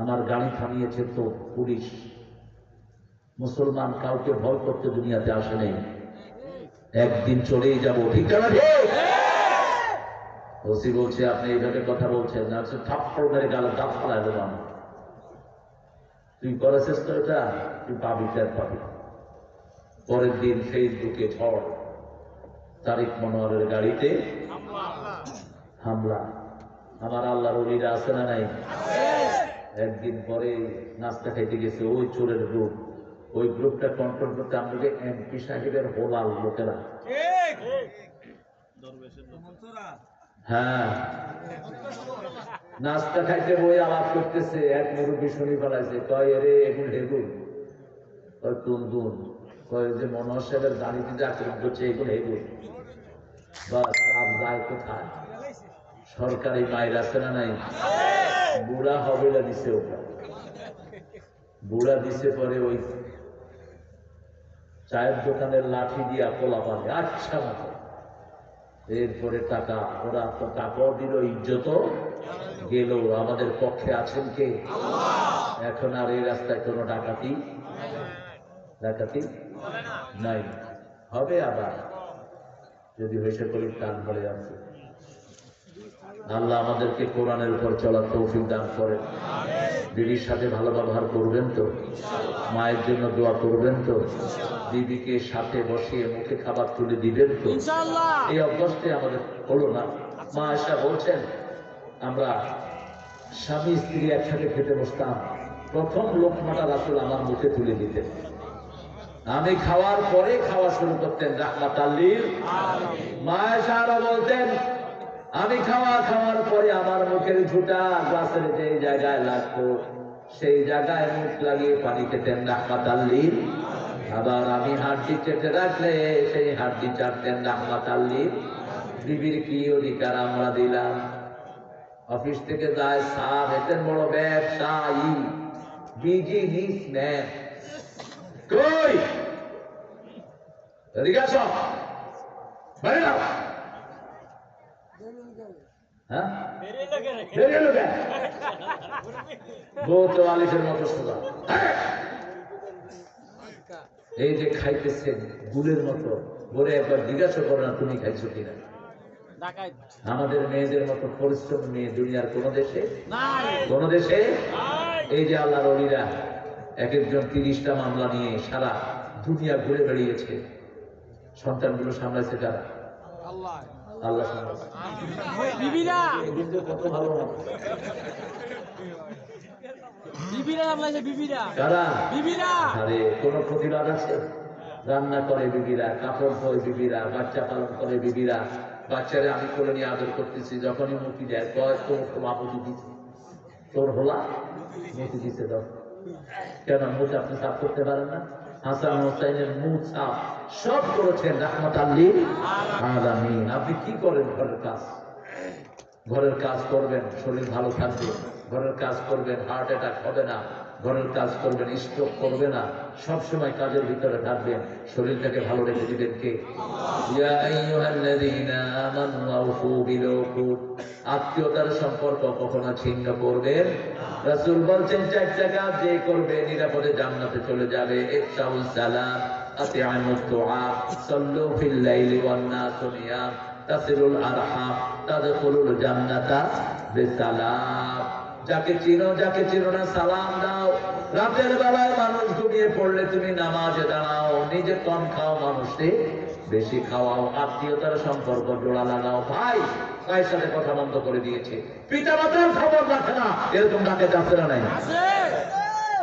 আমার গাড়ি থামিয়েছে তো পুলিশ। মুসলমান কাউকে ভয় করতে দুনিয়াতে আসে নেই। একদিন চলেই যাব, ঠিক না? ওসি বলছে আপনি এইভাবে কথা বলছেন না, থাপ্পড় মেরে গালে দাঁত ফালায় দেবো আমি। তুই করেছিস তো এটা, তুই পাবি, টের পাবি। পরের দিন ফেসবুকে ঝড়, তারিক মনোয়ারের গাড়িতে হামলা। আমার আল্লাহর ওলিরা আছে না নাই? একদিন পরে নাস্তা খাইতে গেছে ওই চোরের গ্রুপ, ওই গ্রুপটা কন্ট্রোল করতে আমাদের এমপি সাহেবের হোলাল লোকেরা। হ্যাঁ, নাস্তা খাইতে বই আলাপ করতেছে, এক মুরব্বী শুনি ফেলাইছে, কয় এরে এগুন হেগুন, কয় কোন গুণ, কয় যে মনোহর সাহেবের গাড়িতে যে আক্রমণ করছে এগুলো হেগুন। বাস আর যায় কোথায়? সরকারি মায়ের আছে না নাই? বুড়া হবেলা দিছে, ওটা বুড়া দিছে। পরে ওই চায়ের দোকানের লাঠি দিয়া পোলা পাবে আচ্ছা মতো। এরপরে টাকা, ওরা তো টাকাও দিল, ইজ্জত গেল। আমাদের পক্ষে আছেন কে? এখন আর এই রাস্তায় কোনো ডাকাতি নাই। হবে আবার যদি হয়েছে করি কান ভরে আছে। আল্লাহ আমাদেরকে কোরআনের উপর চলার তৌফিক দান করেন। বিবির সাথে ভালো ব্যবহার করবেন তো? মায়ের জন্য দোয়া করবেন তো? বিবিকে সাথে বসিয়ে মুখে খাবার তুলে দিবেন তো? এই অভ্যাসটি আমাদের হলো না। মা আয়েশা বলছেন, আমরা স্বামী স্ত্রী একসাথে খেতে বসতাম, প্রথম লোকমাটা রাসূল আমার মুখে তুলে দিতেন, আমি খাওয়ার পরে খাওয়া শুরু করতেন রাহমাতাল লিল আলামিন। মা আয়েশা আরো বলতেন, আমি খাওয়ার পরে আমার মুখের ঝুঁটা গ্লাসের যে জায়গায় লাগতো সেই জায়গায় মুখ লাগিয়ে পানি খেতেন রাহমাতাল লিল। আবার আমি হাড্ডি চেটে রাখলে সেই হাড্ডি চাটতেন রাহমাতাল লিল। বিবির কি অধিকার আমরা দিলাম? অফিস থেকে যায়, সাহেব এতেন বড় ব্যবসায়ী, বিজনেসম্যান, কই এদিকে আসো, বাইরে যাও। হ্যাঁ, মতো সোজা। এই যে খাইতেছেন গুলের মতো, বলে একবার জিজ্ঞাসা করো না তুমি খাইছো কিনা। আমাদের মেয়েদের মতো পরিশ্রম মেয়ে দুনিয়ার কোন দেশে এই যে আল্লাহর ওলিরা এক একজন 30টা মামলা নিয়ে সারা দুনিয়া ঘুরে বেড়িয়েছে, সন্তানগুলো সামলাইছে কারা? আল্লাহ সামলাইছে। কত ভালো আরে কোন প্রতিবাদ আছে? রান্না করে বিবিরা, কাপড় ধোয় বিবিরা, বাচ্চা পালন করে বিবিরা। বাচ্চারা আমি কোলে নিয়ে আদর করতেছি, যখনই মুখি দেয় কয় তোর সভাপতি দিচ্ছে, তোর হোলা মুখি দিচ্ছে। কেন মুখ আপনি সাফ করতে পারেন না? হাসান হোসাইনের মুখ সাফ সব করেছেন রাহমাতাল লিল আলামিন। আপনি কি করেন? ঘরের কাজ করবেন, শরীর ভালো থাকবে। ঘরের কাজ করবেন, হার্ট অ্যাটাক হবে না। ঘরের কাজ করবেন, স্ট্রোক করবে না। সবসময় কাজের ভিতরে থাকবেন, শরীরটাকে ভালো রেখে দিবেন কে? ইয়া আইয়ুহাল্লাযীনা আমানু আউফু বিল উকুদ। আত্মীয়তার সম্পর্ক কখনো ছিন্ন করবেন। রাসূল বলছেন 4টা কাজ যে করবে নিরাপদে জান্নাতে চলে যাবে। ইফশাউস সালাম, আতিআমুদ দুআ, সাল্লু ফিল লাইলি ওয়ান নাসু নিয়াম, তাসিলুল আরহাম, তাদখুলুল জান্নাতা বিসালাম। যাকে চিনো না সালাম দাও। রাতের বেলায় মানুষ ঘুমিয়ে পড়লে তুমি নামাজে দাঁড়াও, নিজে কম খাও, মানুষকে বেশি খাওয়াও, আত্মীয়তার সম্পর্ক জোড়া লাগাও। ভাইয়ের সাথে কথা বন্ধ করে দিয়েছে, পিতা মাতার খবর রাখে না, এরকম ডাকে যাচ্ছে না নাই?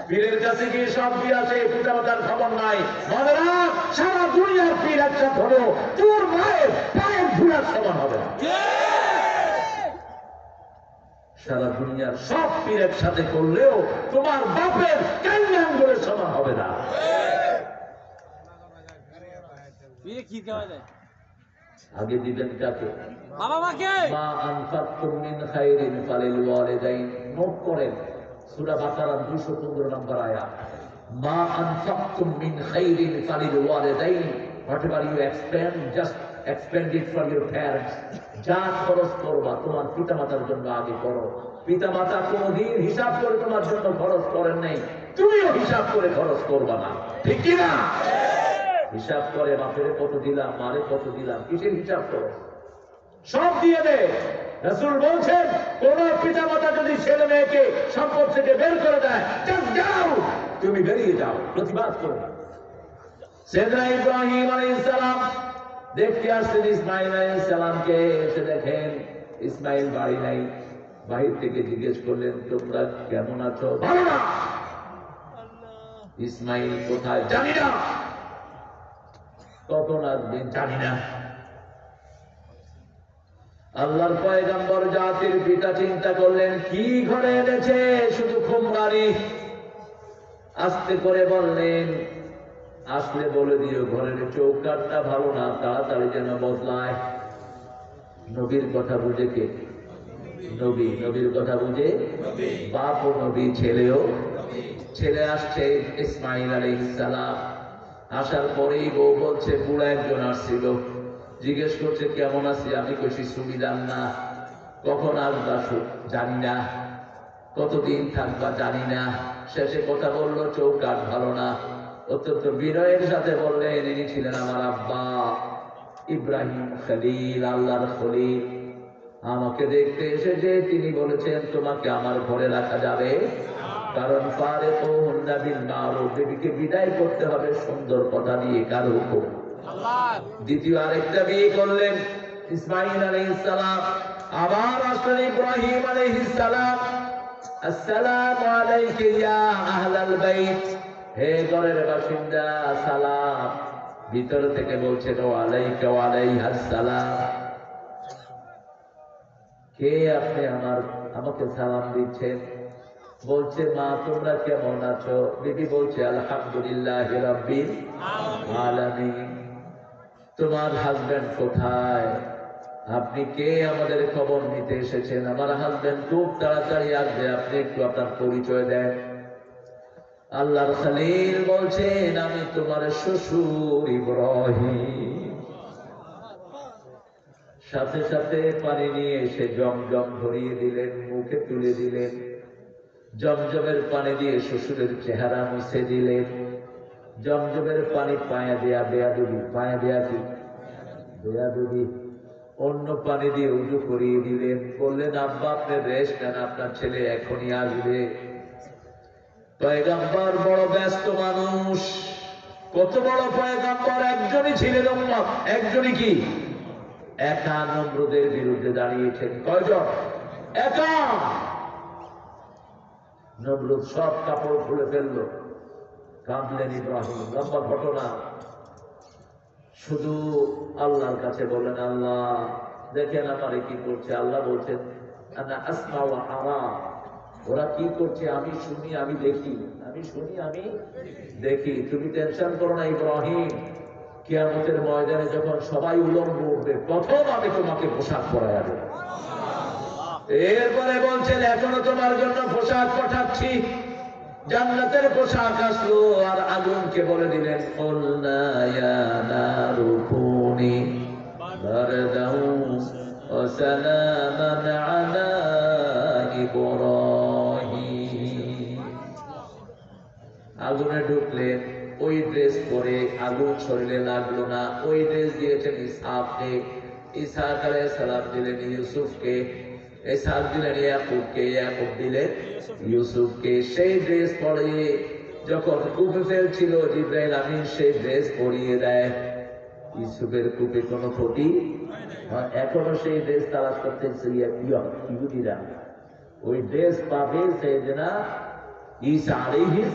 পীরের কাছে গিয়ে সব দিয়ে আসে, পিতা মাতার খবর নাই। মনে রাখ, সারা দুনিয়ার পীর একসাথে হলো, তোর মায়ের পায়ের ধুলার সমান হবে না। সারা দুনিয়ার সব পীর একসাথে করলেও তোমার বাপের কান্না আঙ্গুলের সমান হবে না। আগে দিবেন কাকে? মা আনফাকতুম মিন খায়রিন ফালিল ওয়ালিদাইন। নোট করেন, সূরা বাকারা 215 নম্বর আয়াত। মা আনফাকতুম মিন খায়রিন ফালিল ওয়ালিদাইন। Whatever you expend, just expend it for your parents. যা খরচ করবা তোমার পিতামাতার জন্য আগে করো। পিতামাতা কোনদিন হিসাব করে তোমার জন্য খরচ করেন নাই, তুমিও হিসাব করে খরচ করবা না, ঠিক কি না? হিসাব করে বাপের কত দিলাম, মারে কত দিলাম, কিসের হিসাব করো? সব দিয়ে দে। রাসূল বলছেন, কোন পিতামাতা যদি ছেলে মেয়েকে সম্পদ থেকে বের করে দেয়, যাও, তুমি বেরিয়ে যাও, প্রতিবাদ করো না। সাইয়েদনা ইব্রাহিম আলাইহিস সালাম দেখতে আসছেন ইসমাইল আলাইহিস সালামকে। এসে দেখেন ইসমাইল বাড়ি নাই। বাহির থেকে জিজ্ঞেস করলেন, তোমরা কেমন আছো? ভালো না। ইসমাইল কোথায়? জানি না। কখন আসবেন? জানি না। আল্লাহর পয়গম্বর জাতির পিতা চিন্তা করলেন, কি ঘরে এনেছে? শুধু খুমবাড়ি। আস্তে করে বললেন, আসলে বলে দিও ঘরের চৌকাঠটা ভালো না, তাড়াতাড়ি যেন বদলায়। নবীর কথা বুঝে কে? নবী। নবীর কথা বুঝে বাপ ও নবী, ছেলেও। ছেলে আসছে ইসমাইল আলাইহিস সালাম। আসার পরেই বউ বলছে, বুড়া একজন আসছিল, জিজ্ঞেস করছে কেমন আছি। আমি কইছি সুবিধার না। কখন আসবা? জানি না। কতদিন থাকবা? জানি না। শেষে কথা বললো, চৌকাঠ ভালো না। অত্যন্ত বিনয়ের সাথে বললেন, ইনি ছিলেন আমার আব্বা ইব্রাহিম খলিল, আল্লাহর খলিল। আমাকে দেখতে এসেছে, তিনি বলেছেন তোমাকে আমার ঘরে রাখা যাবে, কারণ ফারিকুহুন্না বিল মারুফ, বিবিকে বিদায় করতে হবে সুন্দর কথা দিয়ে। কার হুকুম? আল্লাহর। দ্বিতীয় আরেকটা বিয়ে করলেন ইসমাইল আলাইহিস সালাম। আবার আসলেন ইব্রাহিম আলাইহিস সালাম। আসসালামু আলাইকা ইয়া আহলাল বাইত, হে ঘরের বাসিন্দা সালাম। ভিতর থেকে বলছেন, ওয়া আলাইকা ওয়া আলাইহাস সালাম। কে আপনি? আমাকে সালাম দিচ্ছেন। বলছে, মা তোমরা কেমন আছো? বিবি বলছে, আলহামদুলিল্লাহি রাব্বিল আলামিন। তোমার হাজবেন্ড কোথায়? আপনি কে? আমাদের খবর নিতে এসেছেন। আমার হাজবেন্ড খুব তাড়াতাড়ি আসবে, আপনি একটু আপনার পরিচয় দেন। আল্লাহর খলিল বলছেন, আমি তোমার শ্বশুর ইব্রাহিম। সাথে সাথে পানি নিয়ে এসে জমজম ধরিয়ে দিলেন, মুখে তুলে দিলেন। জমজমের পানি দিয়ে শ্বশুরের চেহারা মুছে দিলেন। জমজমের পানি পায়ে দেয়া বেয়াদবি। পায়ে দেয়া কি? বেয়াদবি। অন্য পানি দিয়ে উজু করিয়ে দিলেন। বললেন, আব্বা আপনি রেস্ট নেন, আপনার ছেলে এখনই আসবে। পয়গম্বর বড় ব্যস্ত মানুষ। কত বড় পয়গম্বর! একজনই ছিলেন উম্মত, একজনই কি? একা নমরুদের বিরুদ্ধে দাঁড়িয়েছেন। কয়জন? একা। নমরুদ সব কাপড় খুলে ফেললো, কাঁদলেন ইব্রাহিম। লম্বা ঘটনা। শুধু আল্লাহর কাছে বলেন, আল্লাহ দেখেন আমারে কি করছে। আল্লাহ বলছেন, আনা আসমা ওয়া আরা, ওরা কি করছে আমি শুনি, আমি দেখি। আমি শুনি, আমি দেখি। তুমি টেনশন করো না ইব্রাহিম, কিয়ামতের ময়দানে যখন সবাই উলঙ্গ উঠবে, প্রথম আমি তোমাকে পোশাক পরাইয়া দেব। এরপরে বলছেন, এখনো তোমার জন্য পোশাক পাঠাচ্ছি। জান্নাতের পোশাক আসলো। আর আগুনকে বলে দিলেন, কুলনা ইয়া নারু কুনি বারদান ওয়া সালামান আলা ইব্রাহিম। আগুনে ঢুকলেন, ওই ড্রেস পরে আগুন শরীরে লাগলো না। ওই ড্রেস দিয়েছেন ইসহাককে। ইসহাক আলাইহিস সালাম দিলেন ইউসুফকে। ইসহাক দিলেন ইয়াকুবকে। ইয়াকুব দিলেন ইউসুফকে। সেই ড্রেস পরে যখন কূপে ফেলছিল, জিবরাইল আমিন সেই ড্রেস পরিয়ে দেয়। ইউসুফের কূপে কোনো ক্ষতি হয়? এখনো সেই ড্রেস তালাশ করতেছে ইহুদিরা। ওই ড্রেস পাবে সাইয়েদনা ঈসা আলাইহিস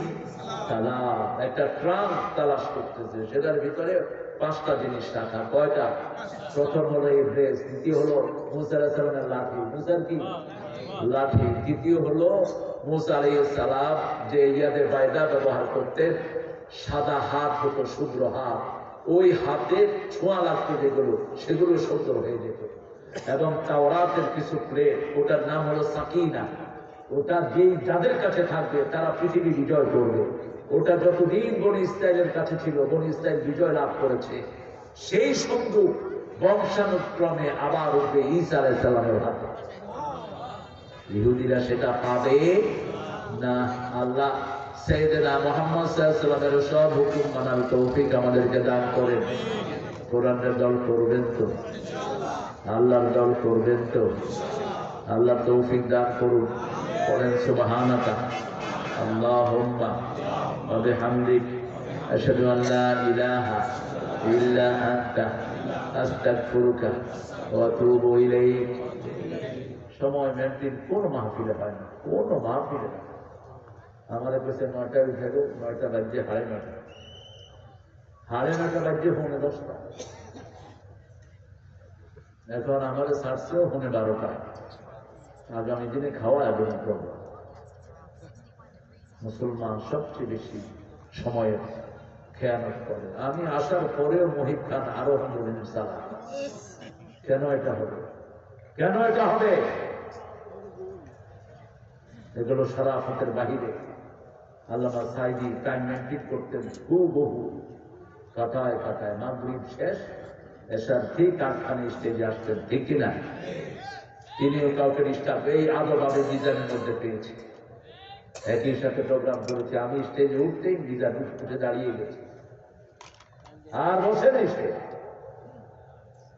সালাম। একটা ট্রাঙ্ক তালাশ করতেছে, সেটার ভিতরে 5টা জিনিস রাখা। কয়টা? প্রথম হলো এই ড্রেস, দ্বিতীয় হলো মুসা আলাইহিস সালামের লাঠি। মুসার কি? লাঠি। তৃতীয় হলো মুসা আলাইহিস সালাম যে ইয়াদে বাইদা ব্যবহার করতেন, সাদা হাত হতো, শুভ্র হাত। ওই হাতে ছোঁয়া লাগতো যেগুলো, সেগুলো সুন্দর হয়ে যেত। এবং তাওরাতের কিছু প্লেট, ওটার নাম হলো সাকিনা। ওটা যাদের কাছে থাকবে তারা পৃথিবী বিজয় করবে। ওটা যতদিন বনি ইসরাইলের কাছে ছিল, বনি ইসরাইল বিজয় লাভ করেছে। সেই সঙ্গে বংশানুক্রমে আবার উঠবে ঈসা আলাইহিস সালামের হাতে। ইহুদিরা সেটা পাবে না। আল্লাহ সাইয়েদনা মুহাম্মদ সাল্লাল্লাহু আলাইহি ওয়াসাল্লামের সব হুকুম মানার তৌফিক আমাদেরকে দান করেন। কোরআনের দল করবেন তো? আল্লাহর দল করবেন তো? আল্লাহ তৌফিক দান করুন। বলেন সুবহানাকা আল্লাহুম্মা ওয়া বিহামদিক আশহাদু আন লা ইলাহা ইল্লা আনতা আস্তাগফিরুকা ওয়া আতুবু ইলাইক। সময় মেনটেন কোন মাহফিলে হয় না, কোন মাহফিলে না। আমার কাছে 9টায় উঠে গেল, 9টা বাজে 9:30, 9:30 বাজে 10:45। এখন আমাদের ছাড়ছেও 12টায়। আগামী দিনে খাওয়া এবং প্রবলেম। মুসলমান সবচেয়ে বেশি সময়ের খেয়ানত করে। আমি আসার পরেও মহিব খান আরো বললেন সালাম। কেন এটা হবে? কেন এটা হবে? এগুলো শরাফতের বাহিরে। আল্লামা সাইদি টাইম মেনটেন করতেন বহু কাটায় কাটায়। মাগরিব শেষ, এসার ঠিক 8খানে স্টেজে আসতেন, ঠিক কিনা? তিনিও কাউকে ডিস্টার্ব এই আদবাবে ডিজাইনের মধ্যে পেয়েছি। একই সাথে প্রোগ্রাম করেছে, আমি স্টেজে উঠতেই ডিজাইন উঠে দাঁড়িয়ে গেছি, আর বসে নেই সে।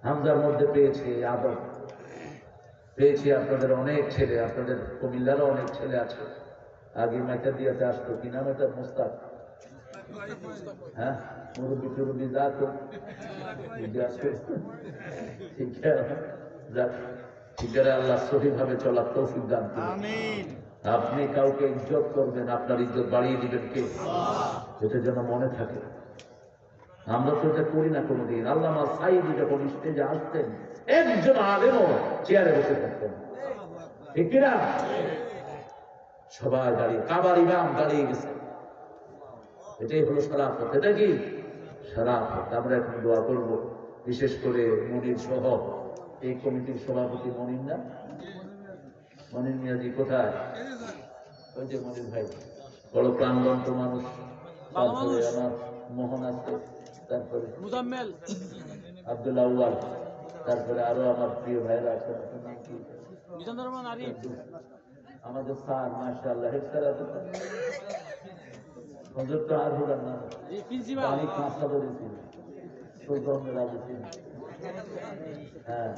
হামজার মধ্যে পেয়েছি আদব, পেয়েছি আপনাদের অনেক ছেলে, আপনাদের কুমিল্লারও অনেক ছেলে আছে। আগে মাইকা দিয়াতে আসতো, কি নাম এটা? মুস্তাক। হ্যাঁ, মুরব্বী টুরব্বী যা তো ঠিক আছে। আল্লাহ সঠিকভাবে চলার তৌফিক দান করুন। আপনি কাউকে ইজ্জত করবেন, আপনার ইজ্জত বাড়িয়ে দিবেন কে? এটা যেন মনে থাকে। আমরা তো এটা করি না কোনোদিন। আল্লামা সাইদি যখন স্টেজে আসতেন, একজন আলেমও চেয়ারে বসে থাকতেন, ঠিক কিনা? সবাই দাঁড়িয়ে, কাবার ইমাম দাঁড়িয়ে গেছে। এটাই হলো শরাফত। এটা কি শরাফত? আমরা এখন দোয়া করবো, বিশেষ করে মনির সহ এই কমিটির সভাপতি মনির, না মনির মিয়াজি কোথায়? ওই যে মনির ভাই, বড় প্রাণবন্ত মানুষ। তারপরে আমার মোহন আছে, তারপরে
মুজাম্মেল,
আব্দুল আউয়াল, তারপরে আরো আমার প্রিয় ভাইরা আছে।
মিজানুর রহমান আরিফ,
আমাদের স্যার মাশাআল্লাহ হেড স্যার আছে, হুজুর তো আর হুরার নাম
প্রিন্সিপাল
আমি কাঁচা বলেছি সুলতান রাজি। হ্যাঁ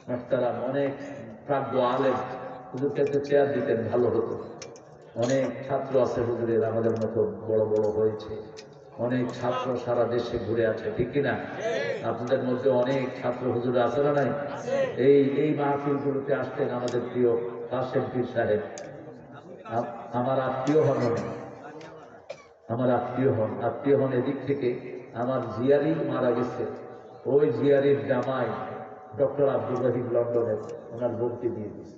মাস্টারাম, অনেক প্রাজ্ঞ আলেম। হুজুরকে একটা চেয়ার দিতেন, ভালো হতো। অনেক ছাত্র আছে হুজুরের, আমাদের মতো বড় বড় হয়েছে। অনেক ছাত্র সারা দেশে ঘুরে আছে, ঠিক কিনা? আপনাদের মধ্যে অনেক ছাত্র হুজুর আছে না নাই? এই মাহফিল গুলোতে আসতেন আমাদের প্রিয় কাশেম পীর সাহেব। আমার আত্মীয় হন, আমার আত্মীয় হন এদিক থেকে। আমার জিয়ারি মারা গেছে, ওই জিয়ারির জামাই ডক্টর আব্দুল রহিম লন্ডনের, ওনার ভর্তি দিয়ে দিচ্ছে।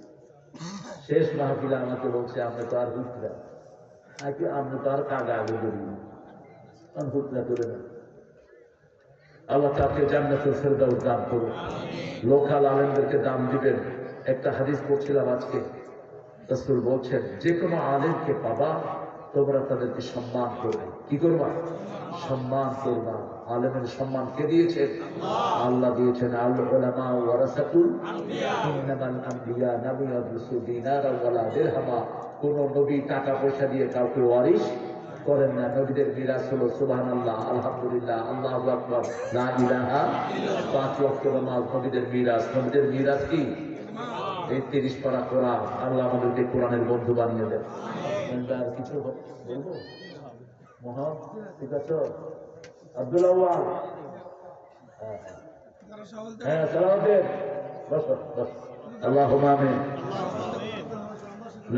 শেষ মাহফিলে আমাকে বলছে, আপনি তো আর হুতরা, আপনি তো আর কাগা আগে করি হুতরা করে না। আল্লাহ তাকে জান্নাতুল ফেরদাউস দান করুন। লোকাল আলেমদেরকে দাম দিবেন। একটা হাদিস পড়ছিলাম আজকে, রাসূল বলছেন, যে কোনো আলেমকে পাবা তোমরা তাদেরকে সম্মান করবে। কি করবা? সম্মান করবা। আলেমের সম্মান কে দিয়েছেন? আল্লাহ দিয়েছেন। আল উলামা ওয়ারাসাতুল আম্বিয়া, ইন্নামাল আম্বিয়া নাবী রাসূল দিনারা ওয়ালা দিরহামা। কোন নবী টাকা পয়সা দিয়ে কাউকে ওয়ারিস করেন না। নবীদের মিরাজ হলো সুবহানাল্লাহ, আলহামদুলিল্লাহ, আল্লাহু আকবার, লা ইলাহা ইল্লাল্লাহ। 5 ওয়াক্ত নামাজ নবীদের মিরাজ। নবীদের মিরাজ কি? এই 30 পারা কোরআন। আল্লাহ আমাদেরকে কোরআনের বন্ধু বানিয়ে দেন। আর কিছু বলবো? মোহন ঠিক আছে? আব্দুল আউয়াল, হ্যাঁ সালাওয়াতের বসো বসো। আল্লাহুম্মা আমিন।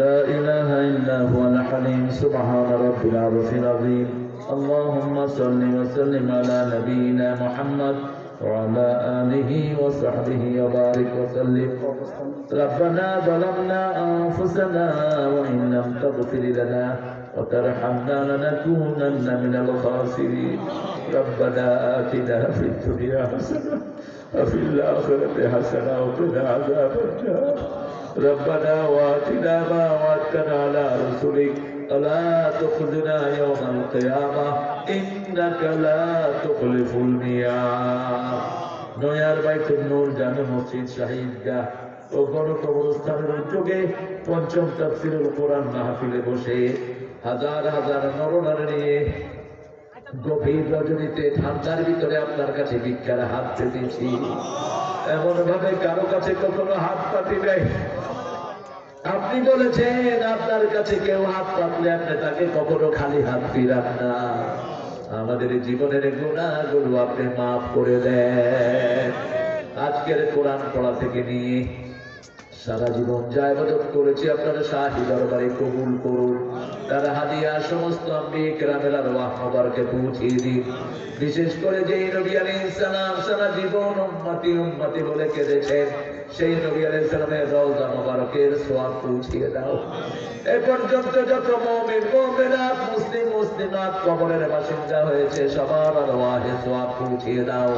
لا إله إلا هو الحليم سبحان رب العرش العظيم. اللهم صل وسلم على نبينا محمد وعلى آله وصحبه وبارك وسلم. ربنا ظلمنا أنفسنا وإن لم تغفر لنا وترحمنا لنكونن من الخاسرين. ربنا آتنا في الدنيا حسنة وفي الآخرة حسنة وقنا عذاب النار. ربنا وآتنا ما وعدتنا على رسلك ولا تخزنا يوم القيامة إنك لا تخلف الميعاد. নয়ার বাইতুল নূর জামে মসজিদ শাহীদগাহ ও গণকবরস্থানের উদ্যোগে পঞ্চম তাফসীরুল কোরআন মাহফিলে বসে হাজার হাজার নরনারী নিয়ে গভীর রজনীতে ঠান্ডার ভিতরে আপনার কাছে ভিক্ষার হাত পেতেছি। এমন ভাবে কারো কাছে কখনো হাত পাতি নাই। আপনি বলেছেন আপনার কাছে কেউ হাত পাতলে আপনি তাকে কখনো খালি হাত ফিরান না। আমাদের জীবনের গুনাহগুলো আপনি মাফ করে দেন। আজকের কোরআন পড়া থেকে নিয়ে সারা জীবন যা ইবাদত করেছি আপনারা শাহী দরবারে কবুল করুন। তার হাদিয়া সমস্ত আম্বিয়া কেরামের আরওয়াহ মুবারকে পৌঁছিয়ে দিন। বিশেষ করে যে নবী আলাইহিস সালাম সারা জীবন উম্মতি উম্মতি বলে কেঁদেছেন, সেই নবী আলাইহিস সালামের রওজা মুবারকের সওয়াব পৌঁছিয়ে দাও। এ পর্যন্ত যত মুমিন মুমিনাত মুসলিম মুসলিমাত কবরের বাসিন্দা হয়েছে সবার আরওয়াহে সওয়াব পৌঁছিয়ে দাও।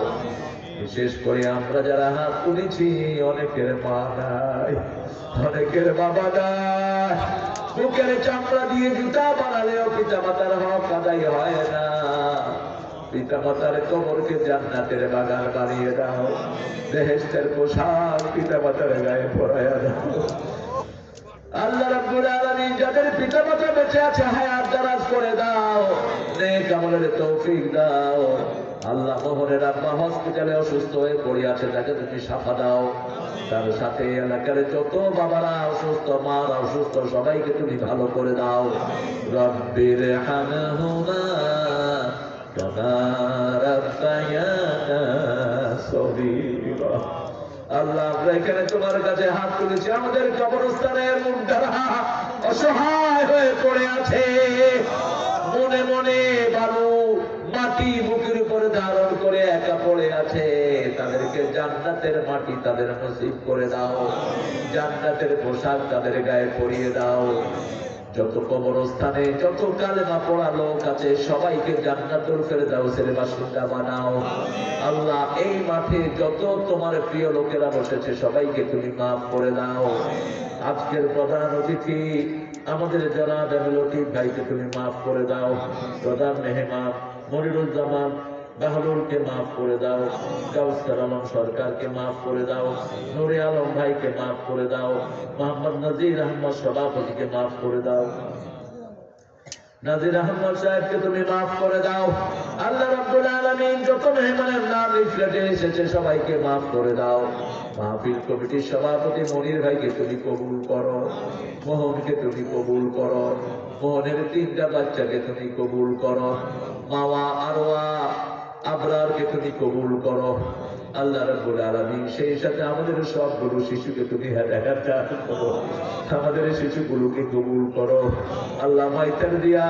বিশেষ করে আমরা যারা হাত তুলেছি, অনেকের মা নাই, অনেকের বাবা নাই, বুকের চামড়া দিয়ে জুতা বানালেও পিতা মাতার হক আদায় হয় না। পিতা মাতার কবরকে জান্নাতের বাগান বানিয়ে দাও, বেহেশতের পোশাক পিতা মাতার গায়ে পরাইয়া দাও। আল্লাহ রাব্বুল আলামিন যাদের পিতা মাতা বেঁচে আছে হায়াত দারাজ করে দাও, নেক আমলের তৌফিক দাও। আল্লাহ মোহনের আব্বা হসপিটালে অসুস্থ হয়ে পড়ে আছে, তাকে তুমি শাফা দাও। তার সাথে এলাকার যত বাবারা অসুস্থ, মারা অসুস্থ, সবাইকে তুমি ভালো করে দাও। রব্বির হামহুমা কামা রাব্বায়ানা সগীরা। আল্লাহ আমরা এখানে তোমার কাছে হাত তুলেছি, আমাদের কবরস্থানের মুর্দারা অসহায় হয়ে পড়ে আছে, মনে মনে বালু মাটি বুকের উপরে ধারণ করে একা পড়ে আছে। তাদেরকে জান্নাতের মাটি তাদের নসিব করে দাও, জান্নাতের পোশাক তাদের গায়ে পরিয়ে দাও। যত কবরস্থানে যত কালেমা পড়া লোক আছে সবাইকে জান্নাতুল ফেরদাউসের বাসিন্দা বানাও। আল্লাহ এই মাঠে যত তোমার প্রিয় লোকেরা বসেছে সবাইকে তুমি মাফ করে দাও। আজকের প্রধান অতিথি আমাদের জনাব লতিফ ভাইকে তুমি মাফ করে দাও। প্রধান মেহমান মনিরুজ্জামান বাহলুলকে মাফ করে দাও। কাউসার আলম সরকারকে মাফ করে দাও। নুরে আলম ভাইকে মাফ করে দাও। মোহাম্মদ নাজির আহমদ সভাপতিকে মাফ করে দাও। নাজির আহমদ সাহেবকে তুমি মাফ করে দাও। আল্লাহ রাব্বুল আলামিন যত মেহমানের নাম লিফলেটে এসেছে সবাইকে মাফ করে দাও। মাহফিল কমিটির সভাপতি মনির ভাইকে তুমি কবুল করো, মোহনকে তুমি কবুল করো, মোহনের 3টা বাচ্চাকে তুমি কবুল করো, মাওয়া আরওয়া আবরারকে তুমি কবুল করো। আল্লাহ রাব্বুল আলামিন সেই সাথে আমাদের সবগুলো শিশুকে তুমি হেদায়েত দান করো, আমাদের শিশুগুলোকে কবুল করো। আল্লাহ মাইতার দিয়া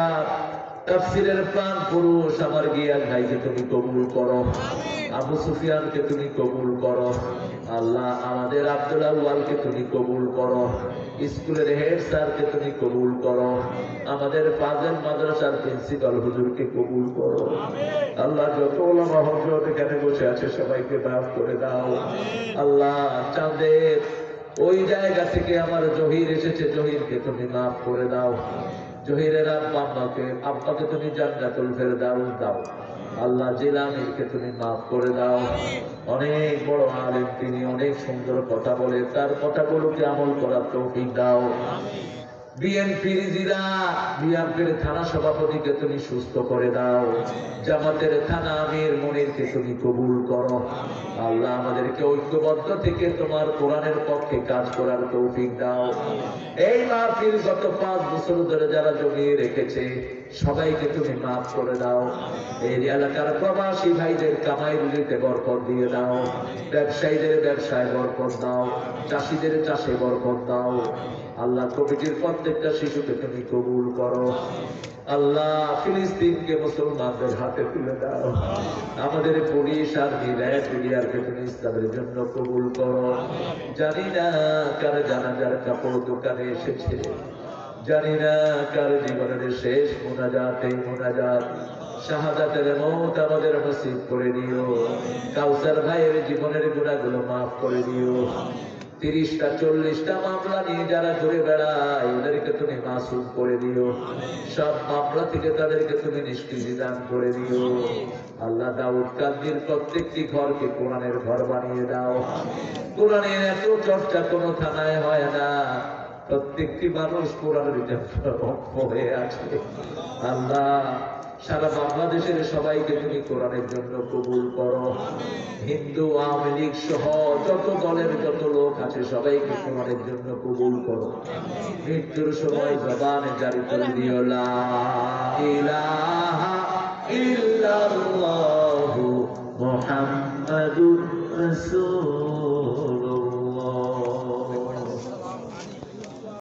তাফসীরের প্রাণ পুরুষ আমার গিয়াস ভাইকে তুমি কবুল করো, আবু সুফিয়ানকে তুমি কবুল করো। আল্লাহ আমাদের আব্দুল আউয়ালকে তুমি কবুল করো, স্কুলের হেড স্যারকে তুমি কবুল করো, আমাদের ফাজিল মাদ্রাসার প্রিন্সিপাল হুজুরকে কবুল করো। আল্লাহ যত ওলামা হযরত এখানে বসে আছে সবাইকে মাফ করে দাও। আল্লাহ চাঁদের ওই জায়গা থেকে আমার জহির এসেছে, জহিরকে তুমি মাফ করে দাও। জহিরের আব্বাকে তুমি জান্নাতুল ফেরদাউস দাও। আল্লাহ জিলানীকে তুমি মাফ করে দাও। অনেক বড় আলেম তিনি, অনেক সুন্দর কথা বলে, তার কথাগুলোকে আমল করার তৌফিক দাও। বিএনপির বিএনপির থানা সভাপতিকে তুমি সুস্থ করে দাও। জামাতের থানা আমির মনিরকে তুমি কবুল করো। আল্লাহ আমাদেরকে ঐক্যবদ্ধ থেকে তোমার কোরআনের পক্ষে কাজ করার তৌফিক দাও। এই মাহফিল গত 5 বছর ধরে যারা জমিয়ে রেখেছে সবাইকে তুমি মাফ করে দাও। এই এলাকার প্রবাসী ভাইদের কামাই রুজিতে বরকত দিয়ে দাও, ব্যবসায়ীদের ব্যবসায় বরকত দাও, চাষীদের চাষে বরকত দাও। আল্লাহ কমিটির প্রত্যেকটা শিশুকে তুমি কবুল করো। আল্লাহ ফিলিস্তিনকে মুসলমানদের হাতে তুলে দাও। আমাদের পুলিশ আর মিডিয়াকে তুমি ইসলামের জন্য কবুল করো। জানি না কার জানাজার কাপড় দোকানে এসেছে, জানি না কার জীবনের শেষ মোনাজাত শাহাদাতের মওত আমাদের নসিব করে দিও। কাউসার ভাইয়ের জীবনের গুনাহগুলো মাফ করে দিও। 30টা 40টা মামলা নিয়ে যারা ঘুরে বেড়ায় ওদেরকে তুমি মাসুম করে দিও। সব মামলা থেকে তাদেরকে তুমি নিষ্কৃতি দান করে দিও। আল্লাহ দাউদ কান্দির প্রত্যেকটি ঘরকে কোরআনের ঘর বানিয়ে দাও। কোরআনের এত চর্চা কোনো থানায় হয় না, প্রত্যেকটি মানুষ কোরআনের হয়ে আছে। আল্লাহ সারা বাংলাদেশের সবাইকে তুমি কোরআনের জন্য কবুল করো। হিন্দু আওয়ামী লীগ সহ যত দলের যত লোক আছে সবাইকে কোরআনের জন্য কবুল করো। মৃত্যুর সময় জবানে জারি করে দিও লা ইলাহা ইল্লাল্লাহু মুহাম্মাদুর রাসূল